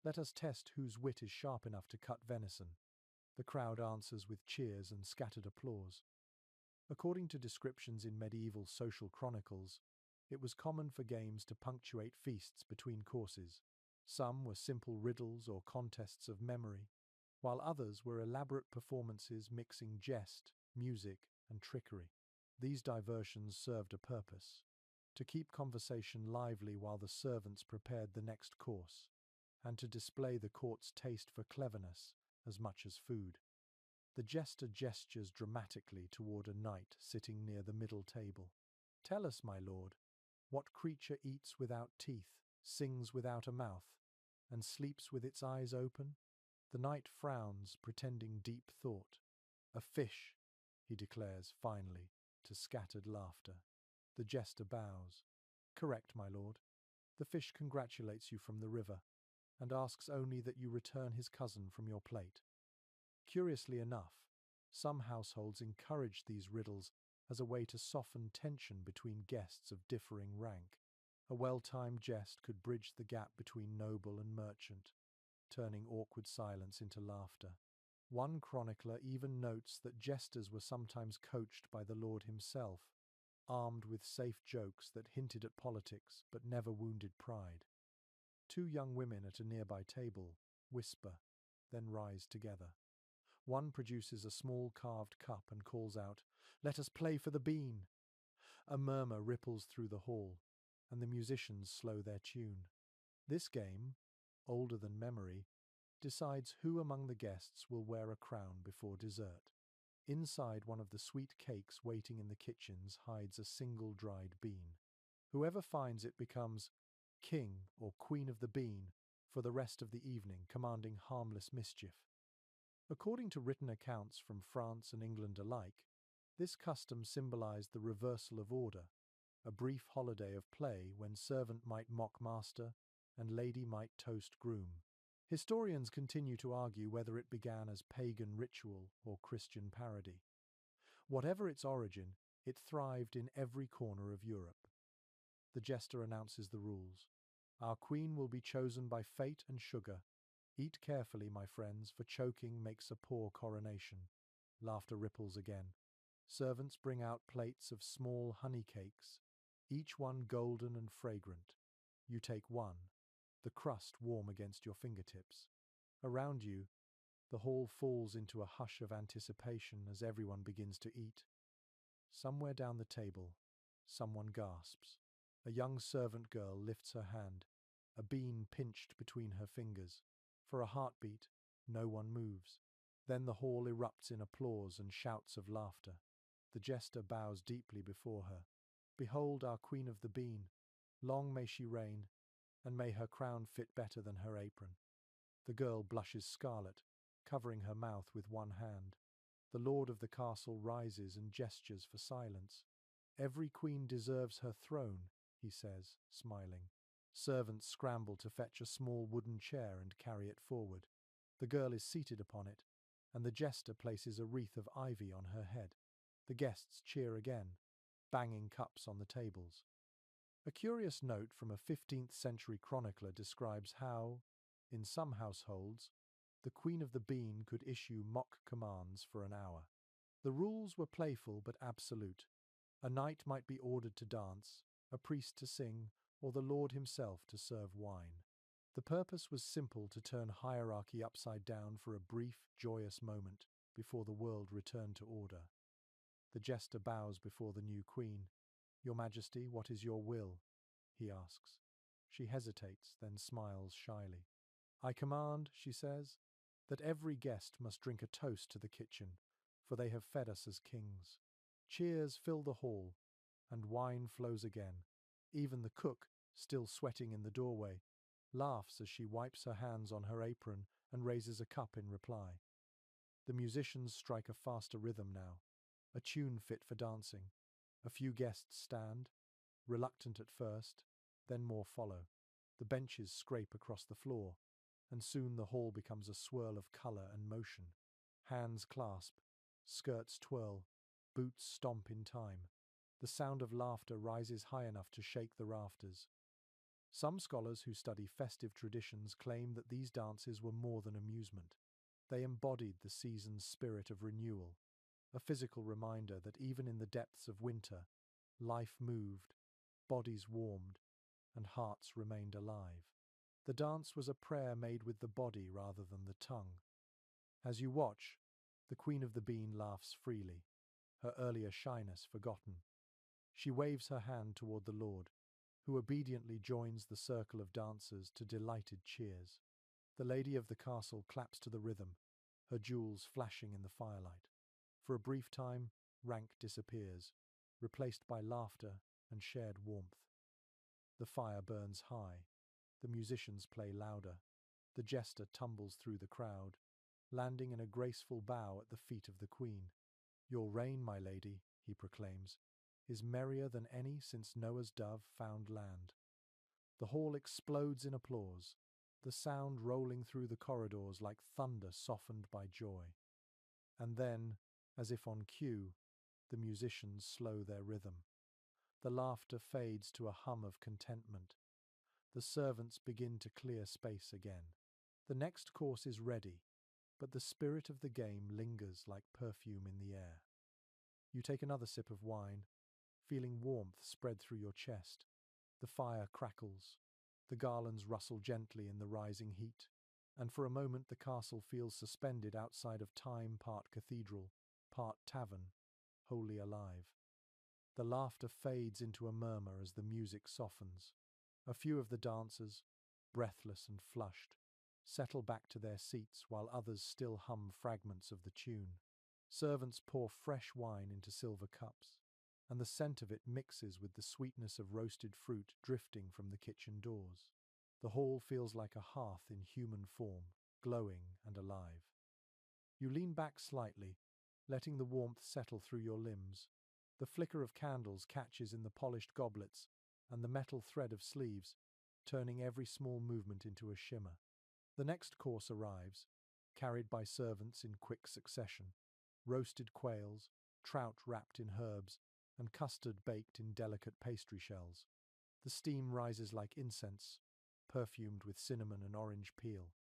let us test whose wit is sharp enough to cut venison. The crowd answers with cheers and scattered applause. According to descriptions in medieval social chronicles, it was common for games to punctuate feasts between courses. Some were simple riddles or contests of memory, while others were elaborate performances mixing jest, music, and trickery. These diversions served a purpose: to keep conversation lively while the servants prepared the next course, and to display the court's taste for cleverness as much as food. The jester gestures dramatically toward a knight sitting near the middle table. "Tell us, my lord, what creature eats without teeth, sings without a mouth, and sleeps with its eyes open?" The knight frowns, pretending deep thought. "A fish," he declares finally, to scattered laughter. The jester bows. "Correct, my lord. The fish congratulates you from the river, and asks only that you return his cousin from your plate." Curiously enough, some households encouraged these riddles as a way to soften tension between guests of differing rank. A well-timed jest could bridge the gap between noble and merchant, turning awkward silence into laughter. One chronicler even notes that jesters were sometimes coached by the Lord himself, armed with safe jokes that hinted at politics but never wounded pride. Two young women at a nearby table whisper, then rise together. One produces a small carved cup and calls out, "Let us play for the bean!" A murmur ripples through the hall, and the musicians slow their tune. This game, older than memory, decides who among the guests will wear a crown before dessert. Inside one of the sweet cakes waiting in the kitchens hides a single dried bean. Whoever finds it becomes king or queen of the bean for the rest of the evening, commanding harmless mischief. According to written accounts from France and England alike, this custom symbolized the reversal of order, a brief holiday of play when servant might mock master and lady might toast groom. Historians continue to argue whether it began as pagan ritual or Christian parody. Whatever its origin, it thrived in every corner of Europe. The jester announces the rules. "Our queen will be chosen by fate and sugar. Eat carefully, my friends, for choking makes a poor coronation." Laughter ripples again. Servants bring out plates of small honey cakes, each one golden and fragrant. You take one, the crust warm against your fingertips. Around you, the hall falls into a hush of anticipation as everyone begins to eat. Somewhere down the table, someone gasps. A young servant girl lifts her hand, a bean pinched between her fingers. For a heartbeat, no one moves. Then the hall erupts in applause and shouts of laughter. The jester bows deeply before her. "Behold our queen of the bean. Long may she reign, and may her crown fit better than her apron." The girl blushes scarlet, covering her mouth with one hand. The lord of the castle rises and gestures for silence. "Every queen deserves her throne," he says, smiling. Servants scramble to fetch a small wooden chair and carry it forward. The girl is seated upon it, and the jester places a wreath of ivy on her head. The guests cheer again, banging cups on the tables. A curious note from a 15th century chronicler describes how, in some households, the Queen of the Bean could issue mock commands for an hour. The rules were playful but absolute. A knight might be ordered to dance, a priest to sing, or the Lord himself to serve wine. The purpose was simple: to turn hierarchy upside down for a brief, joyous moment before the world returned to order. The jester bows before the new queen. "Your Majesty, what is your will?" he asks. She hesitates, then smiles shyly. "I command," she says, "that every guest must drink a toast to the kitchen, for they have fed us as kings." Cheers fill the hall, and wine flows again. Even the cook, still sweating in the doorway, laughs as she wipes her hands on her apron and raises a cup in reply. The musicians strike a faster rhythm now, a tune fit for dancing. A few guests stand, reluctant at first, then more follow. The benches scrape across the floor, and soon the hall becomes a swirl of colour and motion. Hands clasp, skirts twirl, boots stomp in time. The sound of laughter rises high enough to shake the rafters. Some scholars who study festive traditions claim that these dances were more than amusement. They embodied the season's spirit of renewal, a physical reminder that even in the depths of winter, life moved, bodies warmed, and hearts remained alive. The dance was a prayer made with the body rather than the tongue. As you watch, the Queen of the Bean laughs freely, her earlier shyness forgotten. She waves her hand toward the Lord, who obediently joins the circle of dancers to delighted cheers. The lady of the castle claps to the rhythm, her jewels flashing in the firelight. For a brief time, rank disappears, replaced by laughter and shared warmth. The fire burns high, the musicians play louder, the jester tumbles through the crowd, landing in a graceful bow at the feet of the queen. "Your reign, my lady," he proclaims, "is merrier than any since Noah's dove found land." The hall explodes in applause, the sound rolling through the corridors like thunder softened by joy. And then, as if on cue, the musicians slow their rhythm. The laughter fades to a hum of contentment. The servants begin to clear space again. The next course is ready, but the spirit of the game lingers like perfume in the air. You take another sip of wine, feeling warmth spread through your chest. The fire crackles, the garlands rustle gently in the rising heat, and for a moment the castle feels suspended outside of time, part cathedral, part tavern, wholly alive. The laughter fades into a murmur as the music softens. A few of the dancers, breathless and flushed, settle back to their seats while others still hum fragments of the tune. Servants pour fresh wine into silver cups, and the scent of it mixes with the sweetness of roasted fruit drifting from the kitchen doors. The hall feels like a hearth in human form, glowing and alive. You lean back slightly, letting the warmth settle through your limbs. The flicker of candles catches in the polished goblets and the metal thread of sleeves, turning every small movement into a shimmer. The next course arrives, carried by servants in quick succession. Roasted quails, trout wrapped in herbs, and custard baked in delicate pastry shells. The steam rises like incense, perfumed with cinnamon and orange peel.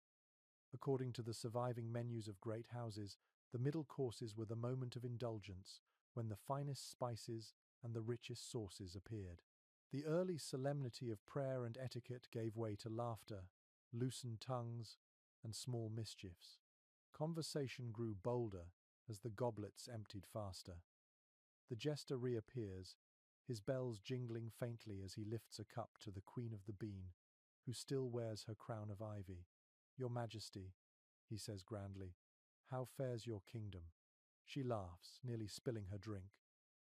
According to the surviving menus of great houses, the middle courses were the moment of indulgence, when the finest spices and the richest sauces appeared. The early solemnity of prayer and etiquette gave way to laughter, loosened tongues, and small mischiefs. Conversation grew bolder as the goblets emptied faster. The jester reappears, his bells jingling faintly as he lifts a cup to the Queen of the Bean, who still wears her crown of ivy. "Your Majesty," he says grandly, "how fares your kingdom?" She laughs, nearly spilling her drink.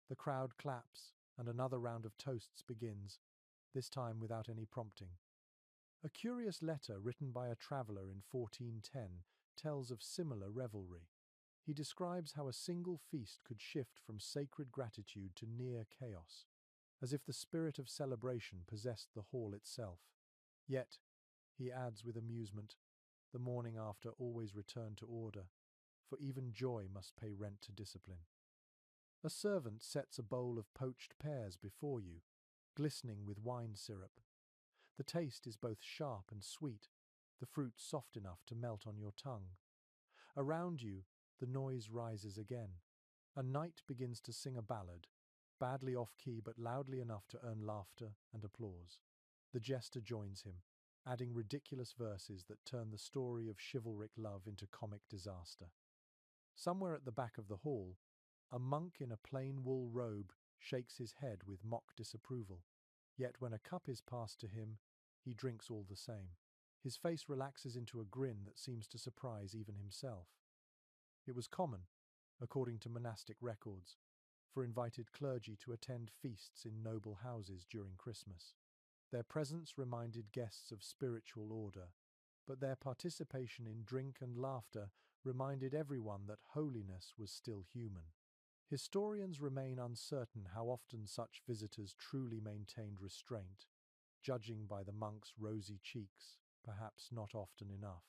The crowd claps, and another round of toasts begins, this time without any prompting. A curious letter written by a traveller in 1410 tells of similar revelry. He describes how a single feast could shift from sacred gratitude to near chaos, as if the spirit of celebration possessed the hall itself. Yet, he adds with amusement, the morning after always returned to order, for even joy must pay rent to discipline. A servant sets a bowl of poached pears before you, glistening with wine syrup. The taste is both sharp and sweet, the fruit soft enough to melt on your tongue. Around you, the noise rises again. A knight begins to sing a ballad, badly off-key but loudly enough to earn laughter and applause. The jester joins him, adding ridiculous verses that turn the story of chivalric love into comic disaster. Somewhere at the back of the hall, a monk in a plain wool robe shakes his head with mock disapproval. Yet when a cup is passed to him, he drinks all the same. His face relaxes into a grin that seems to surprise even himself. It was common, according to monastic records, for invited clergy to attend feasts in noble houses during Christmas. Their presence reminded guests of spiritual order, but their participation in drink and laughter reminded everyone that holiness was still human. Historians remain uncertain how often such visitors truly maintained restraint, judging by the monks' rosy cheeks, perhaps not often enough.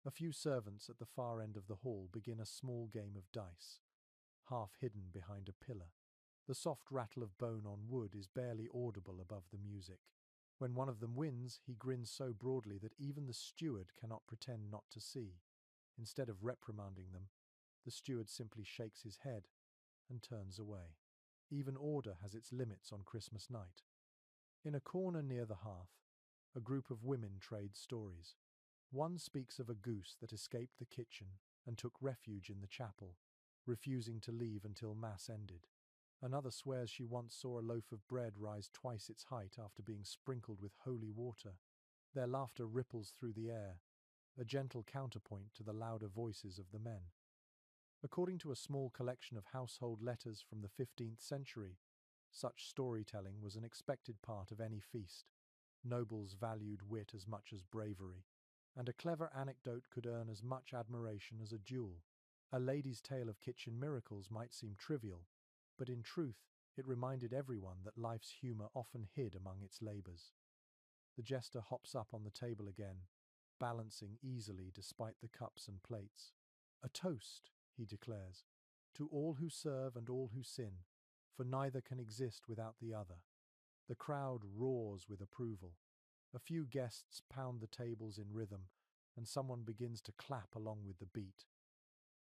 A few servants at the far end of the hall begin a small game of dice, half hidden behind a pillar. The soft rattle of bone on wood is barely audible above the music. When one of them wins, he grins so broadly that even the steward cannot pretend not to see. Instead of reprimanding them, the steward simply shakes his head and turns away. Even order has its limits on Christmas night. In a corner near the hearth, a group of women trade stories. One speaks of a goose that escaped the kitchen and took refuge in the chapel, refusing to leave until Mass ended. Another swears she once saw a loaf of bread rise twice its height after being sprinkled with holy water. Their laughter ripples through the air, a gentle counterpoint to the louder voices of the men. According to a small collection of household letters from the 15th century, such storytelling was an expected part of any feast. Nobles valued wit as much as bravery, and a clever anecdote could earn as much admiration as a duel. A lady's tale of kitchen miracles might seem trivial, but in truth, it reminded everyone that life's humour often hid among its labours. The jester hops up on the table again, balancing easily despite the cups and plates. "A toast," he declares, "to all who serve and all who sin, for neither can exist without the other." The crowd roars with approval. A few guests pound the tables in rhythm, and someone begins to clap along with the beat.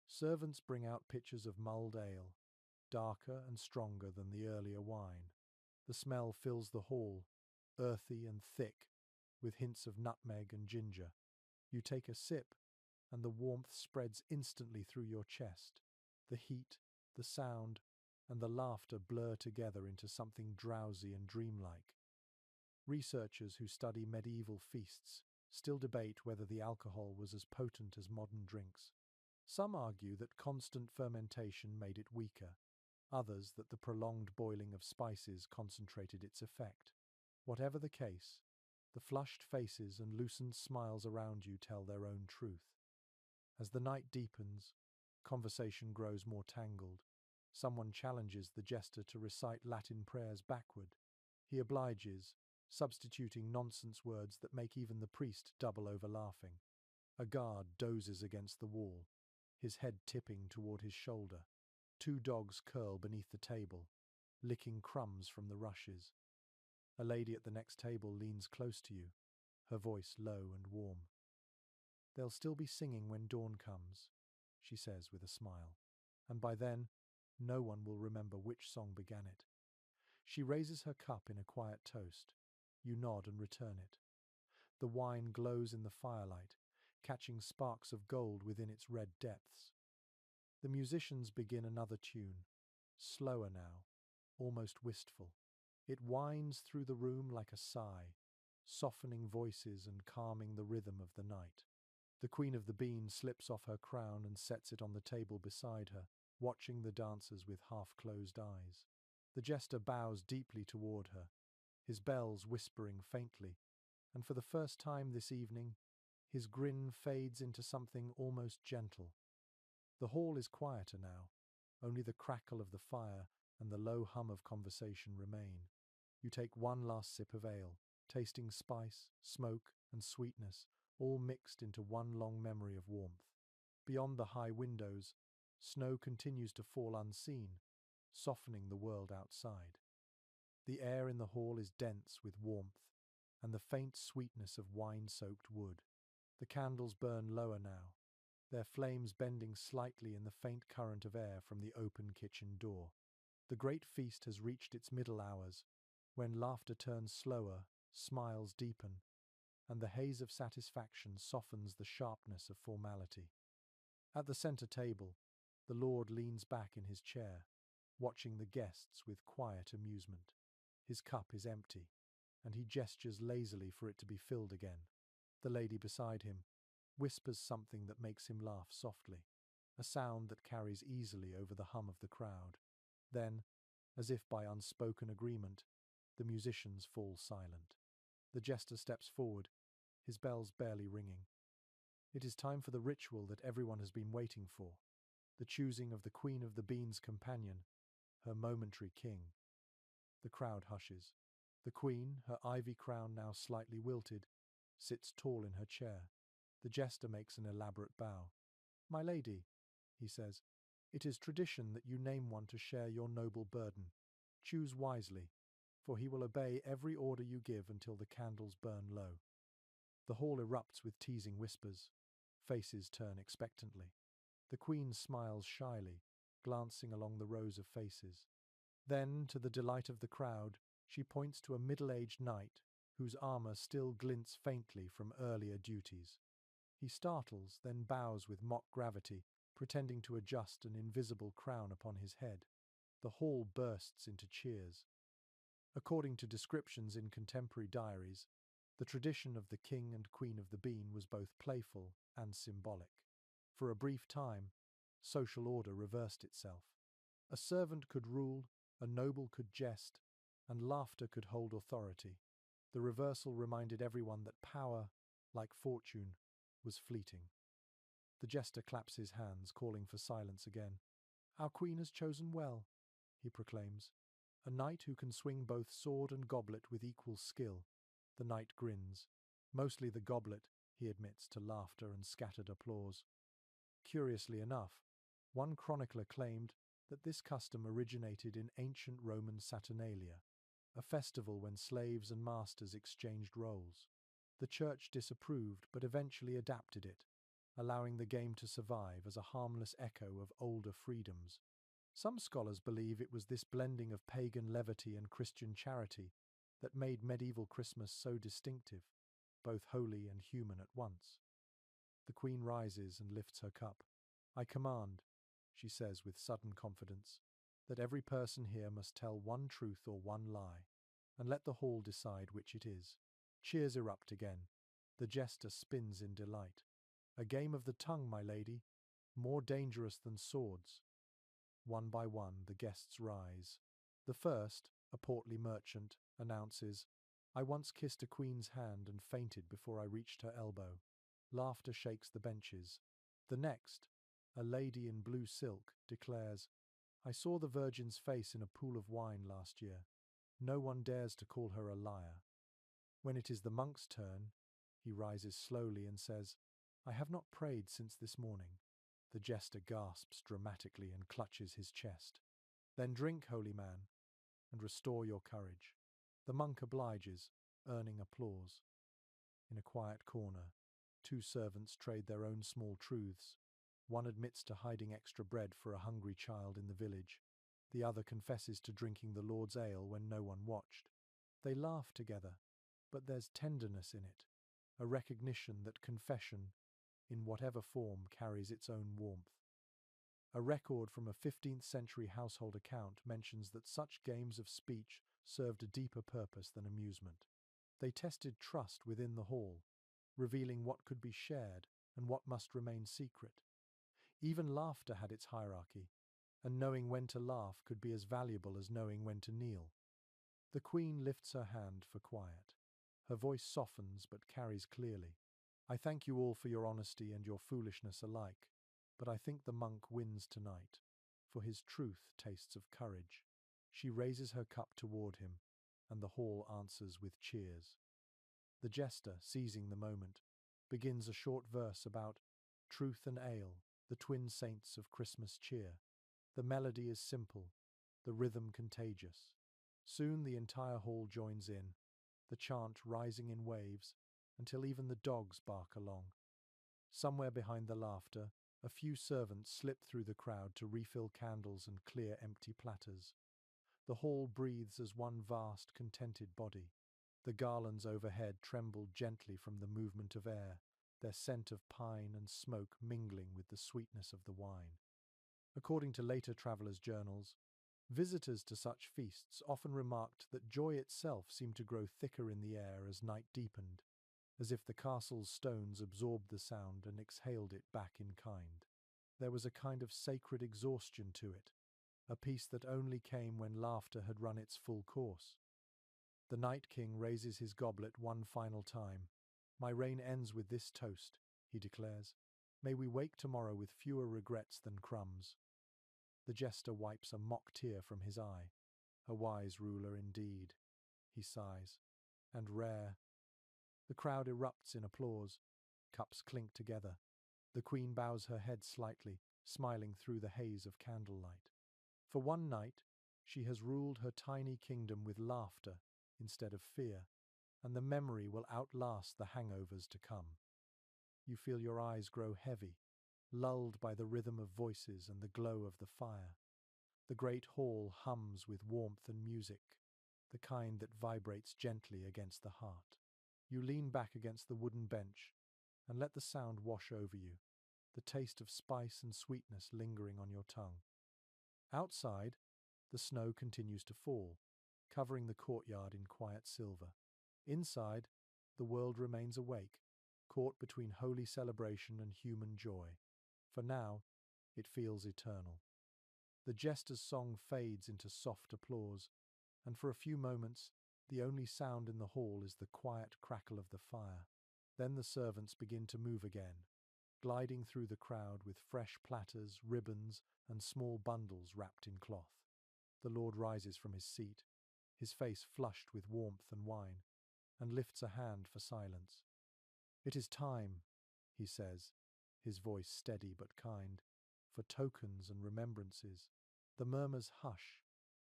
Servants bring out pitchers of mulled ale, darker and stronger than the earlier wine. The smell fills the hall, earthy and thick, with hints of nutmeg and ginger. You take a sip, and the warmth spreads instantly through your chest. The heat, the sound, and the laughter blur together into something drowsy and dreamlike. Researchers who study medieval feasts still debate whether the alcohol was as potent as modern drinks. Some argue that constant fermentation made it weaker, others that the prolonged boiling of spices concentrated its effect. Whatever the case, the flushed faces and loosened smiles around you tell their own truth. As the night deepens, conversation grows more tangled. Someone challenges the jester to recite Latin prayers backward. He obliges, substituting nonsense words that make even the priest double over laughing. A guard dozes against the wall, his head tipping toward his shoulder. Two dogs curl beneath the table, licking crumbs from the rushes. A lady at the next table leans close to you, her voice low and warm. "They'll still be singing when dawn comes," she says with a smile, "and by then, no one will remember which song began it." She raises her cup in a quiet toast. You nod and return it. The wine glows in the firelight, catching sparks of gold within its red depths. The musicians begin another tune, slower now, almost wistful. It winds through the room like a sigh, softening voices and calming the rhythm of the night. The Queen of the Bean slips off her crown and sets it on the table beside her, watching the dancers with half-closed eyes. The jester bows deeply toward her, his bells whispering faintly, and for the first time this evening, his grin fades into something almost gentle. The hall is quieter now, only the crackle of the fire and the low hum of conversation remain. You take one last sip of ale, tasting spice, smoke, and sweetness, all mixed into one long memory of warmth. Beyond the high windows, snow continues to fall unseen, softening the world outside. The air in the hall is dense with warmth and the faint sweetness of wine-soaked wood. The candles burn lower now, their flames bending slightly in the faint current of air from the open kitchen door. The great feast has reached its middle hours, when laughter turns slower, smiles deepen, and the haze of satisfaction softens the sharpness of formality. At the centre table, the Lord leans back in his chair, watching the guests with quiet amusement. His cup is empty, and he gestures lazily for it to be filled again. The lady beside him whispers something that makes him laugh softly, a sound that carries easily over the hum of the crowd. Then, as if by unspoken agreement, the musicians fall silent. The jester steps forward, his bells barely ringing. It is time for the ritual that everyone has been waiting for, the choosing of the Queen of the Bean's companion, her momentary king. The crowd hushes. The Queen, her ivy crown now slightly wilted, sits tall in her chair. The jester makes an elaborate bow. "My lady," he says, "it is tradition that you name one to share your noble burden. Choose wisely." for he will obey every order you give until the candles burn low. The hall erupts with teasing whispers. Faces turn expectantly. The queen smiles shyly, glancing along the rows of faces. Then, to the delight of the crowd, she points to a middle-aged knight whose armor still glints faintly from earlier duties. He startles, then bows with mock gravity, pretending to adjust an invisible crown upon his head. The hall bursts into cheers. According to descriptions in contemporary diaries, the tradition of the King and Queen of the Bean was both playful and symbolic. For a brief time, social order reversed itself. A servant could rule, a noble could jest, and laughter could hold authority. The reversal reminded everyone that power, like fortune, was fleeting. The jester claps his hands, calling for silence again. "Our queen has chosen well," he proclaims. "A knight who can swing both sword and goblet with equal skill." The knight grins. Mostly the goblet, he admits to laughter and scattered applause. Curiously enough, one chronicler claimed that this custom originated in ancient Roman Saturnalia, a festival when slaves and masters exchanged roles. The church disapproved but eventually adapted it, allowing the game to survive as a harmless echo of older freedoms. Some scholars believe it was this blending of pagan levity and Christian charity that made medieval Christmas so distinctive, both holy and human at once. The queen rises and lifts her cup. "I command," she says with sudden confidence, "that every person here must tell one truth or one lie, and let the hall decide which it is." Cheers erupt again. The jester spins in delight. "A game of the tongue, my lady, more dangerous than swords." One by one, the guests rise. The first, a portly merchant, announces, "I once kissed a queen's hand and fainted before I reached her elbow." Laughter shakes the benches. The next, a lady in blue silk, declares, "I saw the Virgin's face in a pool of wine last year. No one dares to call her a liar." When it is the monk's turn, he rises slowly and says, "I have not prayed since this morning." The jester gasps dramatically and clutches his chest. "Then drink, holy man, and restore your courage." The monk obliges, earning applause. In a quiet corner, two servants trade their own small truths. One admits to hiding extra bread for a hungry child in the village. The other confesses to drinking the Lord's ale when no one watched. They laugh together, but there's tenderness in it, a recognition that confession, in whatever form, carries its own warmth. A record from a 15th century household account mentions that such games of speech served a deeper purpose than amusement. They tested trust within the hall, revealing what could be shared and what must remain secret. Even laughter had its hierarchy, and knowing when to laugh could be as valuable as knowing when to kneel. The queen lifts her hand for quiet. Her voice softens but carries clearly. "I thank you all for your honesty and your foolishness alike, but I think the monk wins tonight, for his truth tastes of courage." She raises her cup toward him, and the hall answers with cheers. The jester, seizing the moment, begins a short verse about truth and ale, the twin saints of Christmas cheer. The melody is simple, the rhythm contagious. Soon the entire hall joins in, the chant rising in waves until even the dogs bark along. Somewhere behind the laughter, a few servants slip through the crowd to refill candles and clear empty platters. The hall breathes as one vast, contented body. The garlands overhead tremble gently from the movement of air, their scent of pine and smoke mingling with the sweetness of the wine. According to later travellers' journals, visitors to such feasts often remarked that joy itself seemed to grow thicker in the air as night deepened, as if the castle's stones absorbed the sound and exhaled it back in kind. There was a kind of sacred exhaustion to it, a peace that only came when laughter had run its full course. The Night King raises his goblet one final time. "My reign ends with this toast," he declares. "May we wake tomorrow with fewer regrets than crumbs." The jester wipes a mock tear from his eye. "A wise ruler indeed," he sighs. "And rare." The crowd erupts in applause. Cups clink together. The queen bows her head slightly, smiling through the haze of candlelight. For one night, She has ruled her tiny kingdom with laughter instead of fear, and the memory will outlast the hangovers to come. You feel your eyes grow heavy, lulled by the rhythm of voices and the glow of the fire. The great hall hums with warmth and music, the kind that vibrates gently against the heart. You lean back against the wooden bench and let the sound wash over you, the taste of spice and sweetness lingering on your tongue. Outside, the snow continues to fall, covering the courtyard in quiet silver. Inside, the world remains awake, caught between holy celebration and human joy. For now, it feels eternal. The jester's song fades into soft applause, and for a few moments, the only sound in the hall is the quiet crackle of the fire. Then the servants begin to move again, gliding through the crowd with fresh platters, ribbons, and small bundles wrapped in cloth. The Lord rises from his seat, his face flushed with warmth and wine, and lifts a hand for silence. "It is time," he says, his voice steady but kind, "for tokens and remembrances." The murmurs hush,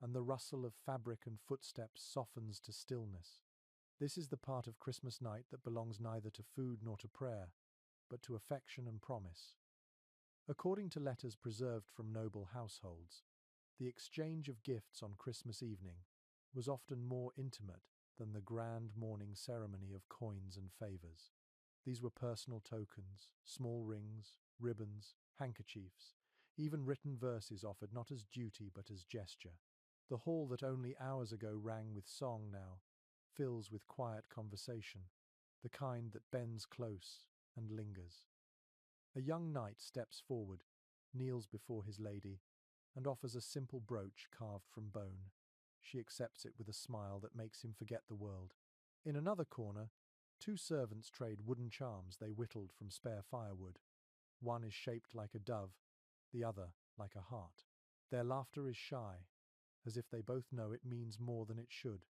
and the rustle of fabric and footsteps softens to stillness. This is the part of Christmas night that belongs neither to food nor to prayer, but to affection and promise. According to letters preserved from noble households, the exchange of gifts on Christmas evening was often more intimate than the grand morning ceremony of coins and favours. These were personal tokens, small rings, ribbons, handkerchiefs, even written verses offered not as duty but as gesture. The hall that only hours ago rang with song now fills with quiet conversation, the kind that bends close and lingers. A young knight steps forward, kneels before his lady, and offers a simple brooch carved from bone. She accepts it with a smile that makes him forget the world. In another corner, two servants trade wooden charms they whittled from spare firewood. One is shaped like a dove, the other like a heart. Their laughter is shy, as if they both know it means more than it should.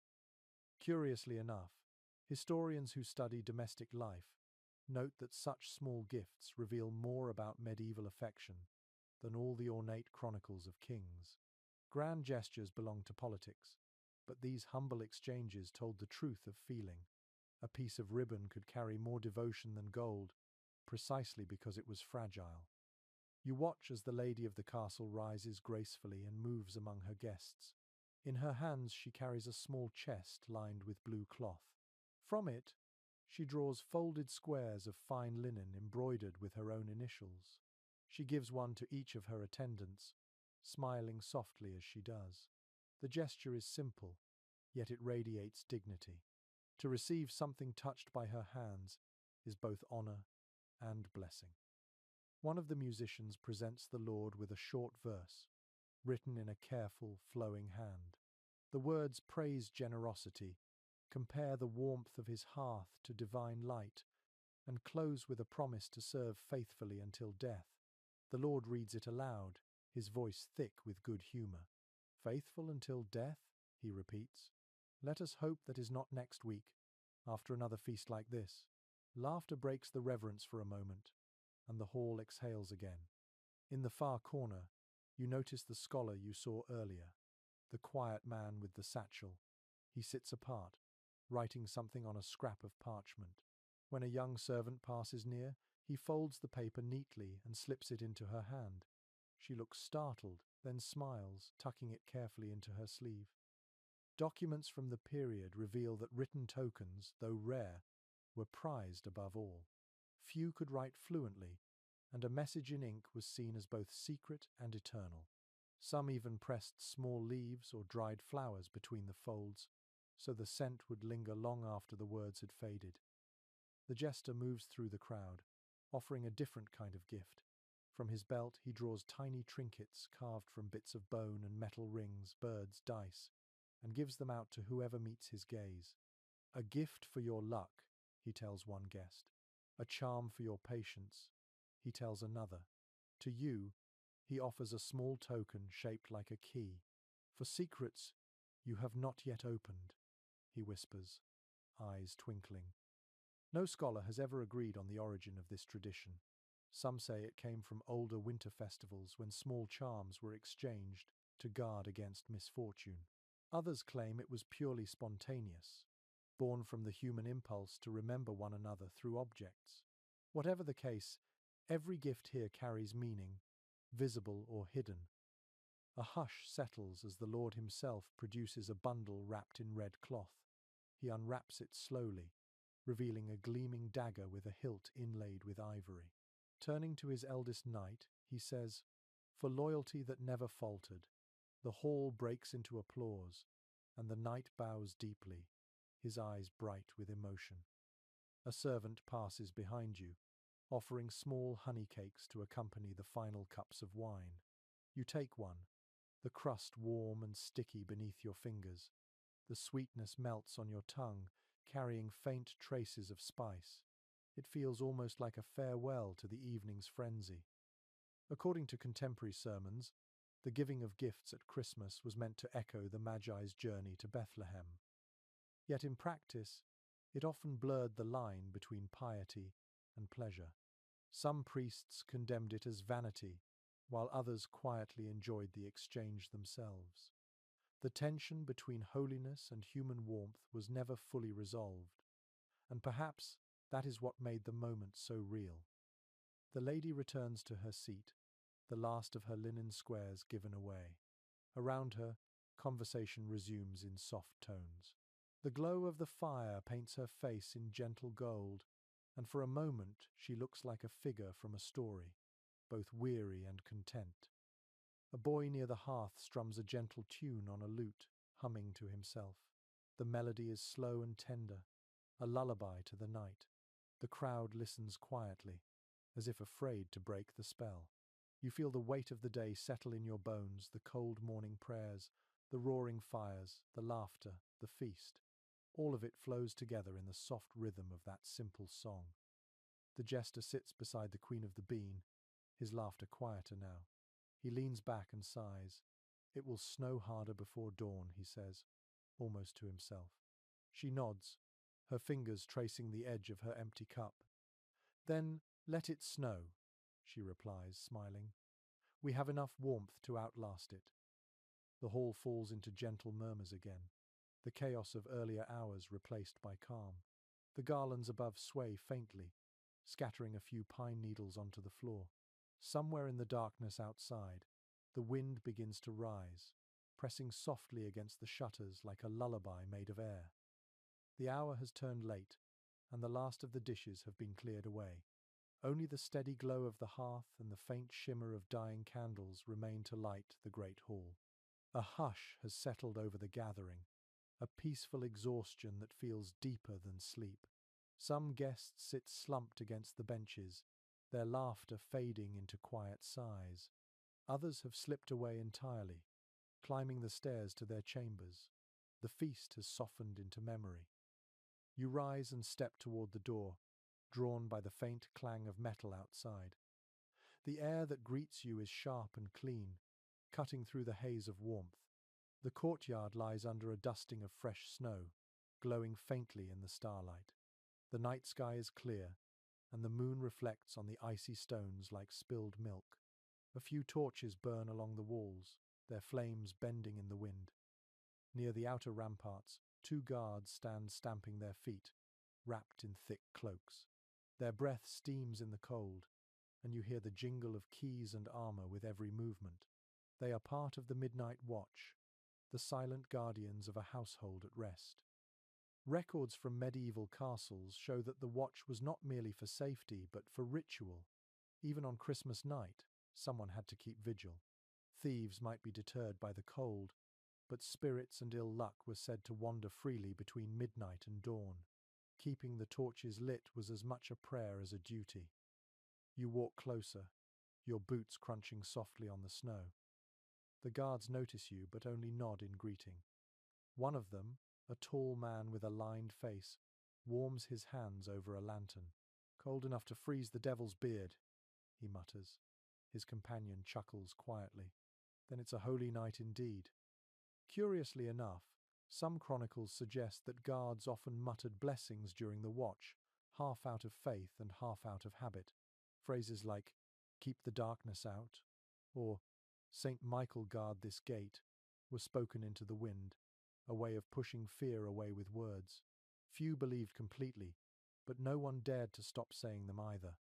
Curiously enough, historians who study domestic life note that such small gifts reveal more about medieval affection than all the ornate chronicles of kings. Grand gestures belong to politics, but these humble exchanges told the truth of feeling. A piece of ribbon could carry more devotion than gold, precisely because it was fragile. You watch as the lady of the castle rises gracefully and moves among her guests. In her hands she carries a small chest lined with blue cloth. From it, she draws folded squares of fine linen embroidered with her own initials. She gives one to each of her attendants, smiling softly as she does. The gesture is simple, yet it radiates dignity. To receive something touched by her hands is both honor and blessing. One of the musicians presents the Lord with a short verse, written in a careful, flowing hand. The words praise generosity, compare the warmth of his hearth to divine light, and close with a promise to serve faithfully until death. The Lord reads it aloud, his voice thick with good humor. "Faithful until death?" he repeats. "Let us hope that is not next week, after another feast like this." Laughter breaks the reverence for a moment, and the hall exhales again. In the far corner, you notice the scholar you saw earlier, the quiet man with the satchel. He sits apart, writing something on a scrap of parchment. When a young servant passes near, he folds the paper neatly and slips it into her hand. She looks startled, then smiles, tucking it carefully into her sleeve. Documents from the period reveal that written tokens, though rare, were prized above all. Few could write fluently, and a message in ink was seen as both secret and eternal. Some even pressed small leaves or dried flowers between the folds, so the scent would linger long after the words had faded. The jester moves through the crowd, offering a different kind of gift. From his belt he draws tiny trinkets carved from bits of bone and metal rings, birds, dice, and gives them out to whoever meets his gaze. "A gift for your luck," he tells one guest. "A charm for your patience," he tells another. To you, he offers a small token shaped like a key. "For secrets you have not yet opened," he whispers, eyes twinkling. No scholar has ever agreed on the origin of this tradition. Some say it came from older winter festivals when small charms were exchanged, to guard against misfortune. Others claim it was purely spontaneous, born from the human impulse to remember one another through objects. Whatever the case, every gift here carries meaning, visible or hidden. A hush settles as the Lord himself produces a bundle wrapped in red cloth. He unwraps it slowly, revealing a gleaming dagger with a hilt inlaid with ivory. Turning to his eldest knight, he says, "For loyalty that never faltered." The hall breaks into applause, and the knight bows deeply, his eyes bright with emotion. A servant passes behind you, offering small honey cakes to accompany the final cups of wine. You take one, the crust warm and sticky beneath your fingers. The sweetness melts on your tongue, carrying faint traces of spice. It feels almost like a farewell to the evening's frenzy. According to contemporary sermons, the giving of gifts at Christmas was meant to echo the Magi's journey to Bethlehem. Yet in practice, it often blurred the line between piety and pleasure. Some priests condemned it as vanity, while others quietly enjoyed the exchange themselves. The tension between holiness and human warmth was never fully resolved, and perhaps that is what made the moment so real. The lady returns to her seat, the last of her linen squares given away. Around her, conversation resumes in soft tones. The glow of the fire paints her face in gentle gold, and for a moment she looks like a figure from a story, both weary and content. A boy near the hearth strums a gentle tune on a lute, humming to himself. The melody is slow and tender, a lullaby to the night. The crowd listens quietly, as if afraid to break the spell. You feel the weight of the day settle in your bones, the cold morning prayers, the roaring fires, the laughter, the feast. All of it flows together in the soft rhythm of that simple song. The jester sits beside the Queen of the Bean, his laughter quieter now. He leans back and sighs. "It will snow harder before dawn," he says, almost to himself. She nods, her fingers tracing the edge of her empty cup. "Then let it snow," she replies, smiling. "We have enough warmth to outlast it." The hall falls into gentle murmurs again, the chaos of earlier hours replaced by calm. The garlands above sway faintly, scattering a few pine needles onto the floor. Somewhere in the darkness outside, the wind begins to rise, pressing softly against the shutters like a lullaby made of air. The hour has turned late, and the last of the dishes have been cleared away. Only the steady glow of the hearth and the faint shimmer of dying candles remain to light the great hall. A hush has settled over the gathering, a peaceful exhaustion that feels deeper than sleep. Some guests sit slumped against the benches, their laughter fading into quiet sighs. Others have slipped away entirely, climbing the stairs to their chambers. The feast has softened into memory. You rise and step toward the door, drawn by the faint clang of metal outside. The air that greets you is sharp and clean, cutting through the haze of warmth. The courtyard lies under a dusting of fresh snow, glowing faintly in the starlight. The night sky is clear, and the moon reflects on the icy stones like spilled milk. A few torches burn along the walls, their flames bending in the wind. Near the outer ramparts, two guards stand stamping their feet, wrapped in thick cloaks. Their breath steams in the cold, and you hear the jingle of keys and armor with every movement. They are part of the midnight watch, the silent guardians of a household at rest. Records from medieval castles show that the watch was not merely for safety, but for ritual. Even on Christmas night, someone had to keep vigil. Thieves might be deterred by the cold, but spirits and ill luck were said to wander freely between midnight and dawn. Keeping the torches lit was as much a prayer as a duty. You walk closer, your boots crunching softly on the snow. The guards notice you, but only nod in greeting. One of them, a tall man with a lined face, warms his hands over a lantern. "Cold enough to freeze the devil's beard," he mutters. His companion chuckles quietly. "Then it's a holy night indeed." Curiously enough, some chronicles suggest that guards often muttered blessings during the watch, half out of faith and half out of habit. Phrases like, "keep the darkness out," or "Saint Michael guard this gate," was spoken into the wind, a way of pushing fear away with words. Few believed completely, but no one dared to stop saying them either.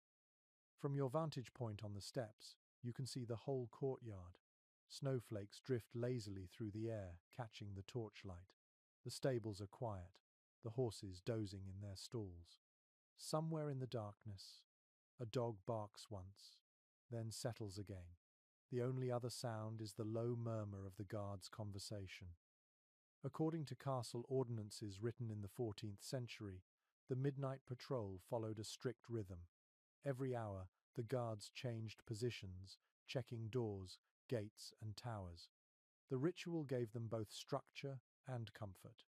From your vantage point on the steps, you can see the whole courtyard. Snowflakes drift lazily through the air, catching the torchlight. The stables are quiet, the horses dozing in their stalls. Somewhere in the darkness, a dog barks once, then settles again. The only other sound is the low murmur of the guards' conversation. According to castle ordinances written in the 14th century, the midnight patrol followed a strict rhythm. Every hour, the guards changed positions, checking doors, gates, and towers. The ritual gave them both structure and comfort,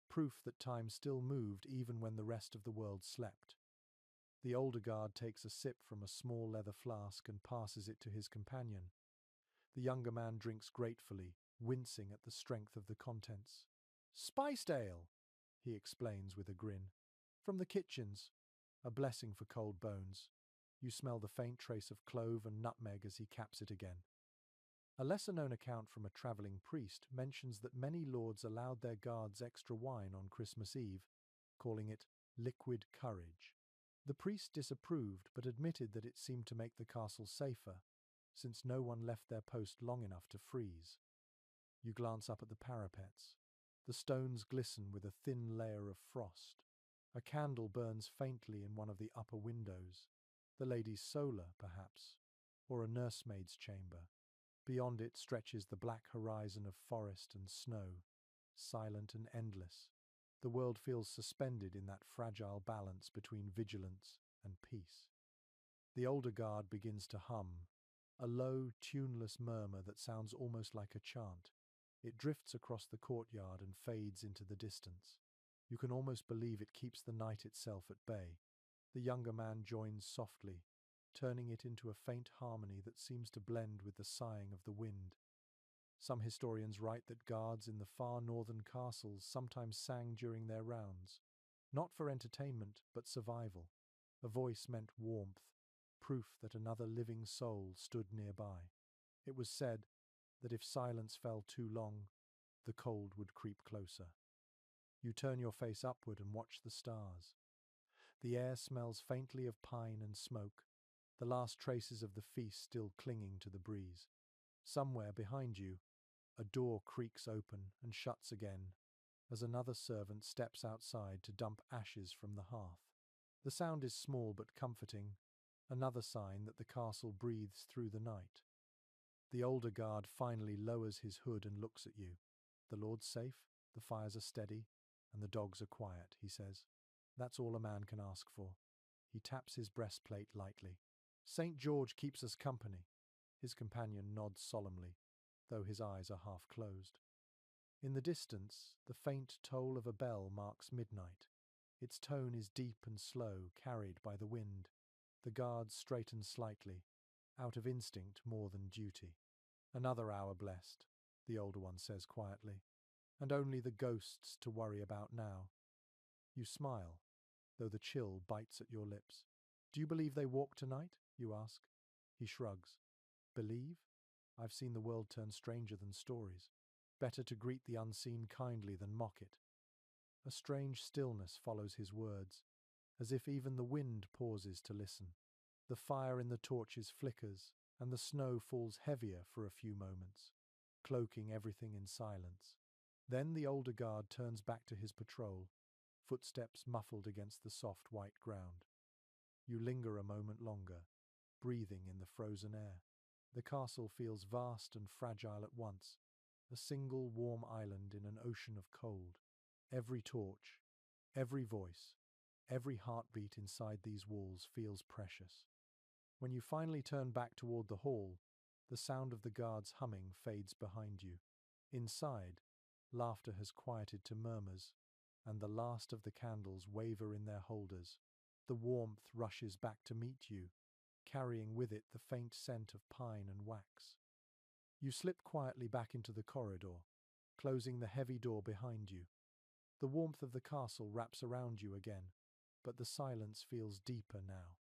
proof that time still moved even when the rest of the world slept. The older guard takes a sip from a small leather flask and passes it to his companion. The younger man drinks gratefully, wincing at the strength of the contents. "Spiced ale," he explains with a grin. "From the kitchens. A blessing for cold bones." You smell the faint trace of clove and nutmeg as he caps it again. A lesser-known account from a travelling priest mentions that many lords allowed their guards extra wine on Christmas Eve, calling it liquid courage. The priest disapproved but admitted that it seemed to make the castle safer, since no one left their post long enough to freeze. You glance up at the parapets. The stones glisten with a thin layer of frost. A candle burns faintly in one of the upper windows. The lady's solar, perhaps, or a nursemaid's chamber. Beyond it stretches the black horizon of forest and snow, silent and endless. The world feels suspended in that fragile balance between vigilance and peace. The older guard begins to hum, a low, tuneless murmur that sounds almost like a chant. It drifts across the courtyard and fades into the distance. You can almost believe it keeps the night itself at bay. The younger man joins softly, turning it into a faint harmony that seems to blend with the sighing of the wind. Some historians write that guards in the far northern castles sometimes sang during their rounds, not for entertainment but survival. A voice meant warmth, proof that another living soul stood nearby. It was said that if silence fell too long, the cold would creep closer. You turn your face upward and watch the stars. The air smells faintly of pine and smoke, the last traces of the feast still clinging to the breeze. Somewhere behind you, a door creaks open and shuts again as another servant steps outside to dump ashes from the hearth. The sound is small but comforting, another sign that the castle breathes through the night. The older guard finally lowers his hood and looks at you. "The Lord's safe, the fires are steady, and the dogs are quiet," he says. "That's all a man can ask for." He taps his breastplate lightly. "St. George keeps us company." His companion nods solemnly, though his eyes are half closed. In the distance, the faint toll of a bell marks midnight. Its tone is deep and slow, carried by the wind. The guards straighten slightly, out of instinct more than duty. "Another hour blessed," the older one says quietly, "and only the ghosts to worry about now." You smile, though the chill bites at your lips. "Do you believe they walk tonight?" you ask. He shrugs. "Believe? I've seen the world turn stranger than stories. Better to greet the unseen kindly than mock it." A strange stillness follows his words, as if even the wind pauses to listen. The fire in the torches flickers, and the snow falls heavier for a few moments, cloaking everything in silence. Then the older guard turns back to his patrol, footsteps muffled against the soft white ground. You linger a moment longer, breathing in the frozen air. The castle feels vast and fragile at once, a single warm island in an ocean of cold. Every torch, every voice, every heartbeat inside these walls feels precious. When you finally turn back toward the hall, the sound of the guards humming fades behind you. Inside, laughter has quieted to murmurs, and the last of the candles waver in their holders. The warmth rushes back to meet you, carrying with it the faint scent of pine and wax. You slip quietly back into the corridor, closing the heavy door behind you. The warmth of the castle wraps around you again, but the silence feels deeper now.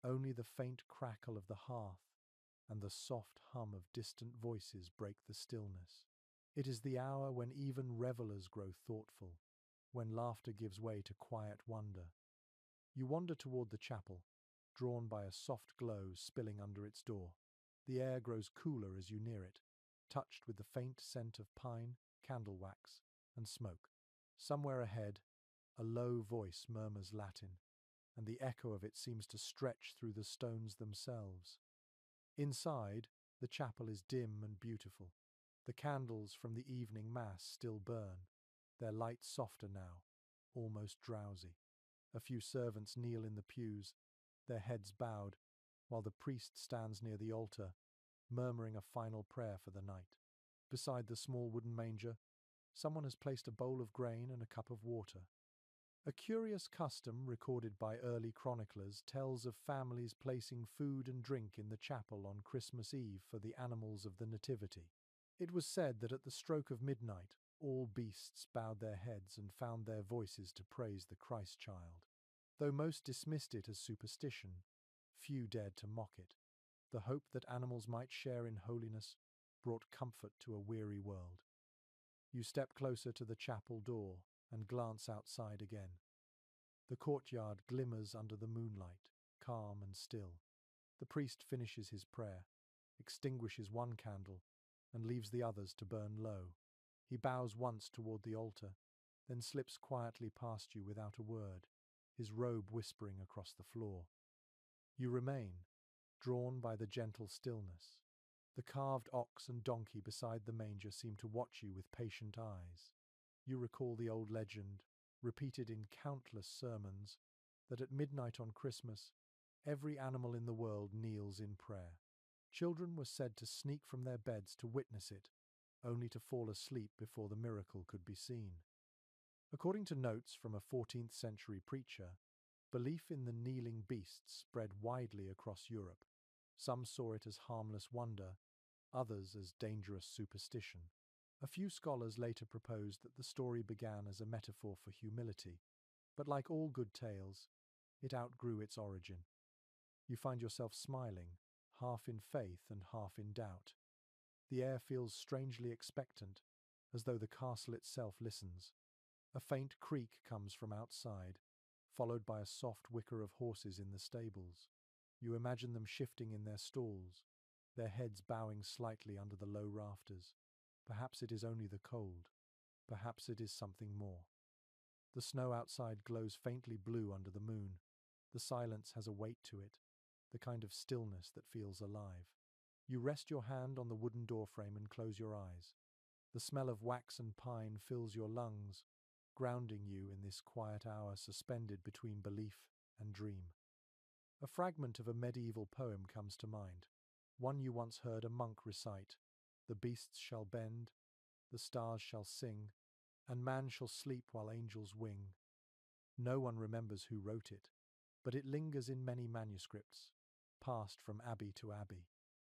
Only the faint crackle of the hearth and the soft hum of distant voices break the stillness. It is the hour when even revelers grow thoughtful, when laughter gives way to quiet wonder. You wander toward the chapel, drawn by a soft glow spilling under its door. The air grows cooler as you near it, touched with the faint scent of pine, candle wax, and smoke. Somewhere ahead, a low voice murmurs Latin, and the echo of it seems to stretch through the stones themselves. Inside, the chapel is dim and beautiful. The candles from the evening mass still burn, their light softer now, almost drowsy. A few servants kneel in the pews, their heads bowed, while the priest stands near the altar, murmuring a final prayer for the night. Beside the small wooden manger, someone has placed a bowl of grain and a cup of water. A curious custom recorded by early chroniclers tells of families placing food and drink in the chapel on Christmas Eve for the animals of the Nativity. It was said that at the stroke of midnight, all beasts bowed their heads and found their voices to praise the Christ child. Though most dismissed it as superstition, few dared to mock it. The hope that animals might share in holiness brought comfort to a weary world. You step closer to the chapel door and glance outside again. The courtyard glimmers under the moonlight, calm and still. The priest finishes his prayer, extinguishes one candle, and leaves the others to burn low. He bows once toward the altar, then slips quietly past you without a word, his robe whispering across the floor. You remain, drawn by the gentle stillness. The carved ox and donkey beside the manger seem to watch you with patient eyes. You recall the old legend, repeated in countless sermons, that at midnight on Christmas, every animal in the world kneels in prayer. Children were said to sneak from their beds to witness it, only to fall asleep before the miracle could be seen. According to notes from a 14th century preacher, belief in the kneeling beasts spread widely across Europe. Some saw it as harmless wonder, others as dangerous superstition. A few scholars later proposed that the story began as a metaphor for humility, but like all good tales, it outgrew its origin. You find yourself smiling, half in faith and half in doubt. The air feels strangely expectant, as though the castle itself listens. A faint creak comes from outside, followed by a soft whicker of horses in the stables. You imagine them shifting in their stalls, their heads bowing slightly under the low rafters. Perhaps it is only the cold. Perhaps it is something more. The snow outside glows faintly blue under the moon. The silence has a weight to it, the kind of stillness that feels alive. You rest your hand on the wooden doorframe and close your eyes. The smell of wax and pine fills your lungs, grounding you in this quiet hour suspended between belief and dream. A fragment of a medieval poem comes to mind, one you once heard a monk recite: "The beasts shall bend, the stars shall sing, and man shall sleep while angels wing." No one remembers who wrote it, but it lingers in many manuscripts, passed from abbey to abbey.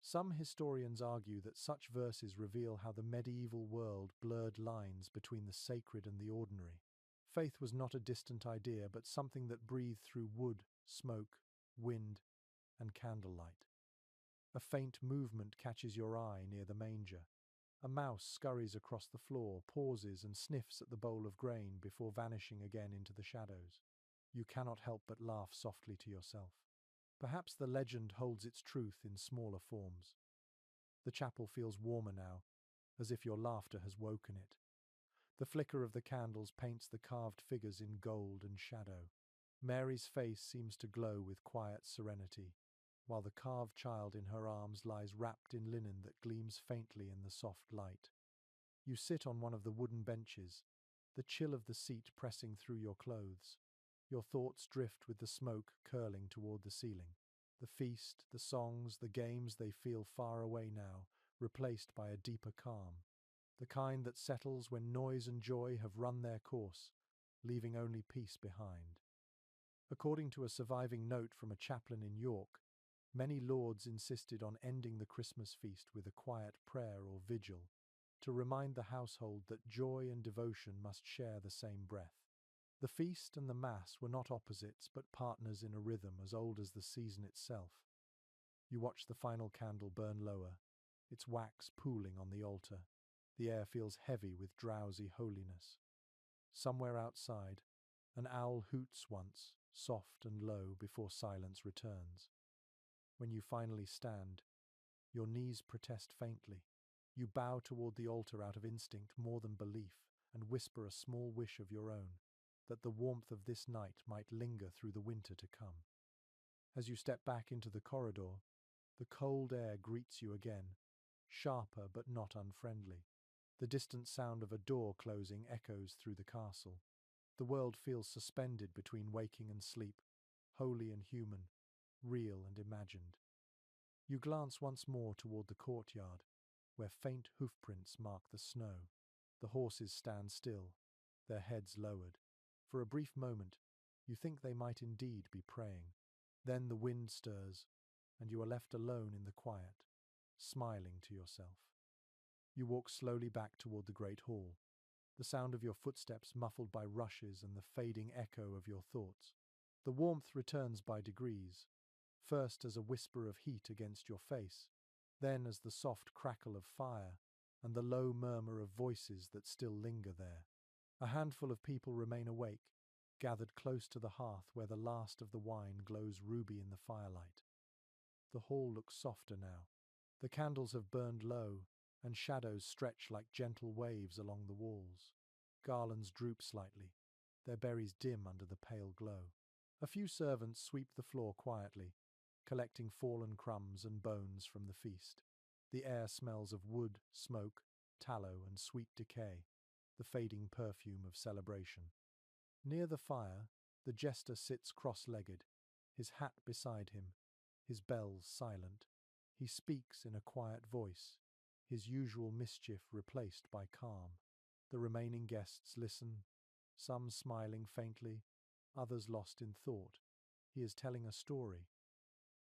Some historians argue that such verses reveal how the medieval world blurred lines between the sacred and the ordinary. Faith was not a distant idea, but something that breathed through wood, smoke, wind, and candlelight. A faint movement catches your eye near the manger. A mouse scurries across the floor, pauses and sniffs at the bowl of grain before vanishing again into the shadows. You cannot help but laugh softly to yourself. Perhaps the legend holds its truth in smaller forms. The chapel feels warmer now, as if your laughter has woken it. The flicker of the candles paints the carved figures in gold and shadow. Mary's face seems to glow with quiet serenity, while the carved child in her arms lies wrapped in linen that gleams faintly in the soft light. You sit on one of the wooden benches, the chill of the seat pressing through your clothes. Your thoughts drift with the smoke curling toward the ceiling. The feast, the songs, the games, they feel far away now, replaced by a deeper calm, the kind that settles when noise and joy have run their course, leaving only peace behind. According to a surviving note from a chaplain in York, many lords insisted on ending the Christmas feast with a quiet prayer or vigil, to remind the household that joy and devotion must share the same breath. The feast and the Mass were not opposites but partners in a rhythm as old as the season itself. You watch the final candle burn lower, its wax pooling on the altar. The air feels heavy with drowsy holiness. Somewhere outside, an owl hoots once, soft and low, before silence returns. When you finally stand, your knees protest faintly. You bow toward the altar out of instinct more than belief, and whisper a small wish of your own, that the warmth of this night might linger through the winter to come. As you step back into the corridor, the cold air greets you again, sharper but not unfriendly. The distant sound of a door closing echoes through the castle. The world feels suspended between waking and sleep, holy and human, real and imagined. You glance once more toward the courtyard, where faint hoofprints mark the snow. The horses stand still, their heads lowered. For a brief moment, you think they might indeed be praying. Then the wind stirs, and you are left alone in the quiet, smiling to yourself. You walk slowly back toward the great hall, the sound of your footsteps muffled by rushes and the fading echo of your thoughts. The warmth returns by degrees, first as a whisper of heat against your face, then as the soft crackle of fire and the low murmur of voices that still linger there. A handful of people remain awake, gathered close to the hearth where the last of the wine glows ruby in the firelight. The hall looks softer now. The candles have burned low, and shadows stretch like gentle waves along the walls. Garlands droop slightly, their berries dim under the pale glow. A few servants sweep the floor quietly, collecting fallen crumbs and bones from the feast. The air smells of wood, smoke, tallow, and sweet decay, the fading perfume of celebration. Near the fire, the jester sits cross-legged, his hat beside him, his bells silent. He speaks in a quiet voice, his usual mischief replaced by calm. The remaining guests listen, some smiling faintly, others lost in thought. He is telling a story.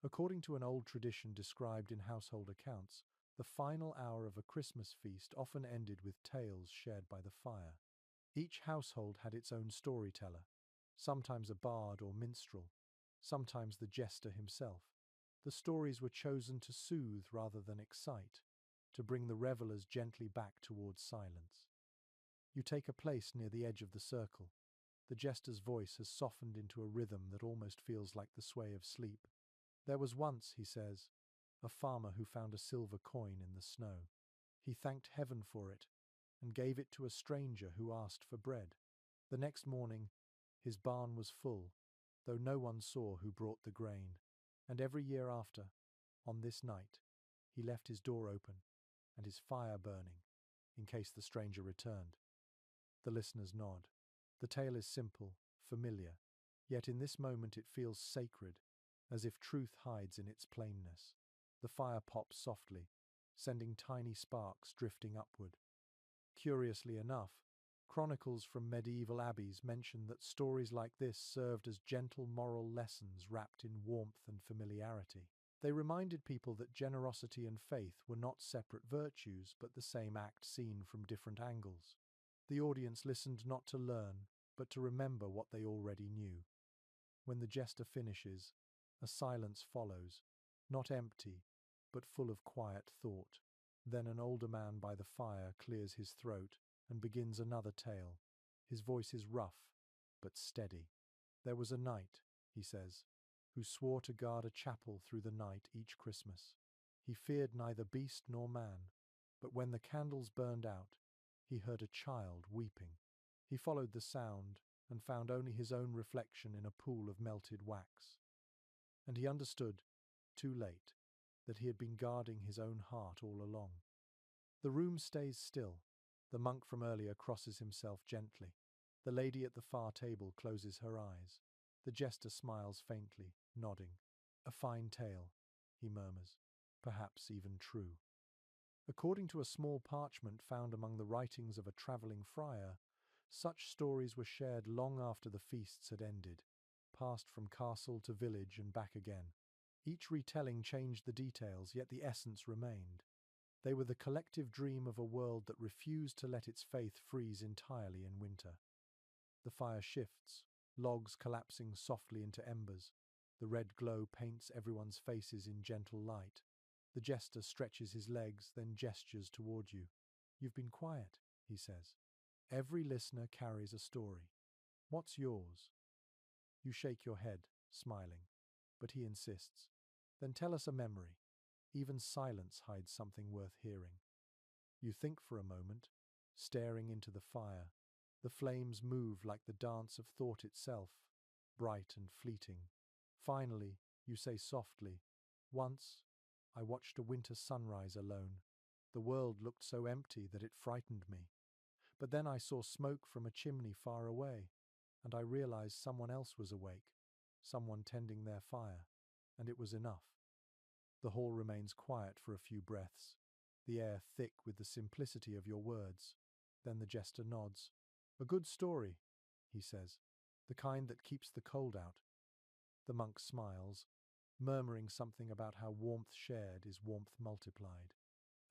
According to an old tradition described in household accounts, the final hour of a Christmas feast often ended with tales shared by the fire. Each household had its own storyteller, sometimes a bard or minstrel, sometimes the jester himself. The stories were chosen to soothe rather than excite, to bring the revelers gently back towards silence. You take a place near the edge of the circle. The jester's voice has softened into a rhythm that almost feels like the sway of sleep. There was once, he says, a farmer who found a silver coin in the snow. He thanked heaven for it and gave it to a stranger who asked for bread. The next morning, his barn was full, though no one saw who brought the grain. And every year after, on this night, he left his door open and his fire burning, in case the stranger returned. The listeners nod. The tale is simple, familiar, yet in this moment it feels sacred, as if truth hides in its plainness. The fire pops softly, sending tiny sparks drifting upward. Curiously enough, chronicles from medieval abbeys mention that stories like this served as gentle moral lessons wrapped in warmth and familiarity. They reminded people that generosity and faith were not separate virtues, but the same act seen from different angles. The audience listened not to learn, but to remember what they already knew. When the jester finishes, a silence follows, not empty, but full of quiet thought. Then an older man by the fire clears his throat and begins another tale. His voice is rough, but steady. There was a knight, he says, who swore to guard a chapel through the night each Christmas. He feared neither beast nor man, but when the candles burned out, he heard a child weeping. He followed the sound and found only his own reflection in a pool of melted wax. And he understood, too late, that he had been guarding his own heart all along. The room stays still. The monk from earlier crosses himself gently. The lady at the far table closes her eyes. The jester smiles faintly, nodding. A fine tale, he murmurs, perhaps even true. According to a small parchment found among the writings of a travelling friar, such stories were shared long after the feasts had ended, passed from castle to village and back again. Each retelling changed the details, yet the essence remained. They were the collective dream of a world that refused to let its faith freeze entirely in winter. The fire shifts, logs collapsing softly into embers. The red glow paints everyone's faces in gentle light. The jester stretches his legs, then gestures toward you. "You've been quiet," he says. "Every listener carries a story. What's yours?" You shake your head, smiling. But he insists. "Then tell us a memory. Even silence hides something worth hearing." You think for a moment, staring into the fire. The flames move like the dance of thought itself, bright and fleeting. Finally, you say softly, "Once, I watched a winter sunrise alone. The world looked so empty that it frightened me. But then I saw smoke from a chimney far away, and I realized someone else was awake, someone tending their fire, and it was enough." The hall remains quiet for a few breaths, the air thick with the simplicity of your words. Then the jester nods. "A good story," he says, "the kind that keeps the cold out." The monk smiles, murmuring something about how warmth shared is warmth multiplied.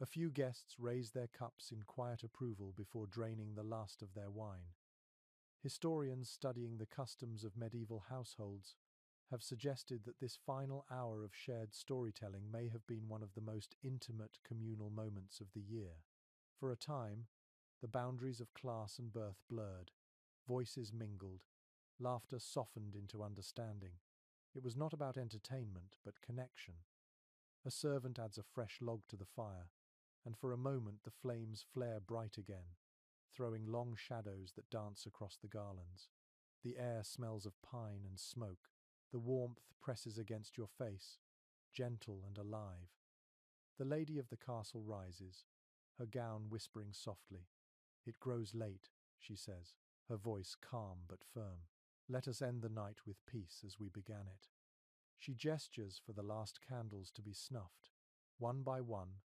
A few guests raise their cups in quiet approval before draining the last of their wine. Historians studying the customs of medieval households have suggested that this final hour of shared storytelling may have been one of the most intimate communal moments of the year. For a time, the boundaries of class and birth blurred, voices mingled, laughter softened into understanding. It was not about entertainment, but connection. A servant adds a fresh log to the fire, and for a moment the flames flare bright again, throwing long shadows that dance across the garlands. The air smells of pine and smoke. The warmth presses against your face, gentle and alive. The lady of the castle rises, her gown whispering softly. "It grows late," she says, her voice calm but firm. "Let us end the night with peace as we began it." She gestures for the last candles to be snuffed. One by one,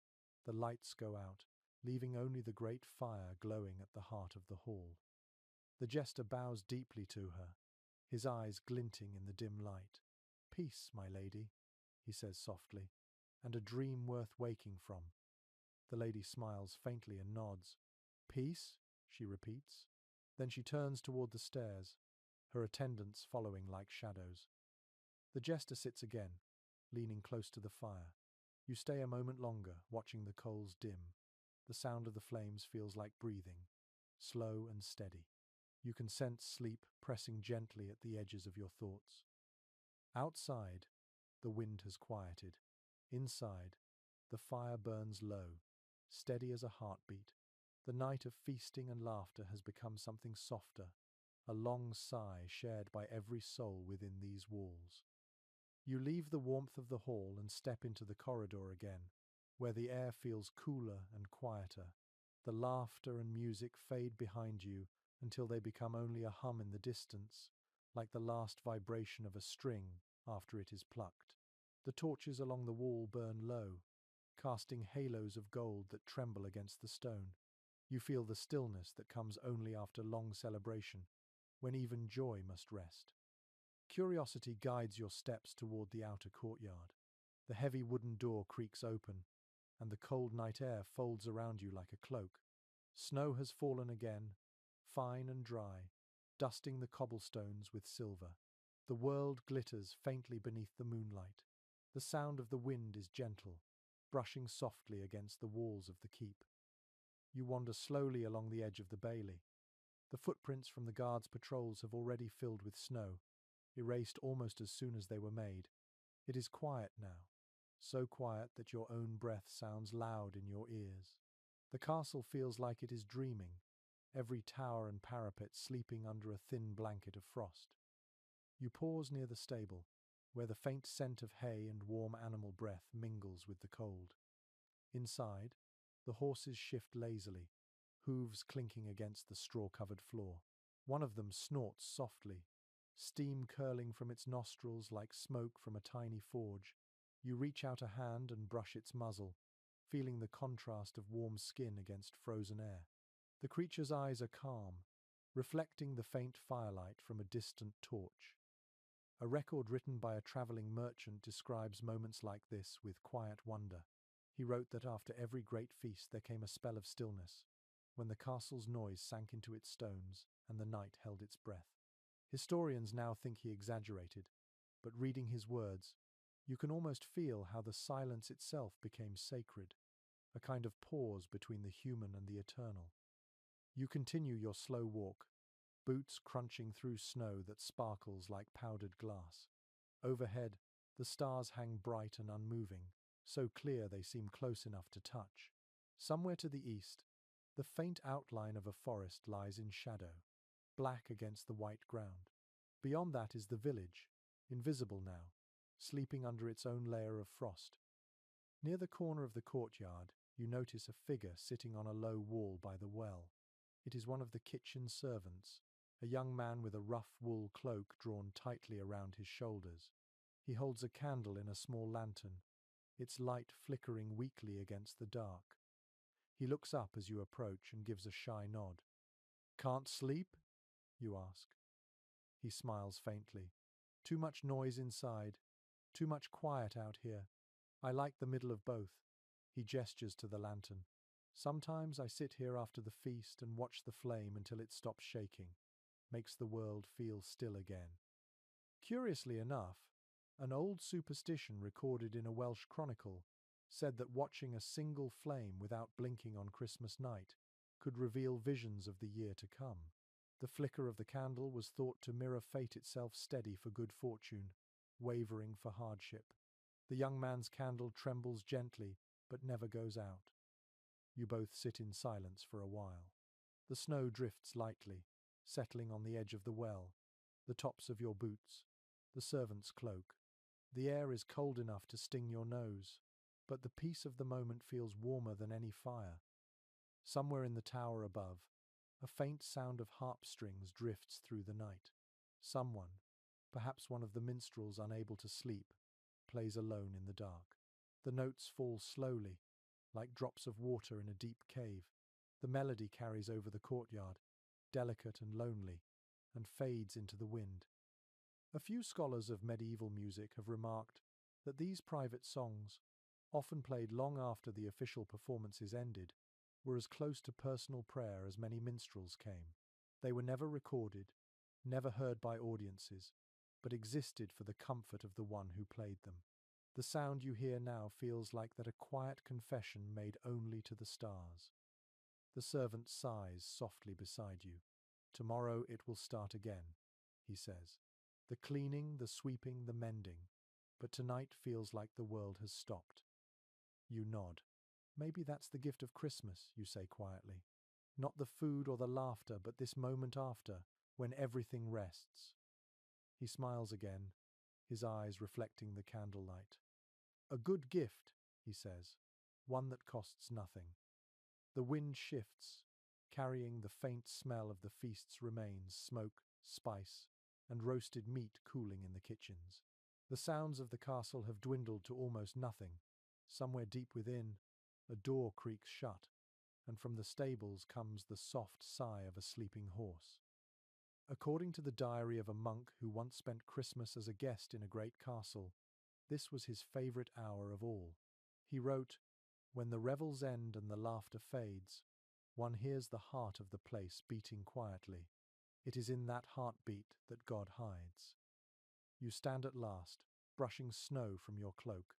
the lights go out, leaving only the great fire glowing at the heart of the hall. The jester bows deeply to her, his eyes glinting in the dim light. "Peace, my lady," he says softly, "and a dream worth waking from." The lady smiles faintly and nods. "Peace?" she repeats. Then she turns toward the stairs, her attendants following like shadows. The jester sits again, leaning close to the fire. You stay a moment longer, watching the coals dim. The sound of the flames feels like breathing, slow and steady. You can sense sleep pressing gently at the edges of your thoughts. Outside, the wind has quieted. Inside, the fire burns low, steady as a heartbeat. The night of feasting and laughter has become something softer, a long sigh shared by every soul within these walls. You leave the warmth of the hall and step into the corridor again, where the air feels cooler and quieter. The laughter and music fade behind you until they become only a hum in the distance, like the last vibration of a string after it is plucked. The torches along the wall burn low, casting halos of gold that tremble against the stone. You feel the stillness that comes only after long celebration, when even joy must rest. Curiosity guides your steps toward the outer courtyard. The heavy wooden door creaks open, and the cold night air folds around you like a cloak. Snow has fallen again, fine and dry, dusting the cobblestones with silver. The world glitters faintly beneath the moonlight. The sound of the wind is gentle, brushing softly against the walls of the keep. You wander slowly along the edge of the bailey. The footprints from the guards' patrols have already filled with snow, erased almost as soon as they were made. It is quiet now, so quiet that your own breath sounds loud in your ears. The castle feels like it is dreaming, every tower and parapet sleeping under a thin blanket of frost. You pause near the stable, where the faint scent of hay and warm animal breath mingles with the cold. Inside, the horses shift lazily, hooves clinking against the straw-covered floor. One of them snorts softly, steam curling from its nostrils like smoke from a tiny forge. You reach out a hand and brush its muzzle, feeling the contrast of warm skin against frozen air. The creature's eyes are calm, reflecting the faint firelight from a distant torch. A record written by a traveling merchant describes moments like this with quiet wonder. He wrote that after every great feast there came a spell of stillness, when the castle's noise sank into its stones and the night held its breath. Historians now think he exaggerated, but reading his words, you can almost feel how the silence itself became sacred, a kind of pause between the human and the eternal. You continue your slow walk, boots crunching through snow that sparkles like powdered glass. Overhead, the stars hang bright and unmoving, so clear they seem close enough to touch. Somewhere to the east, the faint outline of a forest lies in shadow, black against the white ground. Beyond that is the village, invisible now, sleeping under its own layer of frost. Near the corner of the courtyard, you notice a figure sitting on a low wall by the well. It is one of the kitchen servants, a young man with a rough wool cloak drawn tightly around his shoulders. He holds a candle in a small lantern, its light flickering weakly against the dark. He looks up as you approach and gives a shy nod. "Can't sleep?" you ask. He smiles faintly. "Too much noise inside, too much quiet out here. I like the middle of both." He gestures to the lantern. "Sometimes I sit here after the feast and watch the flame until it stops shaking, makes the world feel still again." Curiously enough, an old superstition recorded in a Welsh chronicle said that watching a single flame without blinking on Christmas night could reveal visions of the year to come. The flicker of the candle was thought to mirror fate itself, steady for good fortune, wavering for hardship. The young man's candle trembles gently, but never goes out. You both sit in silence for a while. The snow drifts lightly, settling on the edge of the well, the tops of your boots, the servant's cloak. The air is cold enough to sting your nose, but the peace of the moment feels warmer than any fire. Somewhere in the tower above, a faint sound of harp strings drifts through the night. Someone, perhaps one of the minstrels unable to sleep, plays alone in the dark. The notes fall slowly, like drops of water in a deep cave. The melody carries over the courtyard, delicate and lonely, and fades into the wind. A few scholars of medieval music have remarked that these private songs, often played long after the official performances ended, were as close to personal prayer as many minstrels came. They were never recorded, never heard by audiences, but existed for the comfort of the one who played them. The sound you hear now feels like that, a quiet confession made only to the stars. The servant sighs softly beside you. "Tomorrow it will start again," he says. "The cleaning, the sweeping, the mending. But tonight feels like the world has stopped." You nod. "Maybe that's the gift of Christmas," you say quietly. "Not the food or the laughter, but this moment after, when everything rests." He smiles again, his eyes reflecting the candlelight. "A good gift," he says, "one that costs nothing." The wind shifts, carrying the faint smell of the feast's remains, smoke, spice, and roasted meat cooling in the kitchens. The sounds of the castle have dwindled to almost nothing. Somewhere deep within, a door creaks shut, and from the stables comes the soft sigh of a sleeping horse. According to the diary of a monk who once spent Christmas as a guest in a great castle, this was his favourite hour of all. He wrote, "When the revels end and the laughter fades, one hears the heart of the place beating quietly. It is in that heartbeat that God hides." You stand at last, brushing snow from your cloak.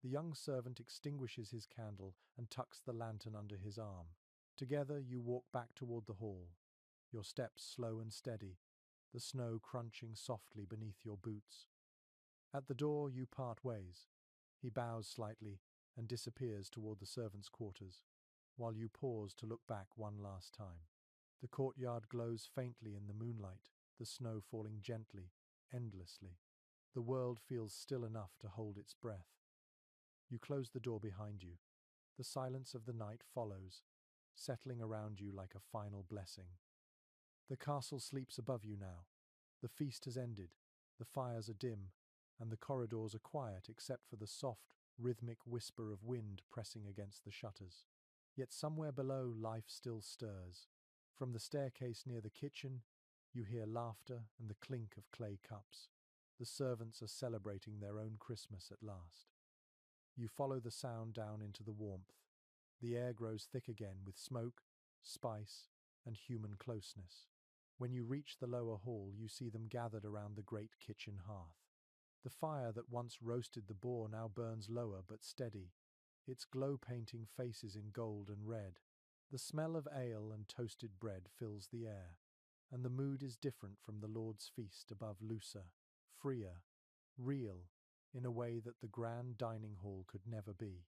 The young servant extinguishes his candle and tucks the lantern under his arm. Together you walk back toward the hall, your steps slow and steady, the snow crunching softly beneath your boots. At the door you part ways. He bows slightly and disappears toward the servants' quarters, while you pause to look back one last time. The courtyard glows faintly in the moonlight, the snow falling gently, endlessly. The world feels still enough to hold its breath. You close the door behind you. The silence of the night follows, settling around you like a final blessing. The castle sleeps above you now. The feast has ended, the fires are dim, and the corridors are quiet except for the soft, rhythmic whisper of wind pressing against the shutters. Yet somewhere below, life still stirs. From the staircase near the kitchen, you hear laughter and the clink of clay cups. The servants are celebrating their own Christmas at last. You follow the sound down into the warmth. The air grows thick again with smoke, spice, and human closeness. When you reach the lower hall, you see them gathered around the great kitchen hearth. The fire that once roasted the boar now burns lower but steady, its glow painting faces in gold and red. The smell of ale and toasted bread fills the air, and the mood is different from the Lord's feast above, looser, freer, real, in a way that the grand dining hall could never be.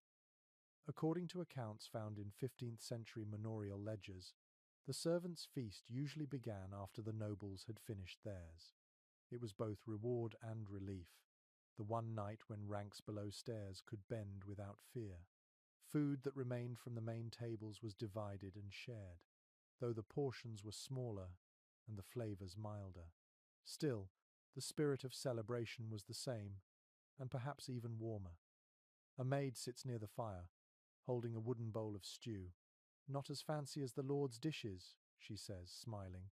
According to accounts found in 15th century manorial ledgers, the servants' feast usually began after the nobles had finished theirs. It was both reward and relief, the one night when ranks below stairs could bend without fear. Food that remained from the main tables was divided and shared, though the portions were smaller and the flavors milder. Still, the spirit of celebration was the same, and perhaps even warmer. A maid sits near the fire, holding a wooden bowl of stew. "Not as fancy as the Lord's dishes," she says, smiling,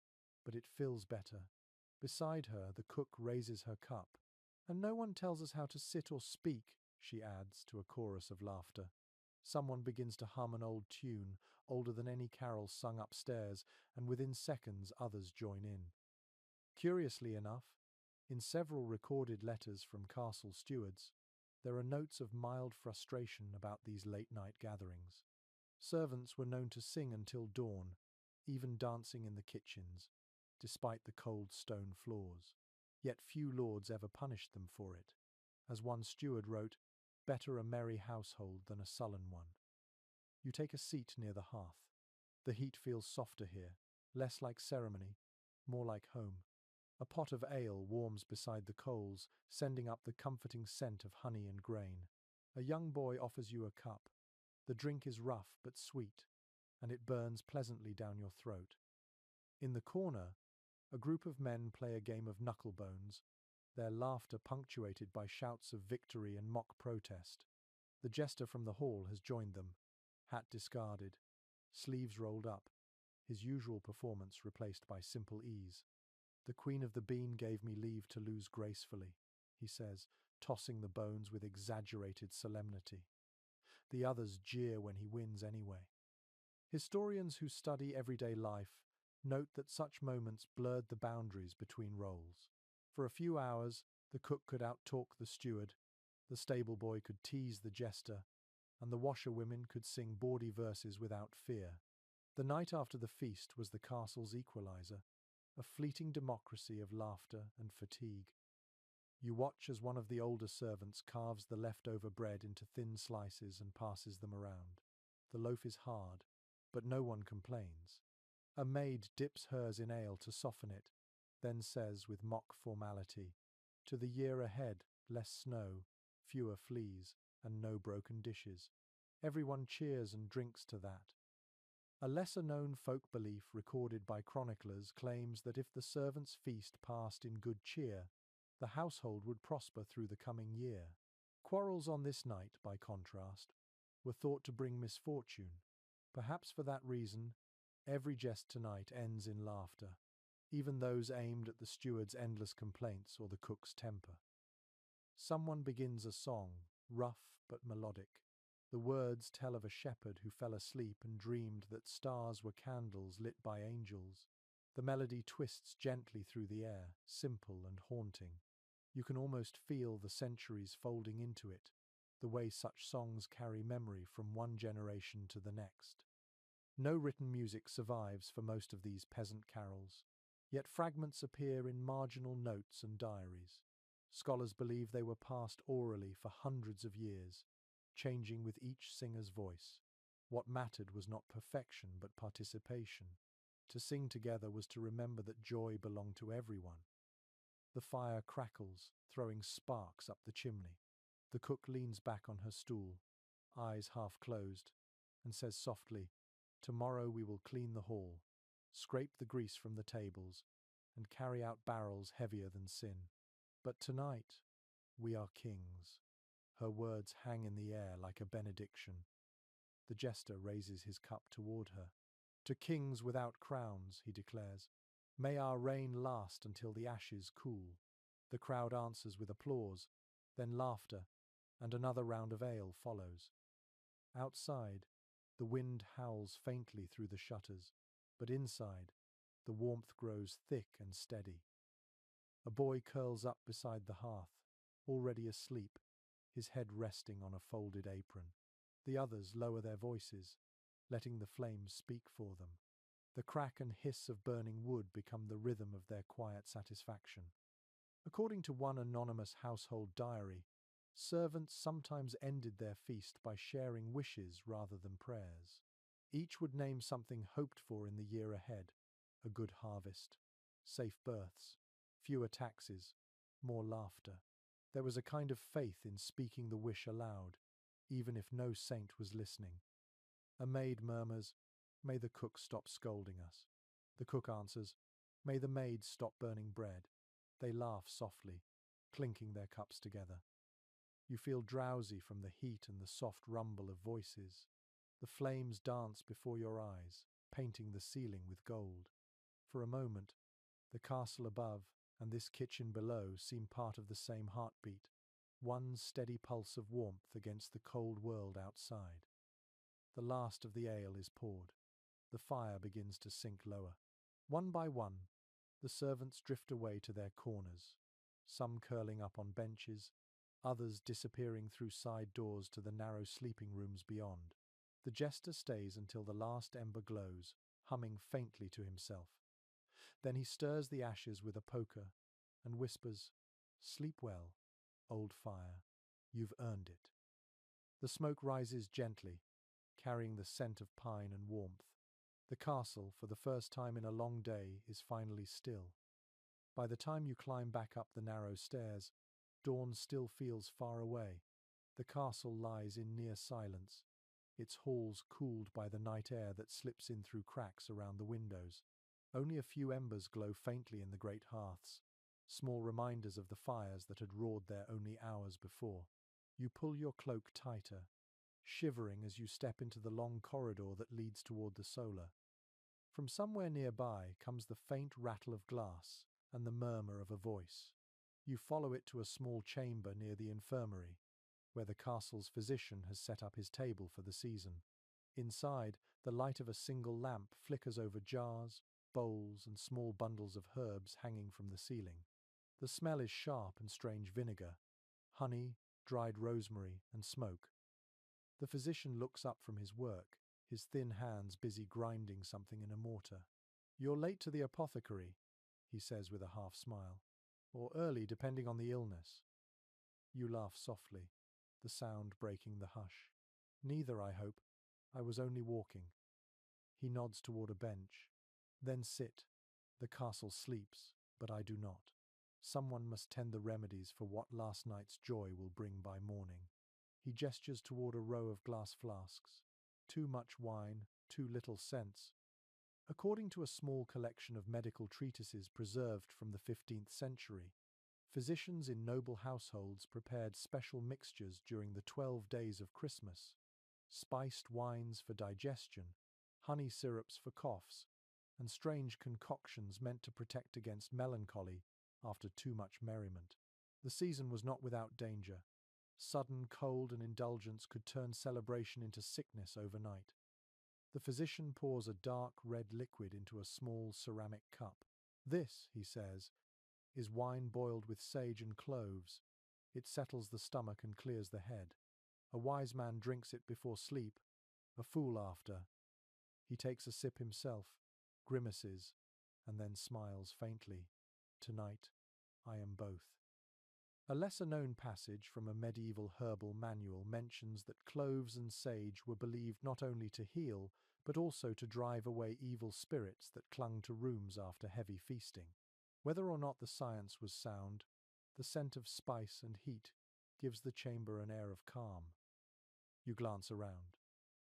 "but it fills better." Beside her, the cook raises her cup. "And no one tells us how to sit or speak," she adds to a chorus of laughter. Someone begins to hum an old tune, older than any carol sung upstairs, and within seconds others join in. Curiously enough, in several recorded letters from castle stewards, there are notes of mild frustration about these late-night gatherings. Servants were known to sing until dawn, even dancing in the kitchens, despite the cold stone floors. Yet few lords ever punished them for it. As one steward wrote, "Better a merry household than a sullen one." You take a seat near the hearth. The heat feels softer here, less like ceremony, more like home. A pot of ale warms beside the coals, sending up the comforting scent of honey and grain. A young boy offers you a cup. The drink is rough but sweet, and it burns pleasantly down your throat. In the corner, a group of men play a game of knucklebones, their laughter punctuated by shouts of victory and mock protest. The jester from the hall has joined them, hat discarded, sleeves rolled up, his usual performance replaced by simple ease. "The Queen of the Bean gave me leave to lose gracefully," he says, tossing the bones with exaggerated solemnity. The others jeer when he wins anyway. Historians who study everyday life note that such moments blurred the boundaries between roles. For a few hours, the cook could outtalk the steward, the stable boy could tease the jester, and the washerwomen could sing bawdy verses without fear. The night after the feast was the castle's equalizer, a fleeting democracy of laughter and fatigue. You watch as one of the older servants carves the leftover bread into thin slices and passes them around. The loaf is hard, but no one complains. A maid dips hers in ale to soften it, then says with mock formality, "To the year ahead, less snow, fewer fleas, and no broken dishes." Everyone cheers and drinks to that. A lesser-known folk belief recorded by chroniclers claims that if the servants' feast passed in good cheer, the household would prosper through the coming year. Quarrels on this night, by contrast, were thought to bring misfortune. Perhaps for that reason, every jest tonight ends in laughter, even those aimed at the steward's endless complaints or the cook's temper. Someone begins a song, rough but melodic. The words tell of a shepherd who fell asleep and dreamed that stars were candles lit by angels. The melody twists gently through the air, simple and haunting. You can almost feel the centuries folding into it, the way such songs carry memory from one generation to the next. No written music survives for most of these peasant carols, yet fragments appear in marginal notes and diaries. Scholars believe they were passed orally for hundreds of years, changing with each singer's voice. What mattered was not perfection but participation. To sing together was to remember that joy belonged to everyone. The fire crackles, throwing sparks up the chimney. The cook leans back on her stool, eyes half closed, and says softly, "Tomorrow we will clean the hall, scrape the grease from the tables, and carry out barrels heavier than sin. But tonight, we are kings." Her words hang in the air like a benediction. The jester raises his cup toward her. "To kings without crowns," he declares, "may our reign last until the ashes cool." The crowd answers with applause, then laughter, and another round of ale follows. Outside, the wind howls faintly through the shutters, but inside, the warmth grows thick and steady. A boy curls up beside the hearth, already asleep, his head resting on a folded apron. The others lower their voices, letting the flames speak for them. The crack and hiss of burning wood become the rhythm of their quiet satisfaction. According to one anonymous household diary, servants sometimes ended their feast by sharing wishes rather than prayers. Each would name something hoped for in the year ahead: a good harvest, safe births, fewer taxes, more laughter. There was a kind of faith in speaking the wish aloud, even if no saint was listening. A maid murmurs, "May the cook stop scolding us." The cook answers, "May the maid stop burning bread." They laugh softly, clinking their cups together. You feel drowsy from the heat and the soft rumble of voices. The flames dance before your eyes, painting the ceiling with gold. For a moment, the castle above and this kitchen below seem part of the same heartbeat, one steady pulse of warmth against the cold world outside. The last of the ale is poured. The fire begins to sink lower. One by one, the servants drift away to their corners, some curling up on benches, others disappearing through side doors to the narrow sleeping rooms beyond. The jester stays until the last ember glows, humming faintly to himself. Then he stirs the ashes with a poker and whispers, "Sleep well, old fire, you've earned it." The smoke rises gently, carrying the scent of pine and warmth. The castle, for the first time in a long day, is finally still. By the time you climb back up the narrow stairs, dawn still feels far away. The castle lies in near silence, its halls cooled by the night air that slips in through cracks around the windows. Only a few embers glow faintly in the great hearths, small reminders of the fires that had roared there only hours before. You pull your cloak tighter, shivering as you step into the long corridor that leads toward the solar. From somewhere nearby comes the faint rattle of glass and the murmur of a voice. You follow it to a small chamber near the infirmary, where the castle's physician has set up his table for the season. Inside, the light of a single lamp flickers over jars, bowls, and small bundles of herbs hanging from the ceiling. The smell is sharp and strange vinegar, honey, dried rosemary, and smoke. The physician looks up from his work, his thin hands busy grinding something in a mortar. "You're late to the apothecary," he says with a half smile, "or early depending on the illness." You laugh softly, the sound breaking the hush. "Neither, I hope. I was only walking." He nods toward a bench. "Then sit. The castle sleeps, but I do not. Someone must tend the remedies for what last night's joy will bring by morning." He gestures toward a row of glass flasks. Too much wine, too little sense. According to a small collection of medical treatises preserved from the 15th century, physicians in noble households prepared special mixtures during the 12 days of Christmas: spiced wines for digestion, honey syrups for coughs, and strange concoctions meant to protect against melancholy after too much merriment. The season was not without danger. Sudden cold and indulgence could turn celebration into sickness overnight. The physician pours a dark red liquid into a small ceramic cup. "This," he says, "is wine boiled with sage and cloves. It settles the stomach and clears the head. A wise man drinks it before sleep, a fool after." He takes a sip himself, grimaces, and then smiles faintly. "Tonight, I am both." A lesser-known passage from a medieval herbal manual mentions that cloves and sage were believed not only to heal, but also to drive away evil spirits that clung to rooms after heavy feasting. Whether or not the science was sound, the scent of spice and heat gives the chamber an air of calm. You glance around.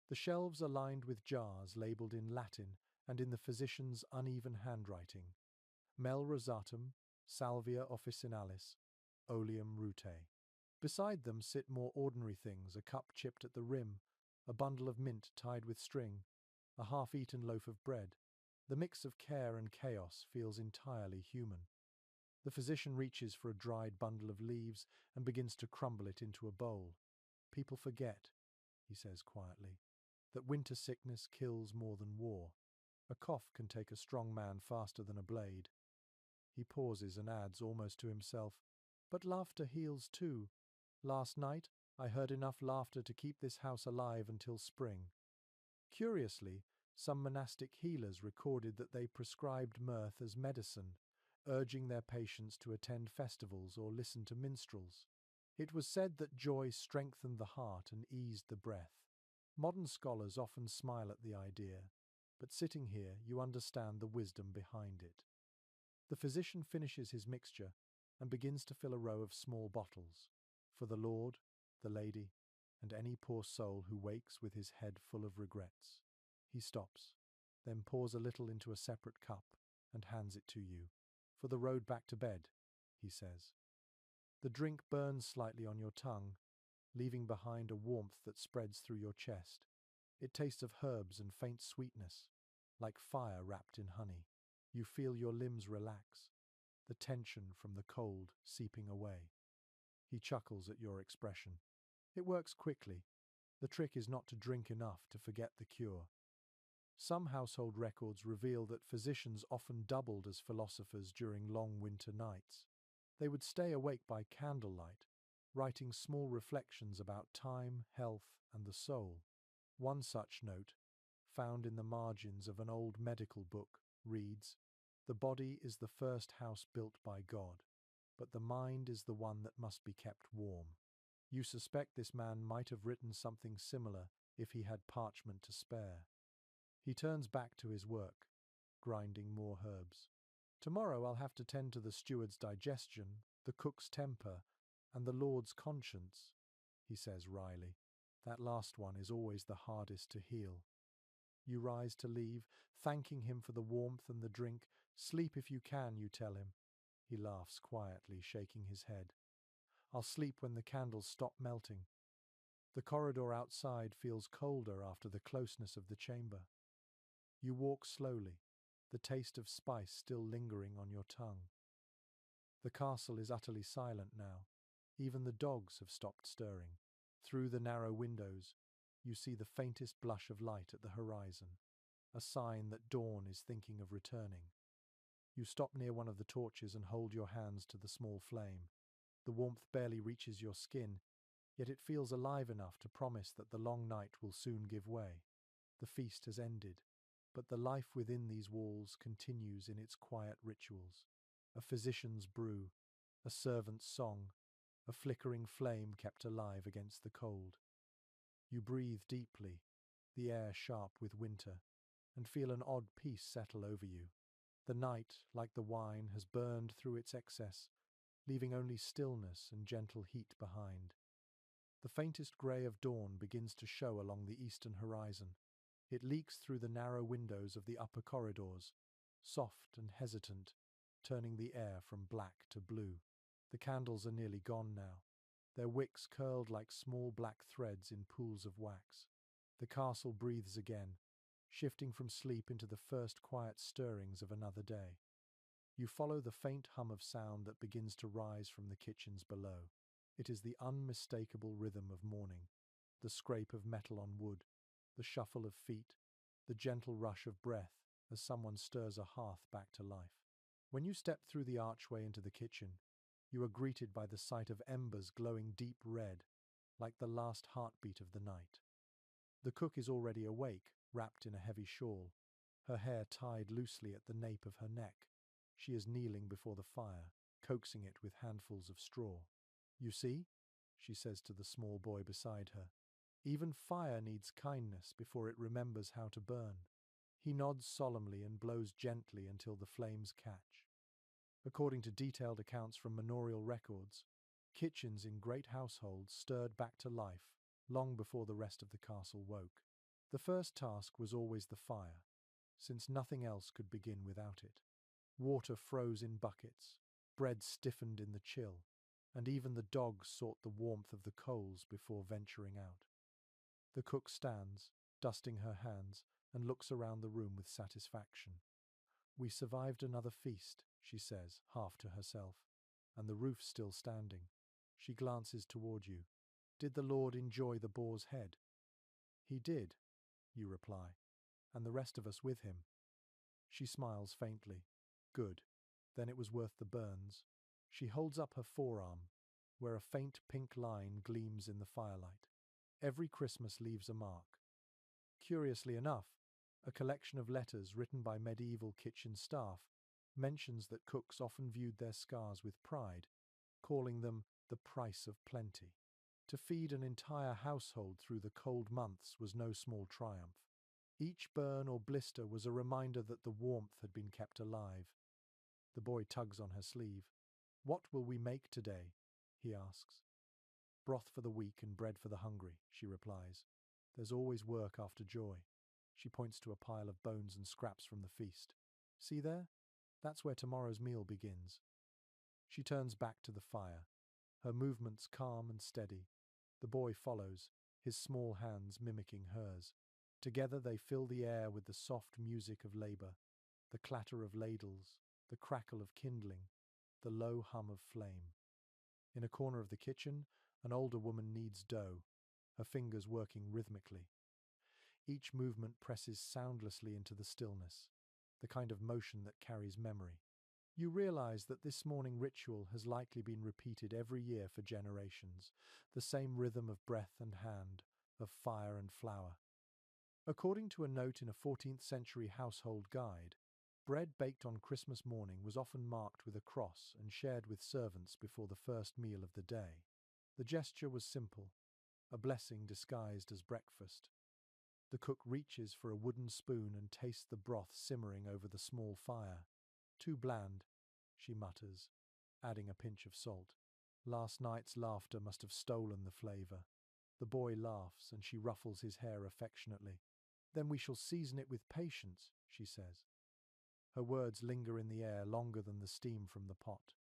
The shelves are lined with jars labelled in Latin and in the physician's uneven handwriting: Mel rosatum, salvia officinalis, oleum rutae. Beside them sit more ordinary things: a cup chipped at the rim, a bundle of mint tied with string, a half-eaten loaf of bread. The mix of care and chaos feels entirely human. The physician reaches for a dried bundle of leaves and begins to crumble it into a bowl. "People forget," he says quietly, "that winter sickness kills more than war. A cough can take a strong man faster than a blade." He pauses and adds, almost to himself, But laughter heals too. Last night, I heard enough laughter to keep this house alive until spring. Curiously, some monastic healers recorded that they prescribed mirth as medicine, urging their patients to attend festivals or listen to minstrels. It was said that joy strengthened the heart and eased the breath. Modern scholars often smile at the idea, but sitting here, you understand the wisdom behind it. The physician finishes his mixture and begins to fill a row of small bottles for the Lord, the lady, and any poor soul who wakes with his head full of regrets. He stops, then pours a little into a separate cup and hands it to you. For the road back to bed, he says. The drink burns slightly on your tongue, leaving behind a warmth that spreads through your chest. It tastes of herbs and faint sweetness, like fire wrapped in honey. You feel your limbs relax, the tension from the cold seeping away. He chuckles at your expression. It works quickly. The trick is not to drink enough to forget the cure. Some household records reveal that physicians often doubled as philosophers during long winter nights. They would stay awake by candlelight, writing small reflections about time, health, and the soul. One such note, found in the margins of an old medical book, reads, "The body is the first house built by God, but the mind is the one that must be kept warm." You suspect this man might have written something similar if he had parchment to spare. He turns back to his work, grinding more herbs. "Tomorrow I'll have to tend to the steward's digestion, the cook's temper, and the Lord's conscience," he says wryly. "That last one is always the hardest to heal." You rise to leave, thanking him for the warmth and the drink. "Sleep if you can," you tell him. He laughs quietly, shaking his head. "I'll sleep when the candles stop melting." The corridor outside feels colder after the closeness of the chamber. You walk slowly, the taste of spice still lingering on your tongue. The castle is utterly silent now. Even the dogs have stopped stirring. Through the narrow windows, you see the faintest blush of light at the horizon, a sign that dawn is thinking of returning. You stop near one of the torches and hold your hands to the small flame. The warmth barely reaches your skin, yet it feels alive enough to promise that the long night will soon give way. The feast has ended, but the life within these walls continues in its quiet rituals. A physician's brew, a servant's song, a flickering flame kept alive against the cold. You breathe deeply, the air sharp with winter, and feel an odd peace settle over you. The night, like the wine, has burned through its excess, leaving only stillness and gentle heat behind. The faintest grey of dawn begins to show along the eastern horizon. It leaks through the narrow windows of the upper corridors, soft and hesitant, turning the air from black to blue. The candles are nearly gone now, their wicks curled like small black threads in pools of wax. The castle breathes again, shifting from sleep into the first quiet stirrings of another day. You follow the faint hum of sound that begins to rise from the kitchens below. It is the unmistakable rhythm of morning, the scrape of metal on wood, the shuffle of feet, the gentle rush of breath as someone stirs a hearth back to life. When you step through the archway into the kitchen, you are greeted by the sight of embers glowing deep red, like the last heartbeat of the night. The cook is already awake, wrapped in a heavy shawl, her hair tied loosely at the nape of her neck. She is kneeling before the fire, coaxing it with handfuls of straw. "You see," she says to the small boy beside her, "even fire needs kindness before it remembers how to burn." He nods solemnly and blows gently until the flames catch. According to detailed accounts from manorial records, kitchens in great households stirred back to life long before the rest of the castle woke. The first task was always the fire, since nothing else could begin without it. Water froze in buckets, bread stiffened in the chill, and even the dogs sought the warmth of the coals before venturing out. The cook stands, dusting her hands, and looks around the room with satisfaction. "We survived another feast," she says, half to herself, "and the roof's still standing." She glances toward you. "Did the Lord enjoy the boar's head?" "He did," you reply, "and the rest of us with him." She smiles faintly. "Good. Then it was worth the burns." She holds up her forearm, where a faint pink line gleams in the firelight. Every Christmas leaves a mark. Curiously enough, a collection of letters written by medieval kitchen staff mentions that cooks often viewed their scars with pride, calling them the price of plenty. To feed an entire household through the cold months was no small triumph. Each burn or blister was a reminder that the warmth had been kept alive. The boy tugs on her sleeve. "What will we make today?" he asks. "Broth for the weak and bread for the hungry," she replies. "There's always work after joy." She points to a pile of bones and scraps from the feast. "See there? That's where tomorrow's meal begins." She turns back to the fire, her movements calm and steady. The boy follows, his small hands mimicking hers. Together they fill the air with the soft music of labor, the clatter of ladles, the crackle of kindling, the low hum of flame. In a corner of the kitchen, an older woman kneads dough, her fingers working rhythmically. Each movement presses soundlessly into the stillness, the kind of motion that carries memory. You realize that this morning ritual has likely been repeated every year for generations, the same rhythm of breath and hand, of fire and flour. According to a note in a 14th century household guide, bread baked on Christmas morning was often marked with a cross and shared with servants before the first meal of the day. The gesture was simple, a blessing disguised as breakfast. The cook reaches for a wooden spoon and tastes the broth simmering over the small fire. "Too bland," she mutters, adding a pinch of salt. Last night's laughter must have stolen the flavor. The boy laughs and she ruffles his hair affectionately. "Then we shall season it with patience," she says. Her words linger in the air longer than the steam from the pot.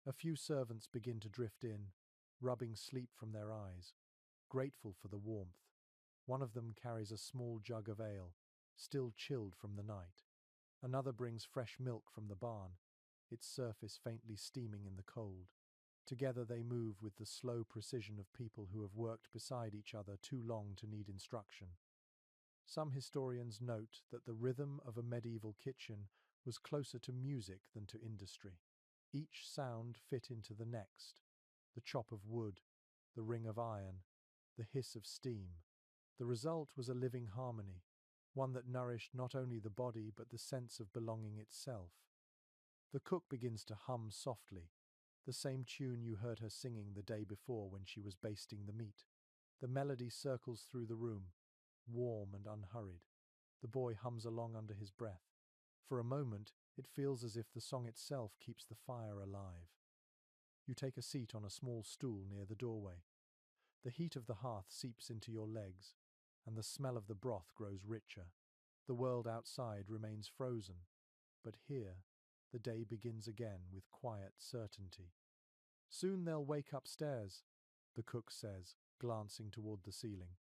A few servants begin to drift in, rubbing sleep from their eyes, grateful for the warmth. One of them carries a small jug of ale, still chilled from the night. Another brings fresh milk from the barn, its surface faintly steaming in the cold. Together they move with the slow precision of people who have worked beside each other too long to need instruction. Some historians note that the rhythm of a medieval kitchen was closer to music than to industry. Each sound fit into the next: the chop of wood, the ring of iron, the hiss of steam. The result was a living harmony, one that nourished not only the body but the sense of belonging itself. The cook begins to hum softly, the same tune you heard her singing the day before when she was basting the meat. The melody circles through the room, warm and unhurried. The boy hums along under his breath. For a moment, it feels as if the song itself keeps the fire alive. You take a seat on a small stool near the doorway. The heat of the hearth seeps into your legs, and the smell of the broth grows richer. The world outside remains frozen, but here, the day begins again with quiet certainty. "Soon they'll wake upstairs," the cook says, glancing toward the ceiling.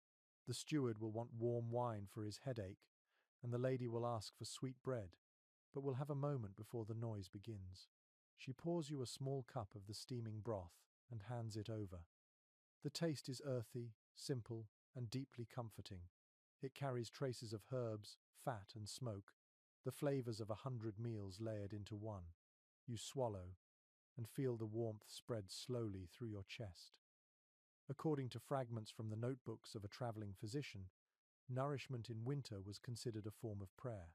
"The steward will want warm wine for his headache, and the lady will ask for sweet bread, but we'll have a moment before the noise begins." She pours you a small cup of the steaming broth and hands it over. The taste is earthy, simple, and deeply comforting. It carries traces of herbs, fat, and smoke, the flavors of 100 meals layered into one. You swallow, and feel the warmth spread slowly through your chest. According to fragments from the notebooks of a traveling physician, nourishment in winter was considered a form of prayer.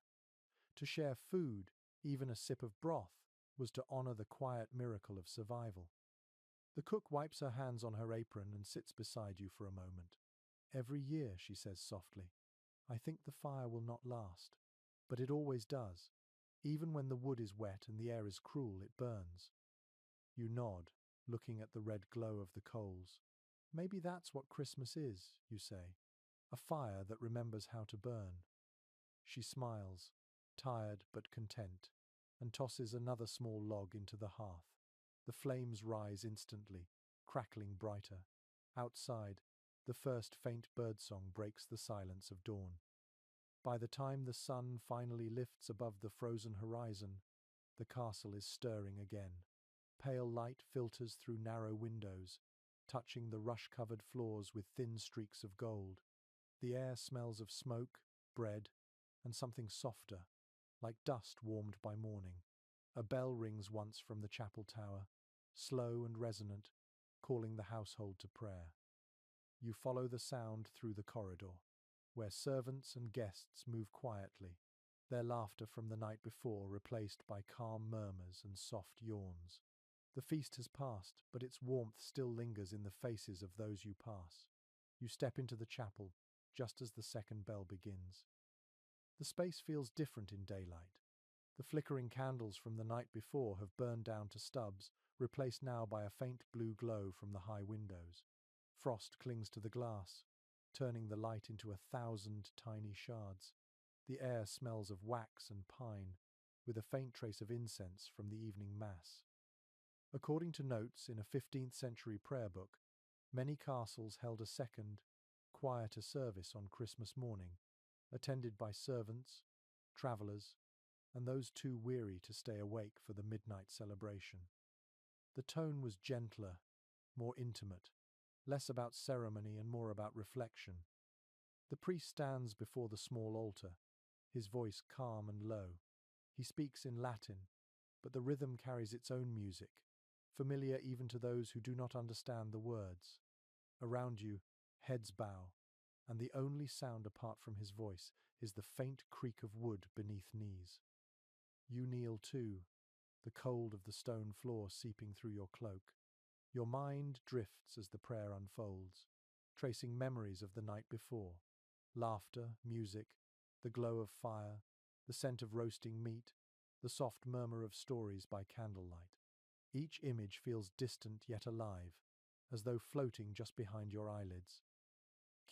To share food, even a sip of broth, was to honor the quiet miracle of survival. The cook wipes her hands on her apron and sits beside you for a moment. "Every year," she says softly, "I think the fire will not last. But it always does. Even when the wood is wet and the air is cruel, it burns." You nod, looking at the red glow of the coals. "Maybe that's what Christmas is," you say. "A fire that remembers how to burn." She smiles, tired but content, and tosses another small log into the hearth. The flames rise instantly, crackling brighter. Outside, the first faint birdsong breaks the silence of dawn. By the time the sun finally lifts above the frozen horizon, the castle is stirring again. Pale light filters through narrow windows, touching the rush-covered floors with thin streaks of gold. The air smells of smoke, bread, and something softer, like dust warmed by morning. A bell rings once from the chapel tower, slow and resonant, calling the household to prayer. You follow the sound through the corridor, where servants and guests move quietly, their laughter from the night before replaced by calm murmurs and soft yawns. The feast has passed, but its warmth still lingers in the faces of those you pass. You step into the chapel just as the second bell begins. The space feels different in daylight. The flickering candles from the night before have burned down to stubs, replaced now by a faint blue glow from the high windows. Frost clings to the glass, turning the light into 1,000 tiny shards. The air smells of wax and pine, with a faint trace of incense from the evening mass. According to notes in a 15th century prayer book, many castles held a second, quieter service on Christmas morning, attended by servants, travellers, and those too weary to stay awake for the midnight celebration. The tone was gentler, more intimate, less about ceremony and more about reflection. The priest stands before the small altar, his voice calm and low. He speaks in Latin, but the rhythm carries its own music, familiar even to those who do not understand the words. Around you, heads bow, and the only sound apart from his voice is the faint creak of wood beneath knees. You kneel too, the cold of the stone floor seeping through your cloak. Your mind drifts as the prayer unfolds, tracing memories of the night before. Laughter, music, the glow of fire, the scent of roasting meat, the soft murmur of stories by candlelight. Each image feels distant yet alive, as though floating just behind your eyelids.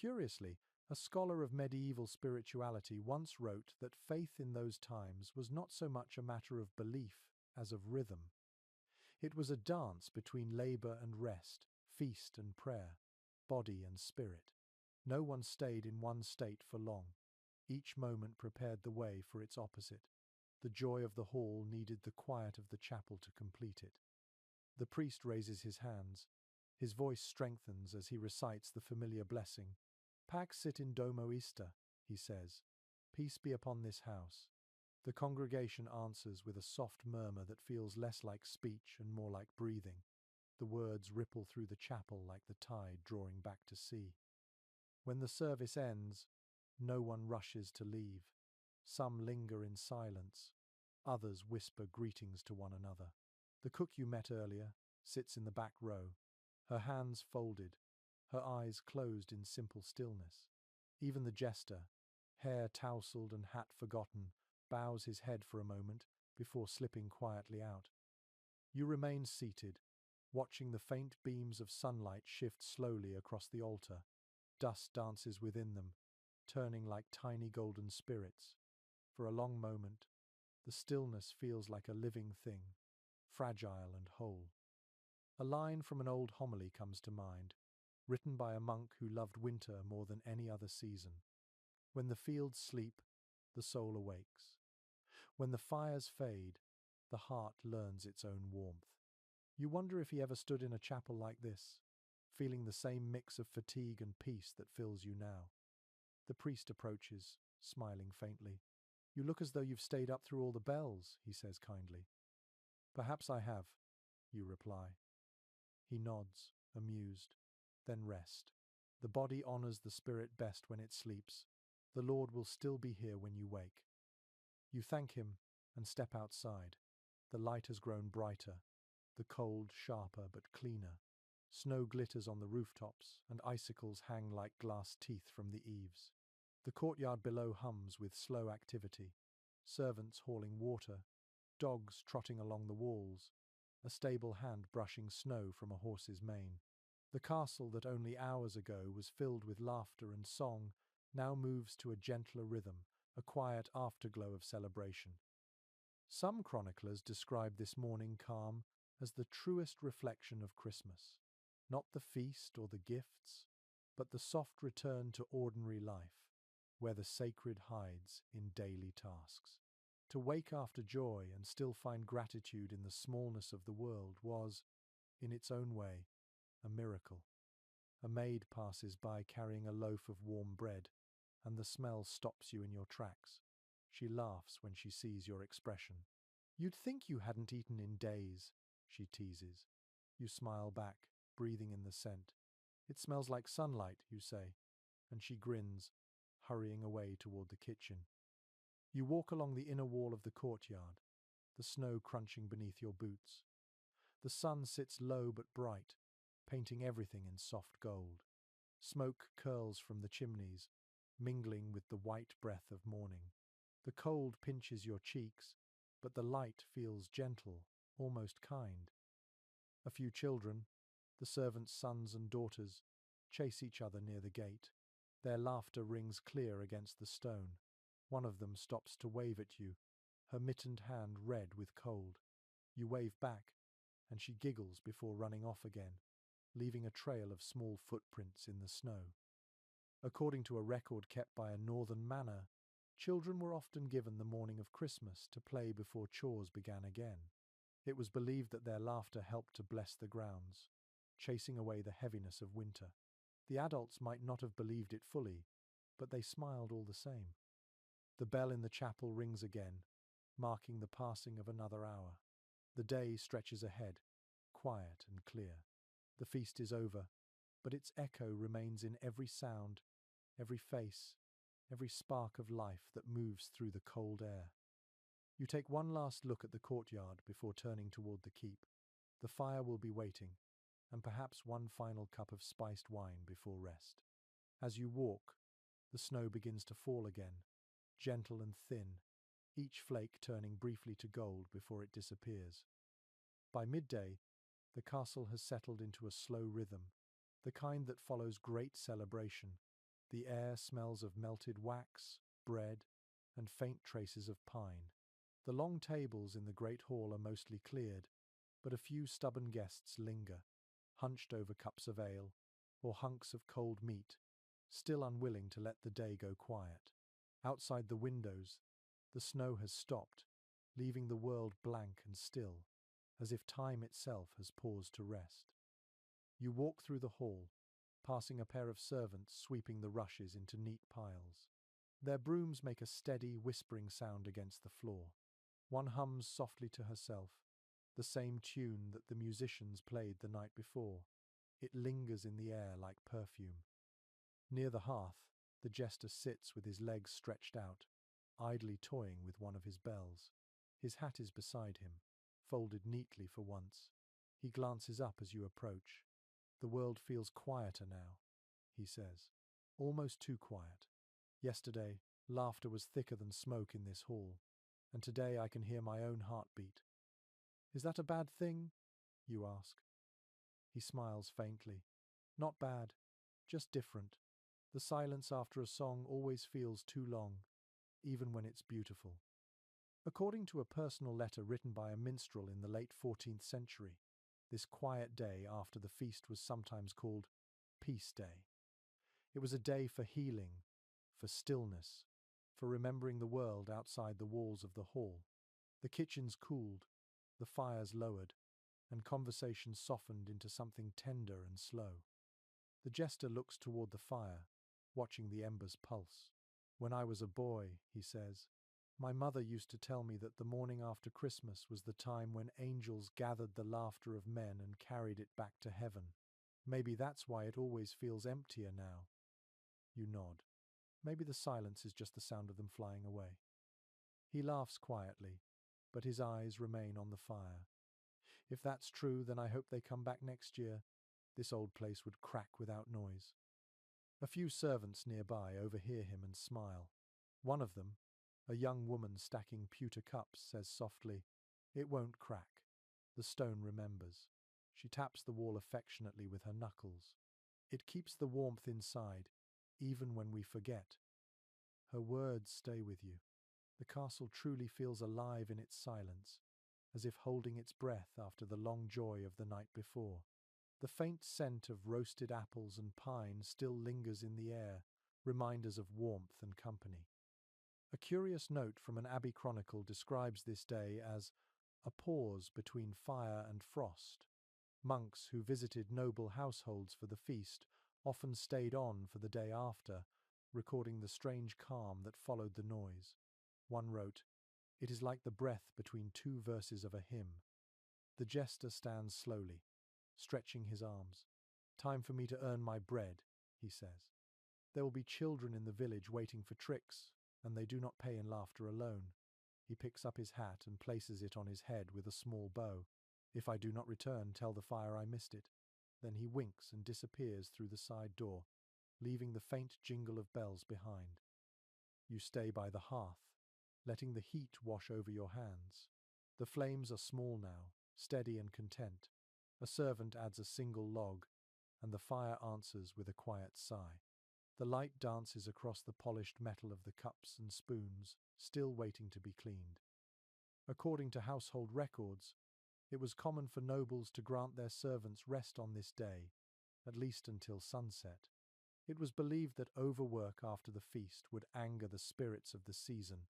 Curiously, a scholar of medieval spirituality once wrote that faith in those times was not so much a matter of belief as of rhythm. It was a dance between labor and rest, feast and prayer, body and spirit. No one stayed in one state for long. Each moment prepared the way for its opposite. The joy of the hall needed the quiet of the chapel to complete it. The priest raises his hands. His voice strengthens as he recites the familiar blessing. Pax sit in domo ista, he says. Peace be upon this house. The congregation answers with a soft murmur that feels less like speech and more like breathing. The words ripple through the chapel like the tide drawing back to sea. When the service ends, no one rushes to leave. Some linger in silence. Others whisper greetings to one another. The cook you met earlier sits in the back row, her hands folded, her eyes closed in simple stillness. Even the jester, hair tousled and hat forgotten, bows his head for a moment before slipping quietly out. You remain seated, watching the faint beams of sunlight shift slowly across the altar. Dust dances within them, turning like tiny golden spirits. For a long moment, the stillness feels like a living thing, fragile and whole. A line from an old homily comes to mind, written by a monk who loved winter more than any other season. When the fields sleep, the soul awakes. When the fires fade, the heart learns its own warmth. You wonder if he ever stood in a chapel like this, feeling the same mix of fatigue and peace that fills you now. The priest approaches, smiling faintly. You look as though you've stayed up through all the bells, he says kindly. Perhaps I have, you reply. He nods, amused. Then rest. The body honors the spirit best when it sleeps. The Lord will still be here when you wake. You thank him and step outside. The light has grown brighter, the cold sharper but cleaner. Snow glitters on the rooftops, and icicles hang like glass teeth from the eaves. The courtyard below hums with slow activity. Servants hauling water, dogs trotting along the walls, a stable hand brushing snow from a horse's mane. The castle that only hours ago was filled with laughter and song now moves to a gentler rhythm, a quiet afterglow of celebration. Some chroniclers describe this morning calm as the truest reflection of Christmas. Not the feast or the gifts, but the soft return to ordinary life, where the sacred hides in daily tasks. To wake after joy and still find gratitude in the smallness of the world was, in its own way, a miracle. A maid passes by carrying a loaf of warm bread, and the smell stops you in your tracks. She laughs when she sees your expression. You'd think you hadn't eaten in days, she teases. You smile back, breathing in the scent. It smells like sunlight, you say, and she grins, hurrying away toward the kitchen. You walk along the inner wall of the courtyard, the snow crunching beneath your boots. The sun sits low but bright, painting everything in soft gold. Smoke curls from the chimneys, mingling with the white breath of morning. The cold pinches your cheeks, but the light feels gentle, almost kind. A few children, the servants' sons and daughters, chase each other near the gate. Their laughter rings clear against the stone. One of them stops to wave at you, her mittened hand red with cold. You wave back, and she giggles before running off again, leaving a trail of small footprints in the snow. According to a record kept by a northern manor, children were often given the morning of Christmas to play before chores began again. It was believed that their laughter helped to bless the grounds, chasing away the heaviness of winter. The adults might not have believed it fully, but they smiled all the same. The bell in the chapel rings again, marking the passing of another hour. The day stretches ahead, quiet and clear. The feast is over, but its echo remains in every sound, every face, every spark of life that moves through the cold air. You take one last look at the courtyard before turning toward the keep. The fire will be waiting, and perhaps one final cup of spiced wine before rest. As you walk, the snow begins to fall again, gentle and thin, each flake turning briefly to gold before it disappears. By midday, the castle has settled into a slow rhythm, the kind that follows great celebration. The air smells of melted wax, bread, and faint traces of pine. The long tables in the great hall are mostly cleared, but a few stubborn guests linger, hunched over cups of ale or hunks of cold meat, still unwilling to let the day go quiet. Outside the windows, the snow has stopped, leaving the world blank and still, as if time itself has paused to rest. You walk through the hall, passing a pair of servants sweeping the rushes into neat piles. Their brooms make a steady, whispering sound against the floor. One hums softly to herself, the same tune that the musicians played the night before. It lingers in the air like perfume. Near the hearth, the jester sits with his legs stretched out, idly toying with one of his bells. His hat is beside him, folded neatly for once. He glances up as you approach. "The world feels quieter now," he says. "Almost too quiet. Yesterday, laughter was thicker than smoke in this hall, and today I can hear my own heartbeat." "Is that a bad thing?" you ask. He smiles faintly. "Not bad, just different. The silence after a song always feels too long, even when it's beautiful." According to a personal letter written by a minstrel in the late 14th century, this quiet day after the feast was sometimes called Peace Day. It was a day for healing, for stillness, for remembering the world outside the walls of the hall. The kitchens cooled, the fires lowered, and conversation softened into something tender and slow. The jester looks toward the fire, watching the embers pulse. "When I was a boy," he says, "my mother used to tell me that the morning after Christmas was the time when angels gathered the laughter of men and carried it back to heaven. Maybe that's why it always feels emptier now." You nod. Maybe the silence is just the sound of them flying away. He laughs quietly, but his eyes remain on the fire. "If that's true, then I hope they come back next year. This old place would crack without noise." A few servants nearby overhear him and smile. One of them, a young woman stacking pewter cups, says softly, "It won't crack. The stone remembers." She taps the wall affectionately with her knuckles. "It keeps the warmth inside, even when we forget." Her words stay with you. The castle truly feels alive in its silence, as if holding its breath after the long joy of the night before. The faint scent of roasted apples and pine still lingers in the air, reminders of warmth and company. A curious note from an abbey chronicle describes this day as a pause between fire and frost. Monks who visited noble households for the feast often stayed on for the day after, recording the strange calm that followed the noise. One wrote, "It is like the breath between two verses of a hymn." The jester stands slowly, stretching his arms. "Time for me to earn my bread," he says. "There will be children in the village waiting for tricks, and they do not pay in laughter alone." He picks up his hat and places it on his head with a small bow. "If I do not return, tell the fire I missed it." Then he winks and disappears through the side door, leaving the faint jingle of bells behind. You stay by the hearth, letting the heat wash over your hands. The flames are small now, steady and content. A servant adds a single log, and the fire answers with a quiet sigh. The light dances across the polished metal of the cups and spoons, still waiting to be cleaned. According to household records, it was common for nobles to grant their servants rest on this day, at least until sunset. It was believed that overwork after the feast would anger the spirits of the season,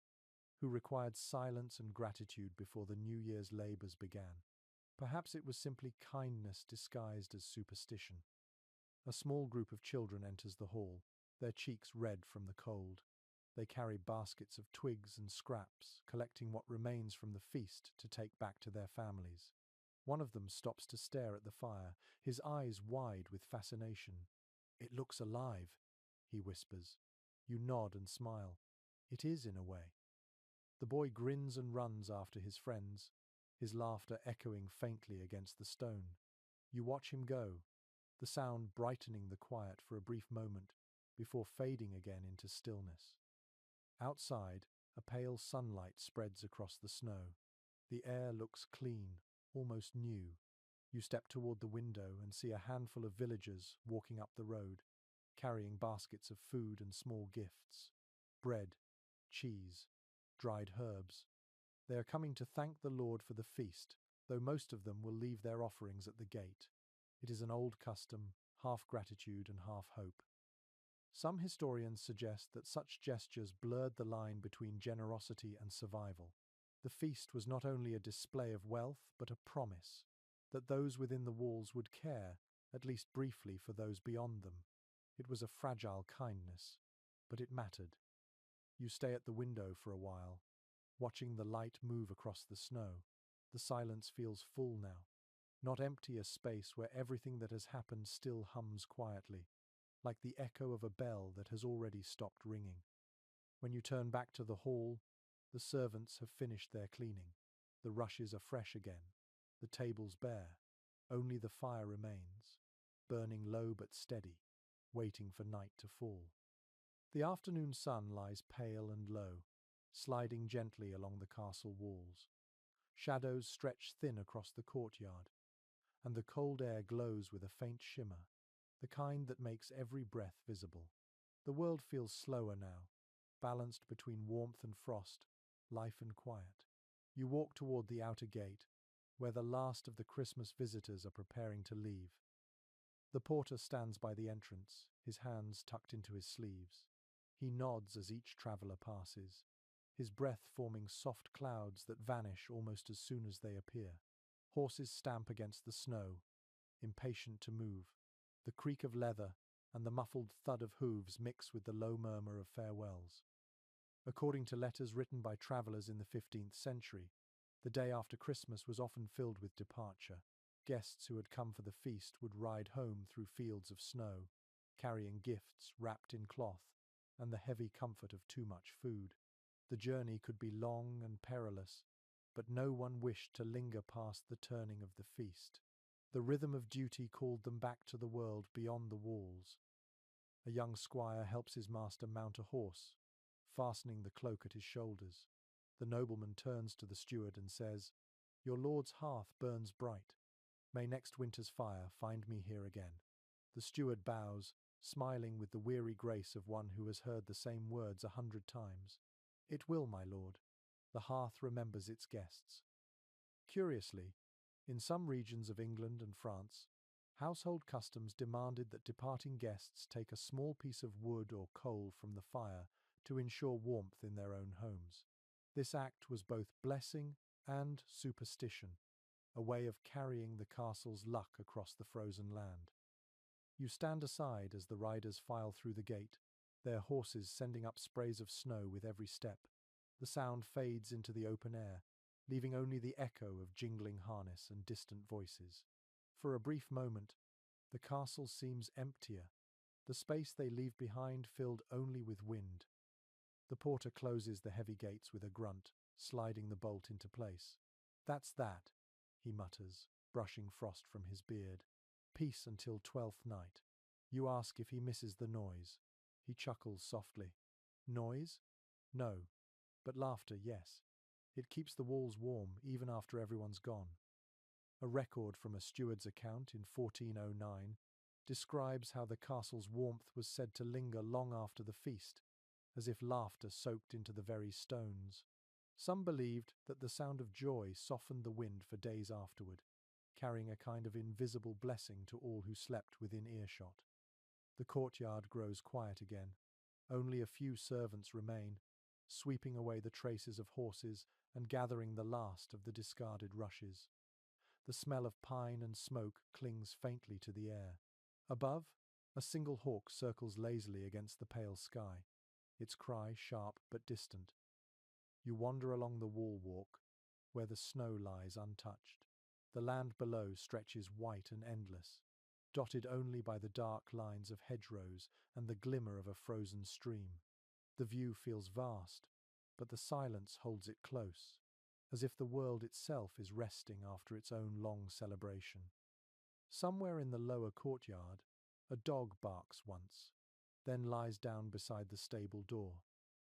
who required silence and gratitude before the New Year's labours began. Perhaps it was simply kindness disguised as superstition. A small group of children enters the hall, their cheeks red from the cold. They carry baskets of twigs and scraps, collecting what remains from the feast to take back to their families. One of them stops to stare at the fire, his eyes wide with fascination. "It looks alive," he whispers. You nod and smile. It is, in a way. The boy grins and runs after his friends, his laughter echoing faintly against the stone. You watch him go, the sound brightening the quiet for a brief moment before fading again into stillness. Outside, a pale sunlight spreads across the snow. The air looks clean, almost new. You step toward the window and see a handful of villagers walking up the road, carrying baskets of food and small gifts. Bread, cheese, dried herbs. They are coming to thank the Lord for the feast, though most of them will leave their offerings at the gate. It is an old custom, half gratitude and half hope. Some historians suggest that such gestures blurred the line between generosity and survival. The feast was not only a display of wealth, but a promise that those within the walls would care, at least briefly, for those beyond them. It was a fragile kindness, but it mattered. You stay at the window for a while, watching the light move across the snow. The silence feels full now, not empty, a space where everything that has happened still hums quietly, like the echo of a bell that has already stopped ringing. When you turn back to the hall, the servants have finished their cleaning. The rushes are fresh again, the tables bare. Only the fire remains, burning low but steady, waiting for night to fall. The afternoon sun lies pale and low, sliding gently along the castle walls. Shadows stretch thin across the courtyard, and the cold air glows with a faint shimmer, the kind that makes every breath visible. The world feels slower now, balanced between warmth and frost, life and quiet. You walk toward the outer gate, where the last of the Christmas visitors are preparing to leave. The porter stands by the entrance, his hands tucked into his sleeves. He nods as each traveller passes, his breath forming soft clouds that vanish almost as soon as they appear. Horses stamp against the snow, impatient to move. The creak of leather and the muffled thud of hooves mix with the low murmur of farewells. According to letters written by travellers in the 15th century, the day after Christmas was often filled with departure. Guests who had come for the feast would ride home through fields of snow, carrying gifts wrapped in cloth and the heavy comfort of too much food. The journey could be long and perilous, but no one wished to linger past the turning of the feast. The rhythm of duty called them back to the world beyond the walls. A young squire helps his master mount a horse, fastening the cloak at his shoulders. The nobleman turns to the steward and says, "Your lord's hearth burns bright. May next winter's fire find me here again." The steward bows, smiling with the weary grace of one who has heard the same words 100 times. "It will, my lord." The hearth remembers its guests. Curiously, in some regions of England and France, household customs demanded that departing guests take a small piece of wood or coal from the fire to ensure warmth in their own homes. This act was both blessing and superstition, a way of carrying the castle's luck across the frozen land. You stand aside as the riders file through the gate, their horses sending up sprays of snow with every step. The sound fades into the open air, leaving only the echo of jingling harness and distant voices. For a brief moment, the castle seems emptier, the space they leave behind filled only with wind. The porter closes the heavy gates with a grunt, sliding the bolt into place. "That's that," he mutters, brushing frost from his beard. "Peace until 12th night." You ask if he misses the noise. He chuckles softly. Noise? No. But laughter, yes. It keeps the walls warm even after everyone's gone. A record from a steward's account in 1409 describes how the castle's warmth was said to linger long after the feast, as if laughter soaked into the very stones. Some believed that the sound of joy softened the wind for days afterward, carrying a kind of invisible blessing to all who slept within earshot. The courtyard grows quiet again. Only a few servants remain, sweeping away the traces of horses and gathering the last of the discarded rushes. The smell of pine and smoke clings faintly to the air. Above, a single hawk circles lazily against the pale sky, its cry sharp but distant. You wander along the wall walk, where the snow lies untouched. The land below stretches white and endless, dotted only by the dark lines of hedgerows and the glimmer of a frozen stream. The view feels vast, but the silence holds it close, as if the world itself is resting after its own long celebration. Somewhere in the lower courtyard, a dog barks once, then lies down beside the stable door.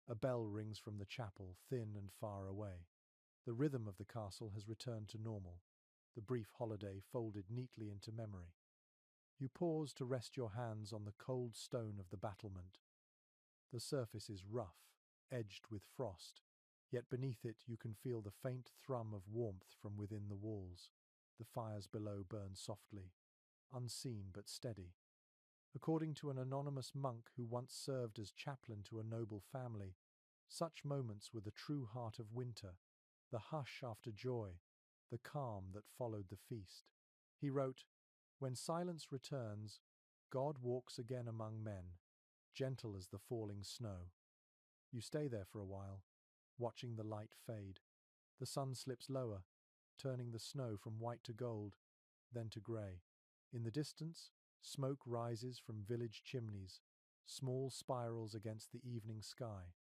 A bell rings from the chapel, thin and far away. The rhythm of the castle has returned to normal, the brief holiday folded neatly into memory. You pause to rest your hands on the cold stone of the battlement. The surface is rough, edged with frost, yet beneath it you can feel the faint thrum of warmth from within the walls. The fires below burn softly, unseen but steady. According to an anonymous monk who once served as chaplain to a noble family, such moments were the true heart of winter, the hush after joy, the calm that followed the feast. He wrote, "When silence returns, God walks again among men, gentle as the falling snow." You stay there for a while, watching the light fade. The sun slips lower, turning the snow from white to gold, then to grey. In the distance, smoke rises from village chimneys, small spirals against the evening sky.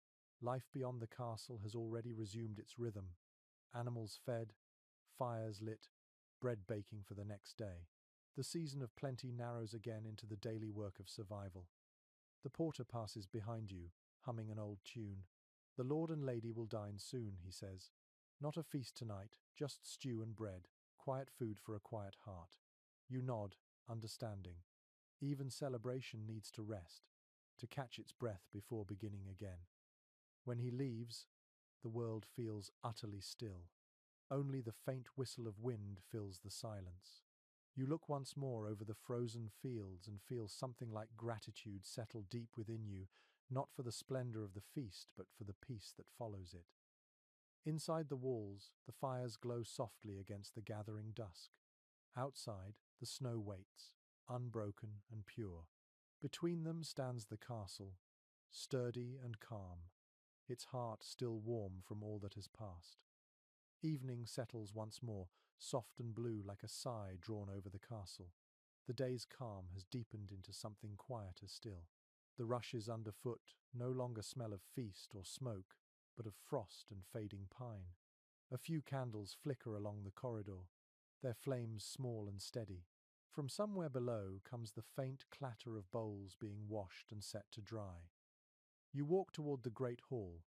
Life beyond the castle has already resumed its rhythm. Animals fed, fires lit, bread baking for the next day. The season of plenty narrows again into the daily work of survival. The porter passes behind you, humming an old tune. "The lord and lady will dine soon," he says. "Not a feast tonight, just stew and bread, quiet food for a quiet heart." You nod, understanding. Even celebration needs to rest, to catch its breath before beginning again. When he leaves, the world feels utterly still. Only the faint whistle of wind fills the silence. You look once more over the frozen fields and feel something like gratitude settle deep within you, not for the splendor of the feast, but for the peace that follows it. Inside the walls, the fires glow softly against the gathering dusk. Outside, the snow waits, unbroken and pure. Between them stands the castle, sturdy and calm, its heart still warm from all that has passed. Evening settles once more, soft and blue like a sigh drawn over the castle. The day's calm has deepened into something quieter still. The rushes underfoot no longer smell of feast or smoke, but of frost and fading pine. A few candles flicker along the corridor, their flames small and steady. From somewhere below comes the faint clatter of bowls being washed and set to dry. You walk toward the great hall,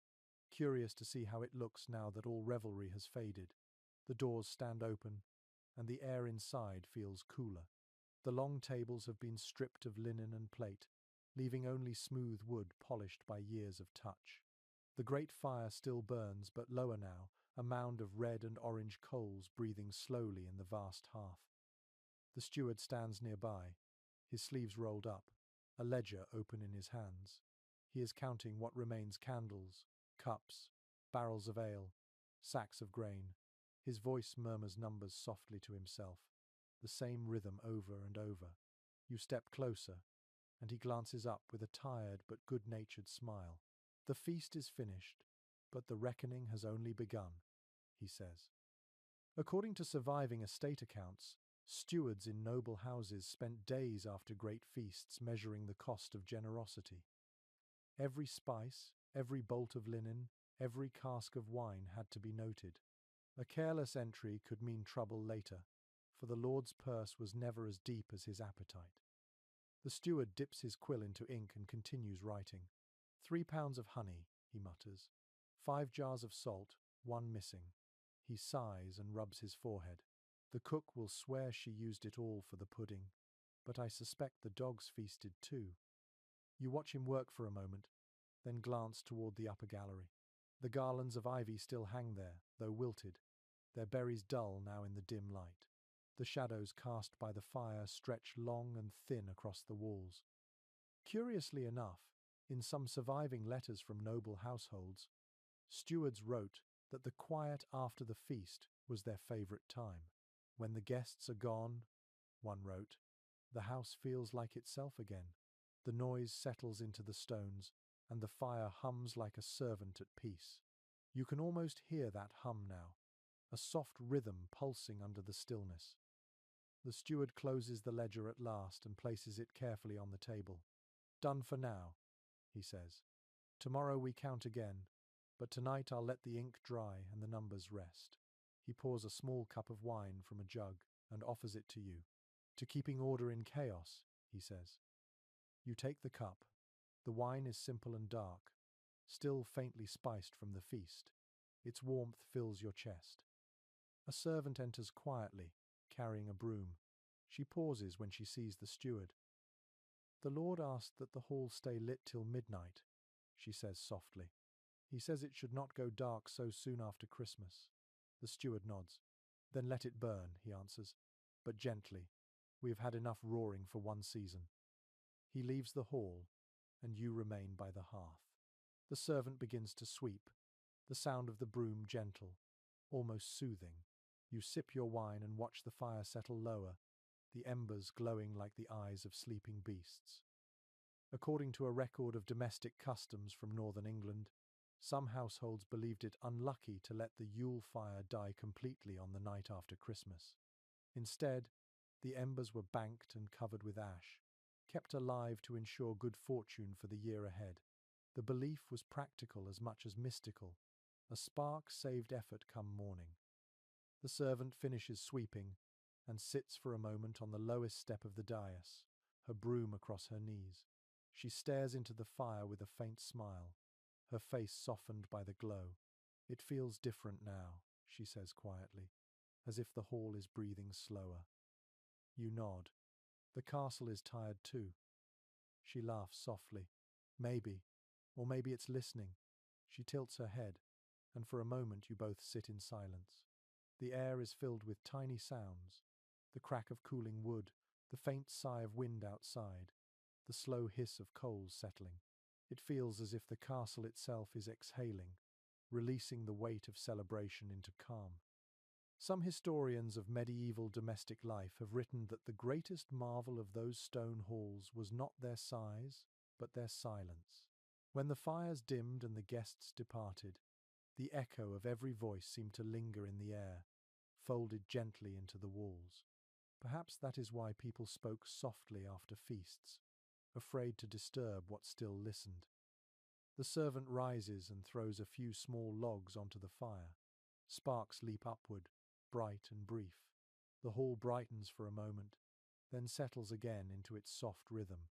curious to see how it looks now that all revelry has faded. The doors stand open, and the air inside feels cooler. The long tables have been stripped of linen and plate, leaving only smooth wood polished by years of touch. The great fire still burns, but lower now, a mound of red and orange coals breathing slowly in the vast hearth. The steward stands nearby, his sleeves rolled up, a ledger open in his hands. He is counting what remains: candles, cups, barrels of ale, sacks of grain. His voice murmurs numbers softly to himself, the same rhythm over and over. You step closer, and he glances up with a tired but good-natured smile. "The feast is finished, but the reckoning has only begun," he says. According to surviving estate accounts, Stewards in noble houses spent days after great feasts measuring the cost of generosity. Every spice, every bolt of linen, every cask of wine had to be noted. A careless entry could mean trouble later, for the Lord's purse was never as deep as his appetite. The steward dips his quill into ink and continues writing. 3 pounds of honey, he mutters. 5 jars of salt, one missing. He sighs and rubs his forehead. The cook will swear she used it all for the pudding, but I suspect the dogs feasted too. You watch him work for a moment, then glance toward the upper gallery. The garlands of ivy still hang there, though wilted, their berries dull now in the dim light. The shadows cast by the fire stretch long and thin across the walls. Curiously enough, in some surviving letters from noble households, stewards wrote that the quiet after the feast was their favorite time. When the guests are gone, one wrote, the house feels like itself again. The noise settles into the stones, and the fire hums like a servant at peace. You can almost hear that hum now, a soft rhythm pulsing under the stillness. The steward closes the ledger at last and places it carefully on the table. Done for now, he says. Tomorrow we count again, but tonight I'll let the ink dry and the numbers rest. He pours a small cup of wine from a jug and offers it to you. To keeping order in chaos, he says. You take the cup. The wine is simple and dark, still faintly spiced from the feast. Its warmth fills your chest. A servant enters quietly, carrying a broom. She pauses when she sees the steward. The Lord asked that the hall stay lit till midnight, she says softly. He says it should not go dark so soon after Christmas. The steward nods. Then let it burn, he answers, but gently. We have had enough roaring for one season. He leaves the hall, and you remain by the hearth. The servant begins to sweep, the sound of the broom gentle, almost soothing. You sip your wine and watch the fire settle lower, the embers glowing like the eyes of sleeping beasts. According to a record of domestic customs from northern England, some households believed it unlucky to let the Yule fire die completely on the night after Christmas. Instead, the embers were banked and covered with ash, kept alive to ensure good fortune for the year ahead. The belief was practical as much as mystical. A spark saved effort come morning. The servant finishes sweeping and sits for a moment on the lowest step of the dais, her broom across her knees. She stares into the fire with a faint smile, her face softened by the glow. It feels different now, she says quietly, as if the hall is breathing slower. You nod. The castle is tired too. She laughs softly. Maybe, or maybe it's listening. She tilts her head, and for a moment you both sit in silence. The air is filled with tiny sounds, the crack of cooling wood, the faint sigh of wind outside, the slow hiss of coals settling. It feels as if the castle itself is exhaling, releasing the weight of celebration into calm. Some historians of medieval domestic life have written that the greatest marvel of those stone halls was not their size, but their silence. When the fires dimmed and the guests departed, the echo of every voice seemed to linger in the air, folded gently into the walls. Perhaps that is why people spoke softly after feasts, afraid to disturb what still listened. The servant rises and throws a few small logs onto the fire. Sparks leap upward, bright and brief. The hall brightens for a moment, then settles again into its soft rhythm.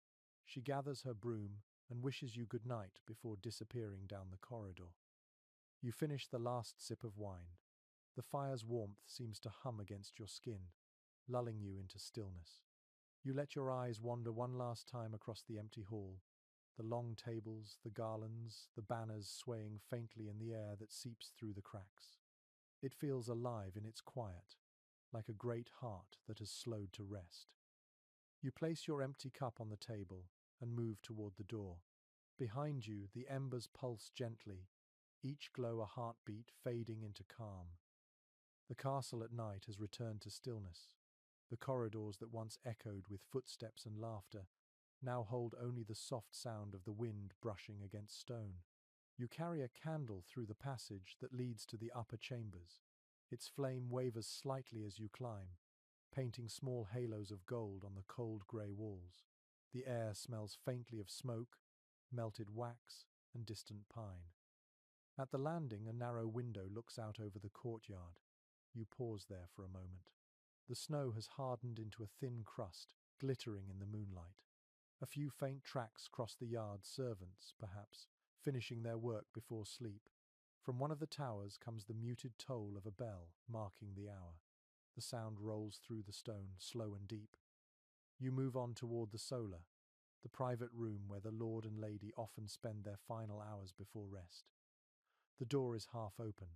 She gathers her broom and wishes you good night before disappearing down the corridor. You finish the last sip of wine. The fire's warmth seems to hum against your skin, lulling you into stillness. You let your eyes wander one last time across the empty hall, the long tables, the garlands, the banners swaying faintly in the air that seeps through the cracks. It feels alive in its quiet, like a great heart that has slowed to rest. You place your empty cup on the table and move toward the door. Behind you, the embers pulse gently, each glow a heartbeat fading into calm. The castle at night has returned to stillness. The corridors that once echoed with footsteps and laughter now hold only the soft sound of the wind brushing against stone. You carry a candle through the passage that leads to the upper chambers. Its flame wavers slightly as you climb, painting small halos of gold on the cold grey walls. The air smells faintly of smoke, melted wax, and distant pine. At the landing, a narrow window looks out over the courtyard. You pause there for a moment. The snow has hardened into a thin crust, glittering in the moonlight. A few faint tracks cross the yard, servants, perhaps, finishing their work before sleep. From one of the towers comes the muted toll of a bell, marking the hour. The sound rolls through the stone, slow and deep. You move on toward the solar, the private room where the Lord and Lady often spend their final hours before rest. The door is half open.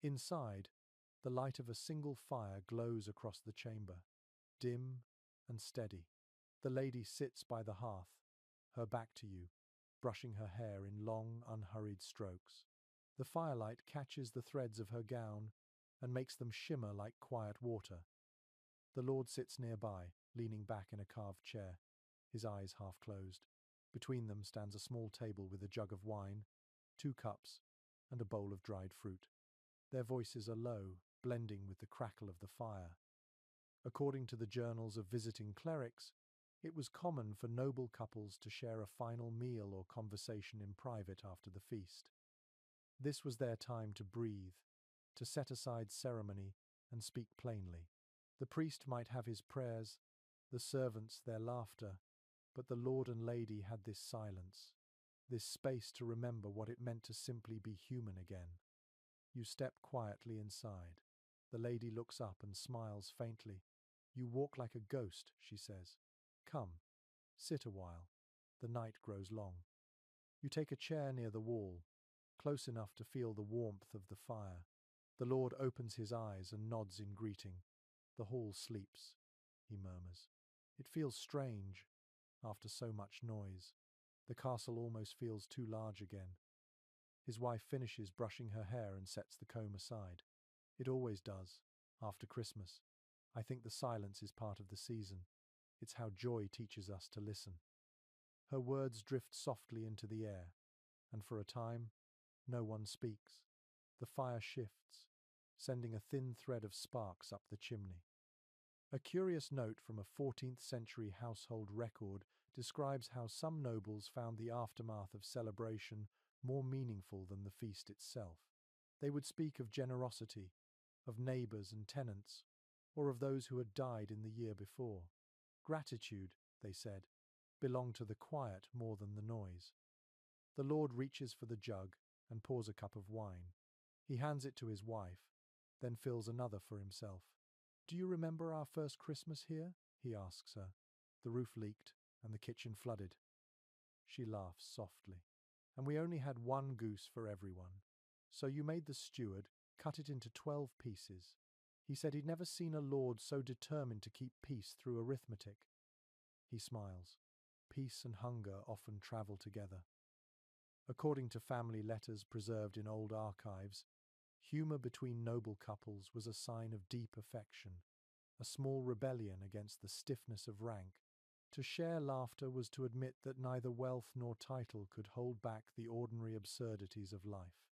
Inside, the light of a single fire glows across the chamber, dim and steady. The lady sits by the hearth, her back to you, brushing her hair in long, unhurried strokes. The firelight catches the threads of her gown and makes them shimmer like quiet water. The Lord sits nearby, leaning back in a carved chair, his eyes half closed. Between them stands a small table with a jug of wine, 2 cups, and a bowl of dried fruit. Their voices are low, blending with the crackle of the fire. According to the journals of visiting clerics, it was common for noble couples to share a final meal or conversation in private after the feast. This was their time to breathe, to set aside ceremony and speak plainly. The priest might have his prayers, the servants their laughter, but the Lord and Lady had this silence, this space to remember what it meant to simply be human again. You step quietly inside. The lady looks up and smiles faintly. "You walk like a ghost," she says. "Come, sit a while. The night grows long." You take a chair near the wall, close enough to feel the warmth of the fire. The Lord opens his eyes and nods in greeting. "The hall sleeps," he murmurs. It feels strange, after so much noise. The castle almost feels too large again. His wife finishes brushing her hair and sets the comb aside. "It always does, after Christmas. I think the silence is part of the season. It's how joy teaches us to listen." Her words drift softly into the air, and for a time, no one speaks. The fire shifts, sending a thin thread of sparks up the chimney. A curious note from a 14th century household record describes how some nobles found the aftermath of celebration more meaningful than the feast itself. They would speak of generosity, of neighbours and tenants, or of those who had died in the year before. Gratitude, they said, belonged to the quiet more than the noise. The Lord reaches for the jug and pours a cup of wine. He hands it to his wife, then fills another for himself. "Do you remember our first Christmas here?" he asks her. "The roof leaked and the kitchen flooded." She laughs softly. "And we only had one goose for everyone. So you made the steward cut it into 12 pieces. He said he'd never seen a lord so determined to keep peace through arithmetic." He smiles. Peace and hunger often travel together. According to family letters preserved in old archives, humor between noble couples was a sign of deep affection, a small rebellion against the stiffness of rank. To share laughter was to admit that neither wealth nor title could hold back the ordinary absurdities of life.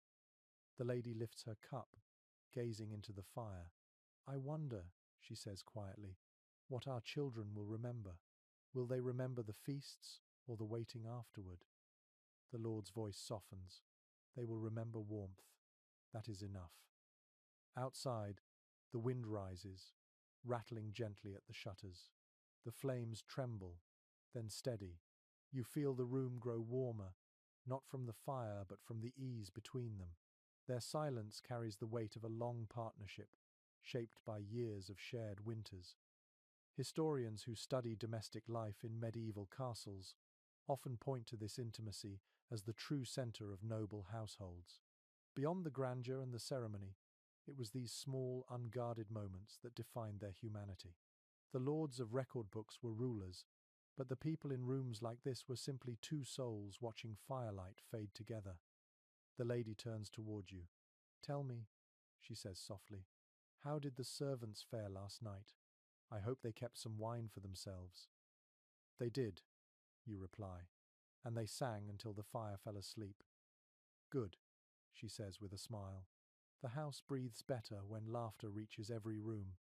The lady lifts her cup, gazing into the fire. "I wonder," she says quietly, "what our children will remember. Will they remember the feasts or the waiting afterward?" The Lord's voice softens. "They will remember warmth. That is enough." Outside, the wind rises, rattling gently at the shutters. The flames tremble, then steady. You feel the room grow warmer, not from the fire but from the ease between them. Their silence carries the weight of a long partnership, shaped by years of shared winters. Historians who study domestic life in medieval castles often point to this intimacy as the true centre of noble households. Beyond the grandeur and the ceremony, it was these small, unguarded moments that defined their humanity. The lords of record books were rulers, but the people in rooms like this were simply two souls watching firelight fade together. The lady turns toward you. "Tell me," she says softly, "how did the servants fare last night? I hope they kept some wine for themselves." "They did," you reply, "and they sang until the fire fell asleep." "Good," she says with a smile. "The house breathes better when laughter reaches every room."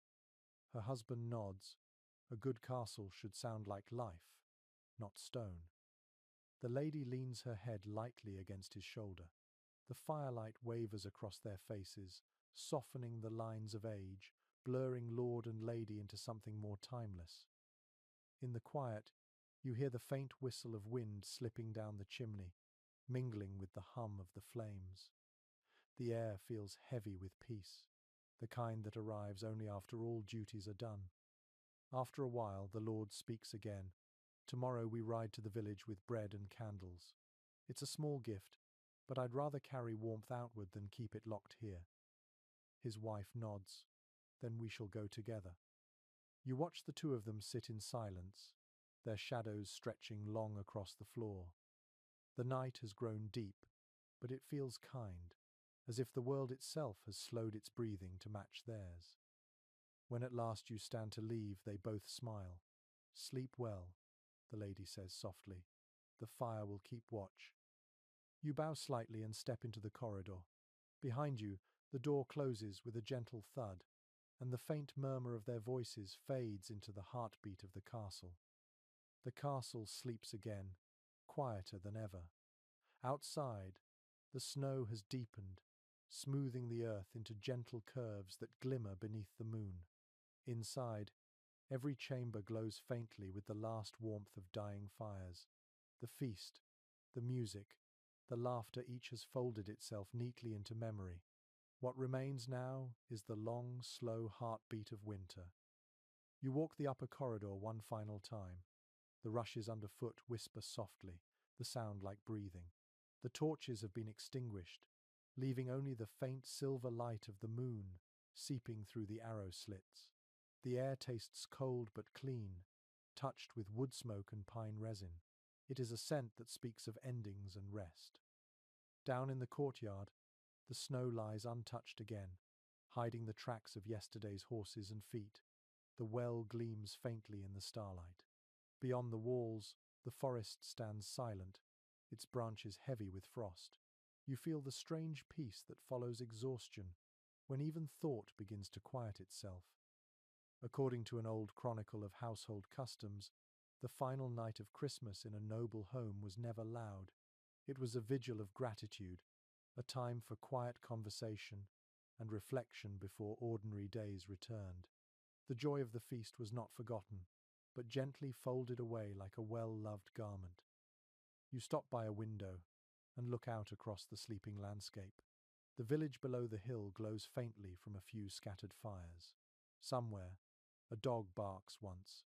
Her husband nods. A good castle should sound like life, not stone. The lady leans her head lightly against his shoulder. The firelight wavers across their faces, softening the lines of age, blurring lord and lady into something more timeless. In the quiet, you hear the faint whistle of wind slipping down the chimney, mingling with the hum of the flames. The air feels heavy with peace, the kind that arrives only after all duties are done. After a while, the Lord speaks again. Tomorrow we ride to the village with bread and candles. It's a small gift, but I'd rather carry warmth outward than keep it locked here. His wife nods. Then we shall go together. You watch the two of them sit in silence, their shadows stretching long across the floor. The night has grown deep, but it feels kind, as if the world itself has slowed its breathing to match theirs. When at last you stand to leave, they both smile. Sleep well, the lady says softly. The fire will keep watch. You bow slightly and step into the corridor. Behind you, the door closes with a gentle thud, and the faint murmur of their voices fades into the heartbeat of the castle. The castle sleeps again, quieter than ever. Outside, the snow has deepened, smoothing the earth into gentle curves that glimmer beneath the moon. Inside, every chamber glows faintly with the last warmth of dying fires. The feast, the music, the laughter, each has folded itself neatly into memory. What remains now is the long, slow heartbeat of winter. You walk the upper corridor one final time. The rushes underfoot whisper softly, the sound like breathing. The torches have been extinguished, leaving only the faint silver light of the moon seeping through the arrow slits. The air tastes cold but clean, touched with wood smoke and pine resin. It is a scent that speaks of endings and rest. Down in the courtyard, the snow lies untouched again, hiding the tracks of yesterday's horses and feet. The well gleams faintly in the starlight. Beyond the walls, the forest stands silent, its branches heavy with frost. You feel the strange peace that follows exhaustion, when even thought begins to quiet itself. According to an old chronicle of household customs, the final night of Christmas in a noble home was never loud. It was a vigil of gratitude, a time for quiet conversation and reflection before ordinary days returned. The joy of the feast was not forgotten, but gently folded away like a well-loved garment. You stop by a window and look out across the sleeping landscape. The village below the hill glows faintly from a few scattered fires. Somewhere, a dog barks once,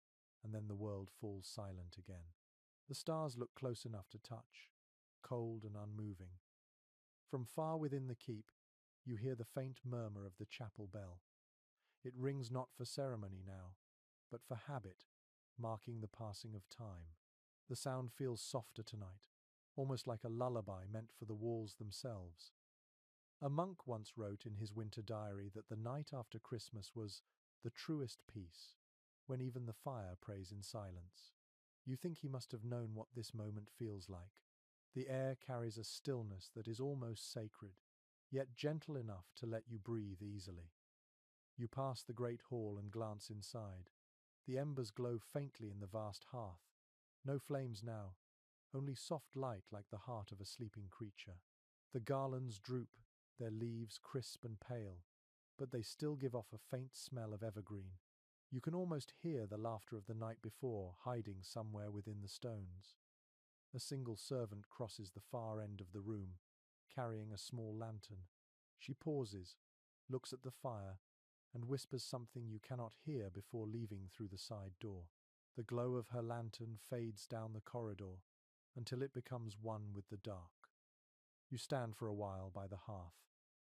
and then the world falls silent again. The stars look close enough to touch, cold and unmoving. From far within the keep, you hear the faint murmur of the chapel bell. It rings not for ceremony now, but for habit, marking the passing of time. The sound feels softer tonight, almost like a lullaby meant for the walls themselves. A monk once wrote in his winter diary that the night after Christmas was the truest peace, when even the fire prays in silence. You think he must have known what this moment feels like. The air carries a stillness that is almost sacred, yet gentle enough to let you breathe easily. You pass the great hall and glance inside. The embers glow faintly in the vast hearth. No flames now, only soft light like the heart of a sleeping creature. The garlands droop, their leaves crisp and pale, but they still give off a faint smell of evergreen. You can almost hear the laughter of the night before hiding somewhere within the stones. A single servant crosses the far end of the room, carrying a small lantern. She pauses, looks at the fire, and whispers something you cannot hear before leaving through the side door. The glow of her lantern fades down the corridor until it becomes one with the dark. You stand for a while by the hearth,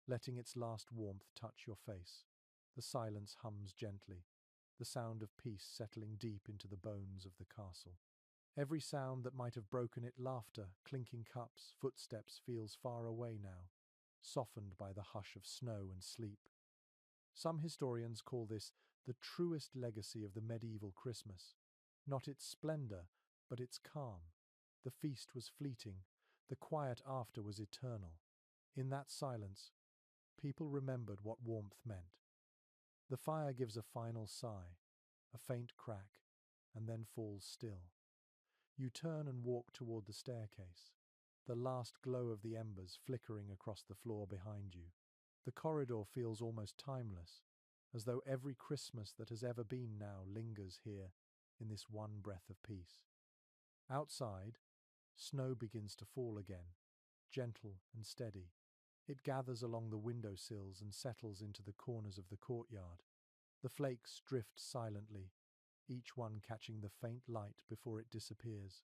letting its last warmth touch your face. The silence hums gently, the sound of peace settling deep into the bones of the castle. Every sound that might have broken it, laughter, clinking cups, footsteps, feels far away now, softened by the hush of snow and sleep. Some historians call this the truest legacy of the medieval Christmas. Not its splendor, but its calm. The feast was fleeting, the quiet after was eternal. In that silence, people remembered what warmth meant. The fire gives a final sigh, a faint crack, and then falls still. You turn and walk toward the staircase, the last glow of the embers flickering across the floor behind you. The corridor feels almost timeless, as though every Christmas that has ever been now lingers here in this one breath of peace. Outside, snow begins to fall again, gentle and steady. It gathers along the window sills and settles into the corners of the courtyard. The flakes drift silently, each one catching the faint light before it disappears.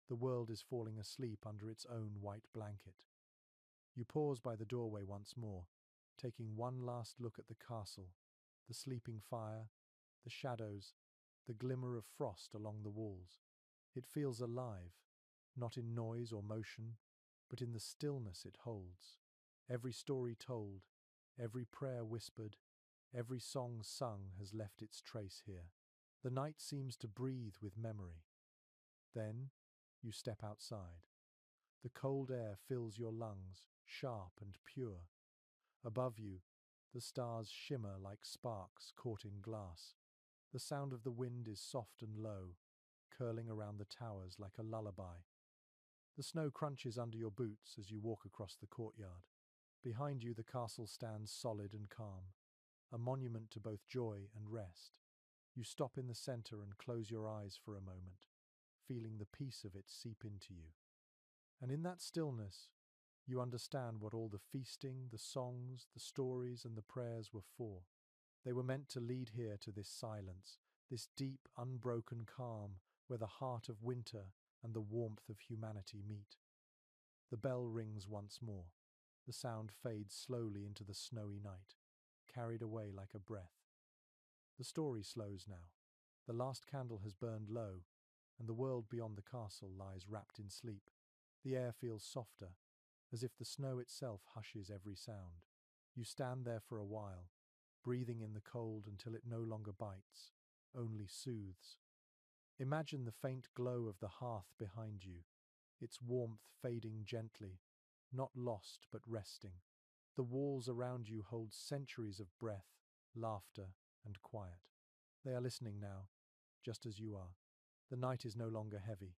The world is falling asleep under its own white blanket. You pause by the doorway once more, taking one last look at the castle, the sleeping fire, the shadows, the glimmer of frost along the walls. It feels alive, not in noise or motion, but in the stillness it holds. Every story told, every prayer whispered, every song sung has left its trace here. The night seems to breathe with memory. Then, you step outside. The cold air fills your lungs, sharp and pure. Above you, the stars shimmer like sparks caught in glass. The sound of the wind is soft and low, curling around the towers like a lullaby. The snow crunches under your boots as you walk across the courtyard. Behind you, the castle stands solid and calm, a monument to both joy and rest. You stop in the center and close your eyes for a moment, feeling the peace of it seep into you. And in that stillness, you understand what all the feasting, the songs, the stories, and the prayers were for. They were meant to lead here to this silence, this deep, unbroken calm where the heart of winter and the warmth of humanity meet. The bell rings once more. The sound fades slowly into the snowy night, carried away like a breath. The story slows now. The last candle has burned low, and the world beyond the castle lies wrapped in sleep. The air feels softer, as if the snow itself hushes every sound. You stand there for a while, breathing in the cold until it no longer bites, only soothes. Imagine the faint glow of the hearth behind you, its warmth fading gently, not lost but resting. The walls around you hold centuries of breath, laughter, and quiet. They are listening now, just as you are. The night is no longer heavy.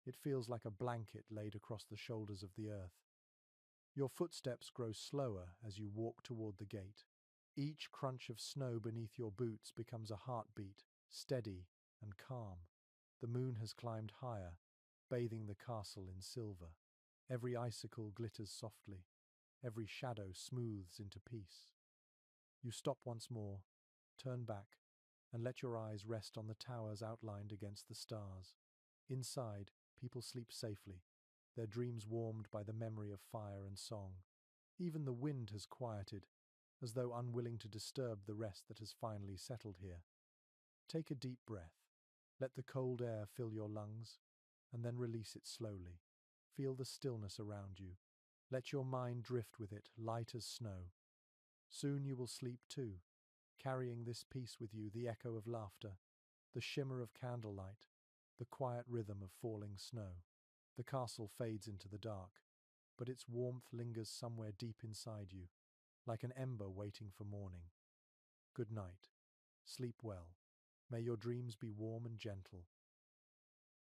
It feels like a blanket laid across the shoulders of the earth. Your footsteps grow slower as you walk toward the gate. Each crunch of snow beneath your boots becomes a heartbeat, steady and calm. The moon has climbed higher, bathing the castle in silver. Every icicle glitters softly. Every shadow smooths into peace. You stop once more, turn back, and let your eyes rest on the towers outlined against the stars. Inside, people sleep safely, their dreams warmed by the memory of fire and song. Even the wind has quieted, as though unwilling to disturb the rest that has finally settled here. Take a deep breath. Let the cold air fill your lungs, and then release it slowly. Feel the stillness around you. Let your mind drift with it, light as snow. Soon you will sleep too, carrying this peace with you, the echo of laughter, the shimmer of candlelight, the quiet rhythm of falling snow. The castle fades into the dark, but its warmth lingers somewhere deep inside you, like an ember waiting for morning. Good night. Sleep well. May your dreams be warm and gentle,